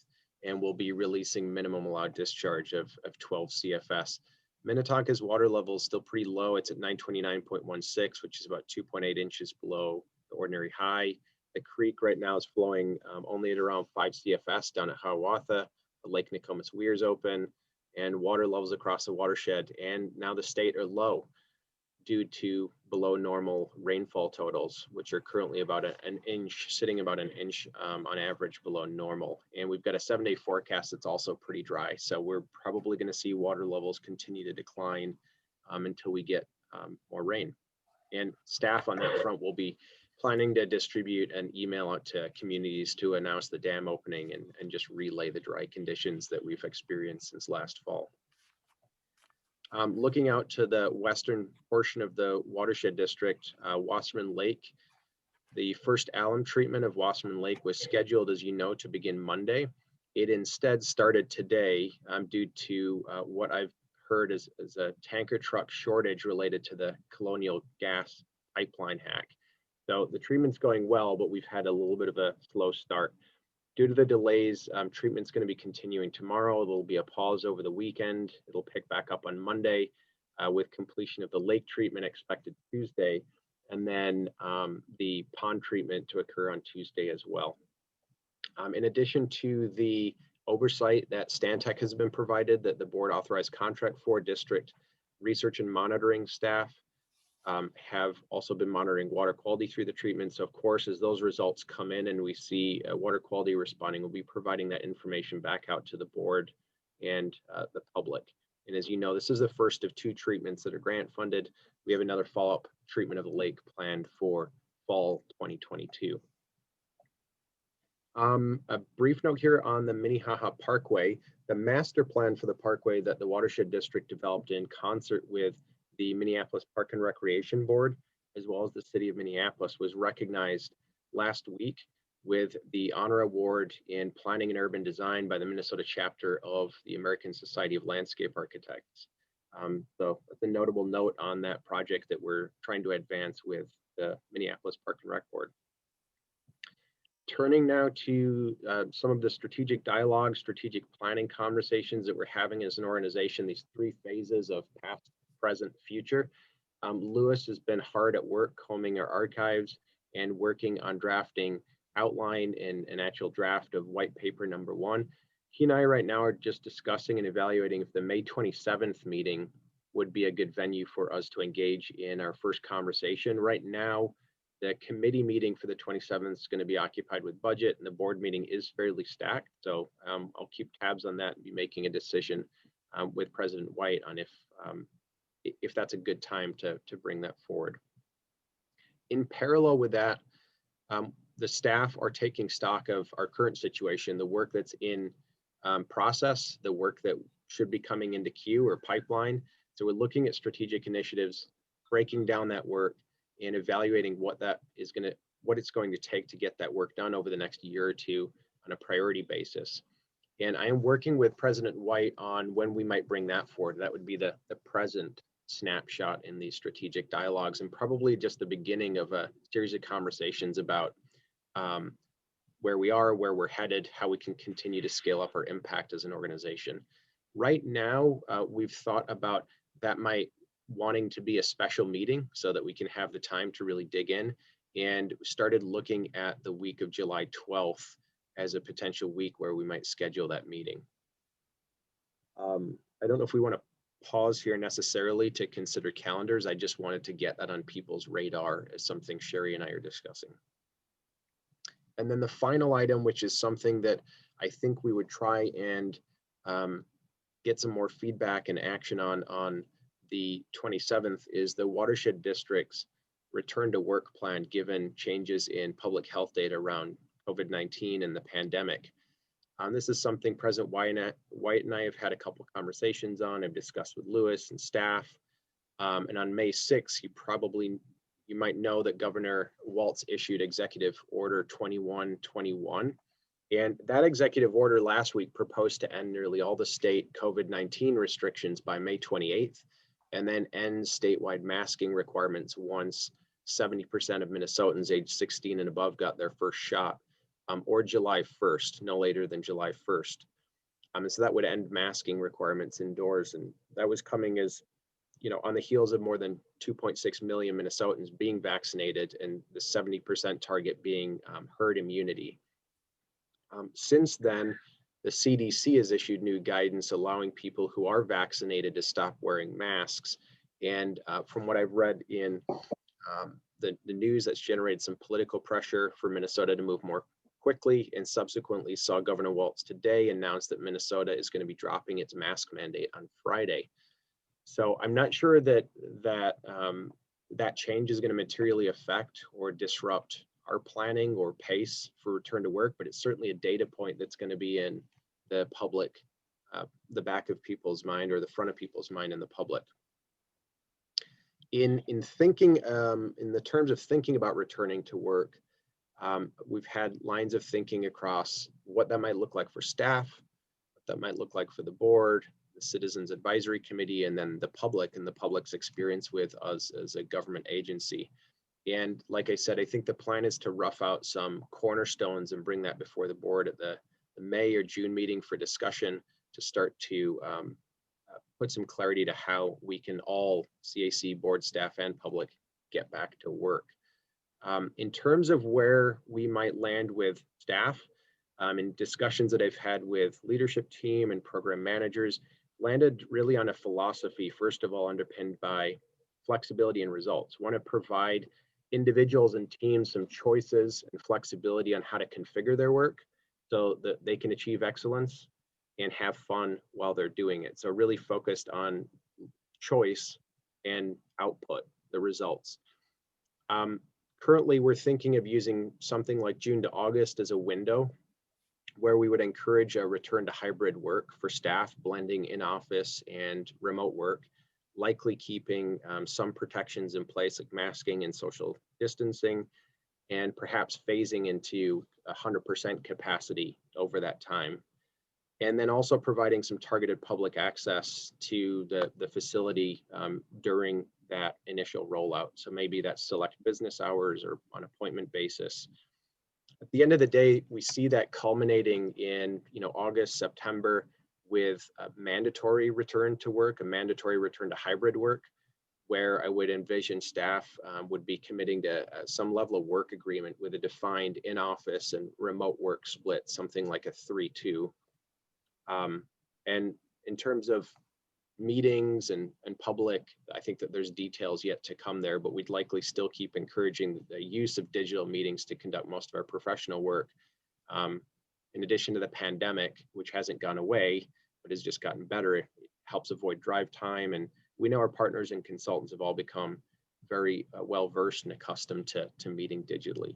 and we'll be releasing minimum allowed discharge of 12 CFS. Minnetonka's water level is still pretty low. It's at 929.16, which is about 2.8 inches below the ordinary high. The creek right now is flowing only at around 5 CFS down at Hiawatha. The Lake Nokomis Weir is open, and water levels across the watershed and now the state are low due to below normal rainfall totals, which are currently about an inch, sitting about an inch on average below normal. And we've got a 7-day forecast that's also pretty dry. So we're probably going to see water levels continue to decline until we get more rain. And staff on that front will be planning to distribute an email out to communities to announce the dam opening and just relay the dry conditions that we've experienced since last fall. Looking out to the western portion of the watershed district, Wasserman Lake, the first alum treatment of Wasserman Lake was scheduled, as you know, to begin Monday. It instead started today due to what I've heard is a tanker truck shortage related to the Colonial gas pipeline hack. So the treatment's going well, but we've had a little bit of a slow start. Due to the delays, treatment's going to be continuing tomorrow. There'll be a pause over the weekend. It'll pick back up on Monday with completion of the lake treatment expected Tuesday, and then the pond treatment to occur on Tuesday as well. In addition to the oversight that Stantec has been provided, that the board authorized contract for, district research and monitoring staff have also been monitoring water quality through the treatment. So of course, as those results come in and we see water quality responding, we'll be providing that information back out to the board and the public. And as you know, this is the first of 2 treatments that are grant funded. We have another follow-up treatment of the lake planned for fall 2022. A brief note here on the Minnehaha Parkway. The master plan for the parkway that the Watershed District developed in concert with the Minneapolis Park and Recreation Board, as well as the City of Minneapolis, was recognized last week with the Honor Award in Planning and Urban Design by the Minnesota chapter of the American Society of Landscape Architects. So that's a notable note on that project that we're trying to advance with the Minneapolis Park and Rec Board. Turning now to some of the strategic dialogue, strategic planning conversations that we're having as an organization, these 3 phases of past, present, future. Lewis has been hard at work combing our archives and working on drafting outline and an actual draft of white paper number 1. He and I right now are just discussing and evaluating if the May 27th meeting would be a good venue for us to engage in our first conversation. Right now, the committee meeting for the 27th is going to be occupied with budget, and the board meeting is fairly stacked. So I'll keep tabs on that and be making a decision with President White on if that's a good time to bring that forward. In parallel with that, the staff are taking stock of our current situation, the work that's in process, the work that should be coming into queue or pipeline. So we're looking at strategic initiatives, breaking down that work and evaluating what it's going to take to get that work done over the next year or two on a priority basis. And I am working with President White on when we might bring that forward. That would be the present snapshot in these strategic dialogues, and probably just the beginning of a series of conversations about where we are, where we're headed, how we can continue to scale up our impact as an organization. Right now, we've thought about that might wanting to be a special meeting so that we can have the time to really dig in, and started looking at the week of July 12th as a potential week where we might schedule that meeting. I don't know if we want to pause here necessarily to consider calendars. I just wanted to get that on people's radar as something Sherry and I are discussing. And then the final item, which is something that I think we would try and get some more feedback and action on the 27th, is the watershed district's return to work plan, given changes in public health data around COVID-19 and the pandemic. This is something President White and I have had a couple conversations on. I've discussed with Lewis and staff. And on May 6th, you might know that Governor Walz issued Executive Order 2121. And that executive order last week proposed to end nearly all the state COVID-19 restrictions by May 28th, and then end statewide masking requirements once 70% of Minnesotans aged 16 and above got their first shot, or July 1st, no later than July 1st. And so that would end masking requirements indoors. And that was coming as, on the heels of more than 2.6 million Minnesotans being vaccinated and the 70% target being herd immunity. Since then, the CDC has issued new guidance allowing people who are vaccinated to stop wearing masks. And from what I've read in the news, that's generated some political pressure for Minnesota to move more quickly, and subsequently saw Governor Walz today announce that Minnesota is going to be dropping its mask mandate on Friday. So I'm not sure that that change is going to materially affect or disrupt our planning or pace for return to work, but it's certainly a data point that's going to be in the public, the back of people's mind or the front of people's mind in the public. In thinking, in the terms of thinking about returning to work, we've had lines of thinking across what that might look like for staff, what that might look like for the board, the Citizens Advisory Committee, and then the public and the public's experience with us as a government agency. And like I said, I think the plan is to rough out some cornerstones and bring that before the board at the May or June meeting for discussion, to start to put some clarity to how we can all, CAC, board, staff, and public, get back to work. In terms of where we might land with staff, in discussions that I've had with leadership team and program managers, landed really on a philosophy, first of all, underpinned by flexibility and results. Want to provide individuals and teams some choices and flexibility on how to configure their work so that they can achieve excellence and have fun while they're doing it. So really focused on choice and output, the results. Currently, we're thinking of using something like June to August as a window where we would encourage a return to hybrid work for staff, blending in office and remote work, likely keeping some protections in place like masking and social distancing, and perhaps phasing into 100% capacity over that time. And then also providing some targeted public access to the facility during that initial rollout. So maybe that's select business hours or on appointment basis. At the end of the day, we see that culminating in August, September, with a mandatory return to work, a mandatory return to hybrid work, where I would envision staff would be committing to some level of work agreement with a defined in-office and remote work split, something like a 3-2. And in terms of meetings and public, I think that there's details yet to come there, but we'd likely still keep encouraging the use of digital meetings to conduct most of our professional work. In addition to the pandemic, which hasn't gone away, but has just gotten better, it helps avoid drive time. And we know our partners and consultants have all become very well-versed and accustomed to meeting digitally.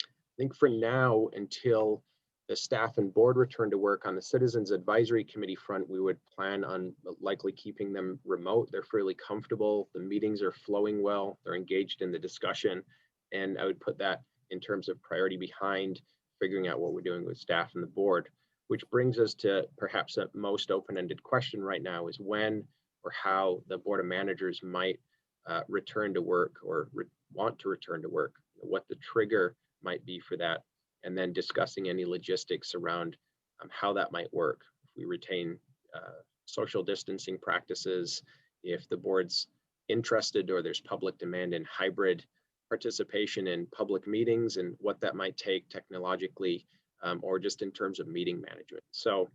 I think for now, until the staff and board return to work on the Citizens Advisory Committee front, we would plan on likely keeping them remote. They're fairly comfortable. The meetings are flowing well. They're engaged in the discussion. And I would put that in terms of priority behind figuring out what we're doing with staff and the board, which brings us to perhaps the most open-ended question right now is when or how the Board of Managers might return to work or want to return to work, what the trigger might be for that, and then discussing any logistics around how that might work. If we retain social distancing practices, if the board's interested or there's public demand in hybrid participation in public meetings and what that might take technologically or just in terms of meeting management. So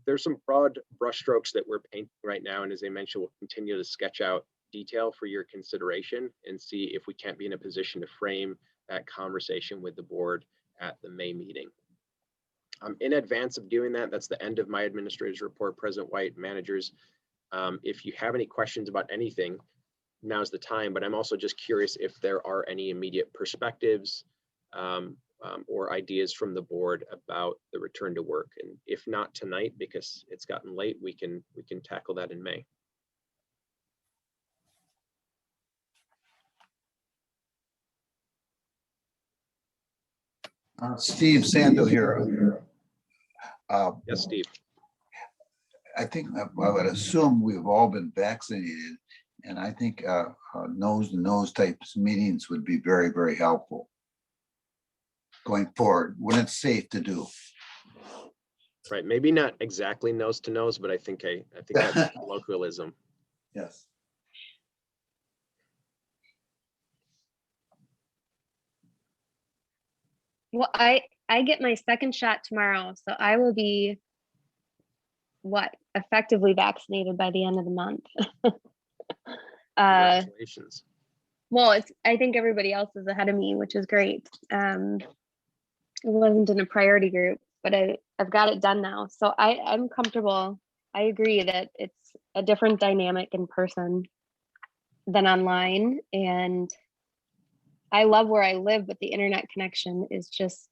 there's some broad brushstrokes that we're painting right now. And as I mentioned, we'll continue to sketch out detail for your consideration and see if we can't be in a position to frame that conversation with the board at the May meeting. In advance of doing that, that's the end of my administrator's report. President White, managers, if you have any questions about anything, now's the time, but I'm also just curious if there are any immediate perspectives or ideas from the board about the return to work. And if not tonight, because it's gotten late, we can tackle that in May. Steve Sando here. Yes, Steve. I think I would assume we've all been vaccinated, and I think nose-to-nose types meetings would be very, very helpful going forward when it's safe to do. Right, maybe not exactly nose to nose, but I think that's colloquialism. Yes. Well, I get my second shot tomorrow, so I will be effectively vaccinated by the end of the month. Congratulations. Well, I think everybody else is ahead of me, which is great. It wasn't in a priority group, but I've got it done now. So I'm comfortable. I agree that it's a different dynamic in person than online. And I love where I live, but the internet connection is just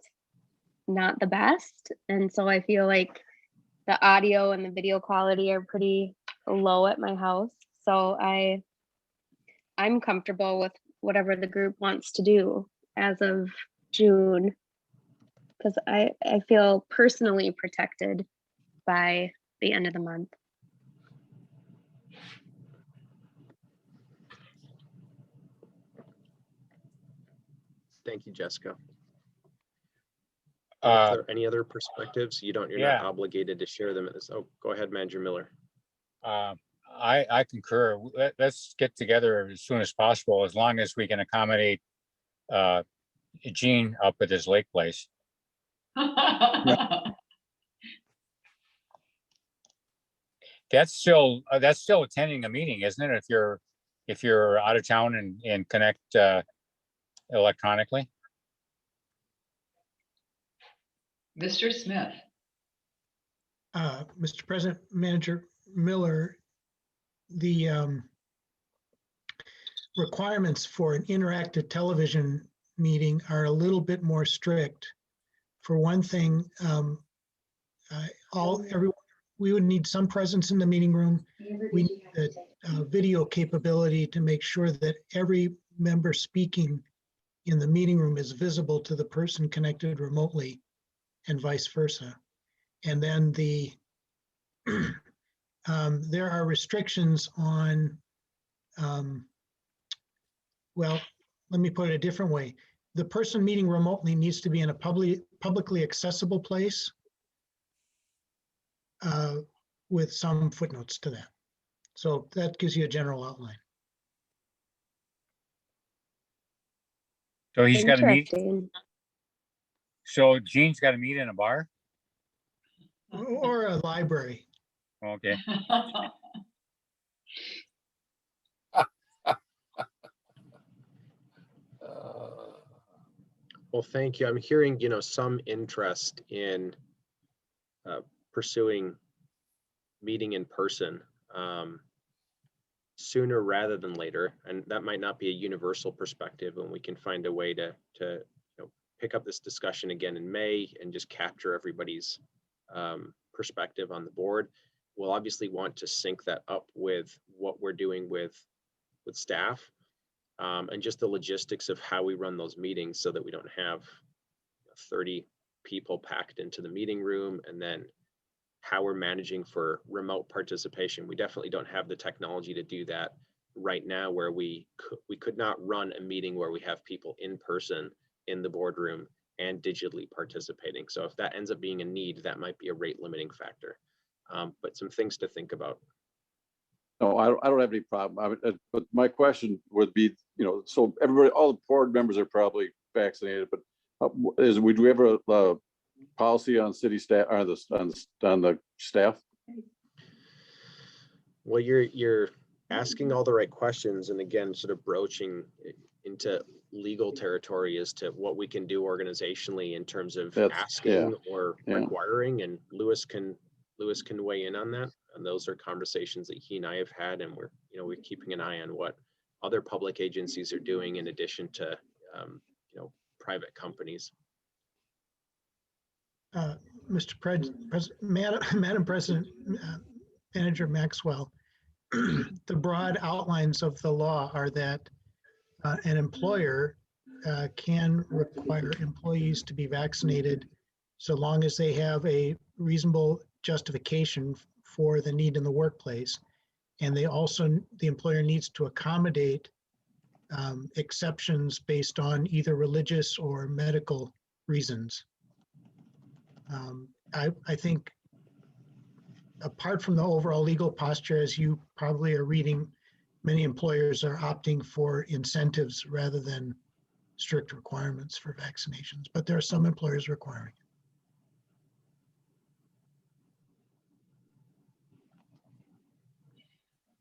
not the best. And so I feel like the audio and the video quality are pretty low at my house. So I'm comfortable with whatever the group wants to do as of June, because I feel personally protected by the end of the month. Thank you, Jessica. Are there any other perspectives? You're not obligated to share them at this. Oh, go ahead, Manager Miller. I concur. Let's get together as soon as possible, as long as we can accommodate Gene up at his lake place. That's still attending a meeting, isn't it? If you're out of town and connect electronically. Mr. Smith. Mr. President, Manager Miller, the requirements for an interactive television meeting are a little bit more strict. For one thing, we would need some presence in the meeting room. We need the video capability to make sure that every member speaking in the meeting room is visible to the person connected remotely, and vice versa. And then there are restrictions on, well, let me put it a different way. The person meeting remotely needs to be in a publicly accessible place with some footnotes to that. So that gives you a general outline. So he's got to meet. Interesting. So Gene's got to meet in a bar. Or a library. Okay. Well, thank you. I'm hearing, some interest in pursuing meeting in person sooner rather than later. And that might not be a universal perspective, and we can find a way to pick up this discussion again in May and just capture everybody's perspective on the board. We'll obviously want to sync that up with what we're doing with staff and just the logistics of how we run those meetings so that we don't have 30 people packed into the meeting room, and then how we're managing for remote participation. We definitely don't have the technology to do that right now, where we could not run a meeting where we have people in person in the boardroom and digitally participating. So if that ends up being a need, that might be a rate limiting factor. But some things to think about. No, I don't have any problem. But my question would be, so everybody, all the board members are probably vaccinated, but would we ever policy on city staff or on the staff? Well, you're asking all the right questions, and again, sort of broaching into legal territory as to what we can do organizationally in terms of asking or requiring. And Lewis can weigh in on that. And those are conversations that he and I have had, and we're keeping an eye on what other public agencies are doing in addition to private companies. Mr. Madam President, Manager Maxwell, the broad outlines of the law are that an employer can require employees to be vaccinated so long as they have a reasonable justification for the need in the workplace. And the employer needs to accommodate exceptions based on either religious or medical reasons. I think apart from the overall legal posture, as you probably are reading, many employers are opting for incentives rather than strict requirements for vaccinations, but there are some employers requiring it.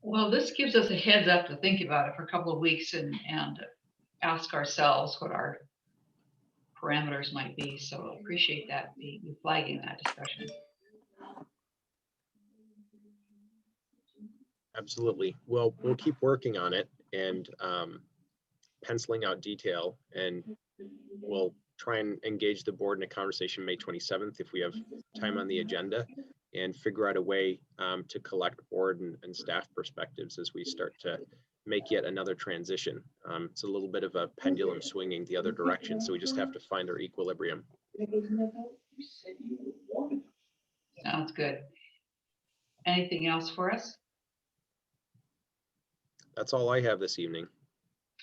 Well, this gives us a heads up to think about it for a couple of weeks and ask ourselves what our parameters might be. So I appreciate that, you flagging that discussion. Absolutely. Well, we'll keep working on it and penciling out detail, and we'll try and engage the board in a conversation May 27th if we have time on the agenda, and figure out a way to collect board and staff perspectives as we start to make yet another transition. It's a little bit of a pendulum swinging the other direction, so we just have to find our equilibrium. Sounds good. Anything else for us? That's all I have this evening.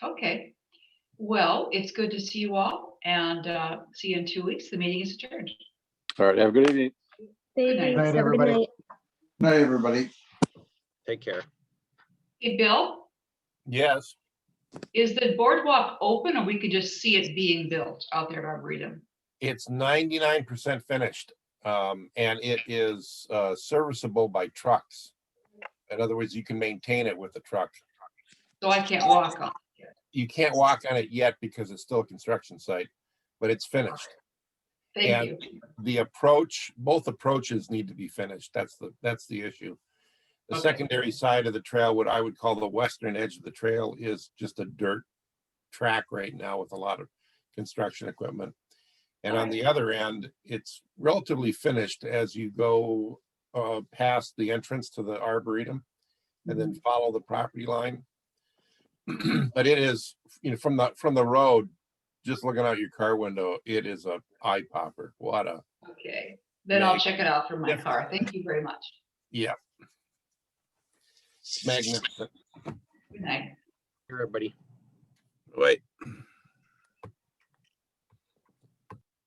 Okay. Well, it's good to see you all, and see you in 2 weeks. The meeting is adjourned. All right, have a good evening. Good night. Thanks. Have a good everybody. night. Night, everybody. Take care. Hey, Bill, Yes, is the boardwalk open, or we could just see it being built out there at Arboretum? it's 99% finished. And it is serviceable by trucks. In other words, you can maintain it with a truck. So I can't walk on it. You can't walk on it yet because it's still a construction site, but it's finished. Thank And you. the approach, both approaches need to be finished. That's the issue. The Okay. secondary side of the trail, what I would call the western edge of the trail, is just a dirt track right now with a lot of construction equipment. And on the other end, it's relatively finished as you go past the entrance to the Arboretum and then follow the property line. But it is, from the road, just looking out your car window, it is a eye popper. What a, Okay, then I'll check it out from my car. Thank you very much. yeah. It's magnificent. Good night. Everybody. Wait.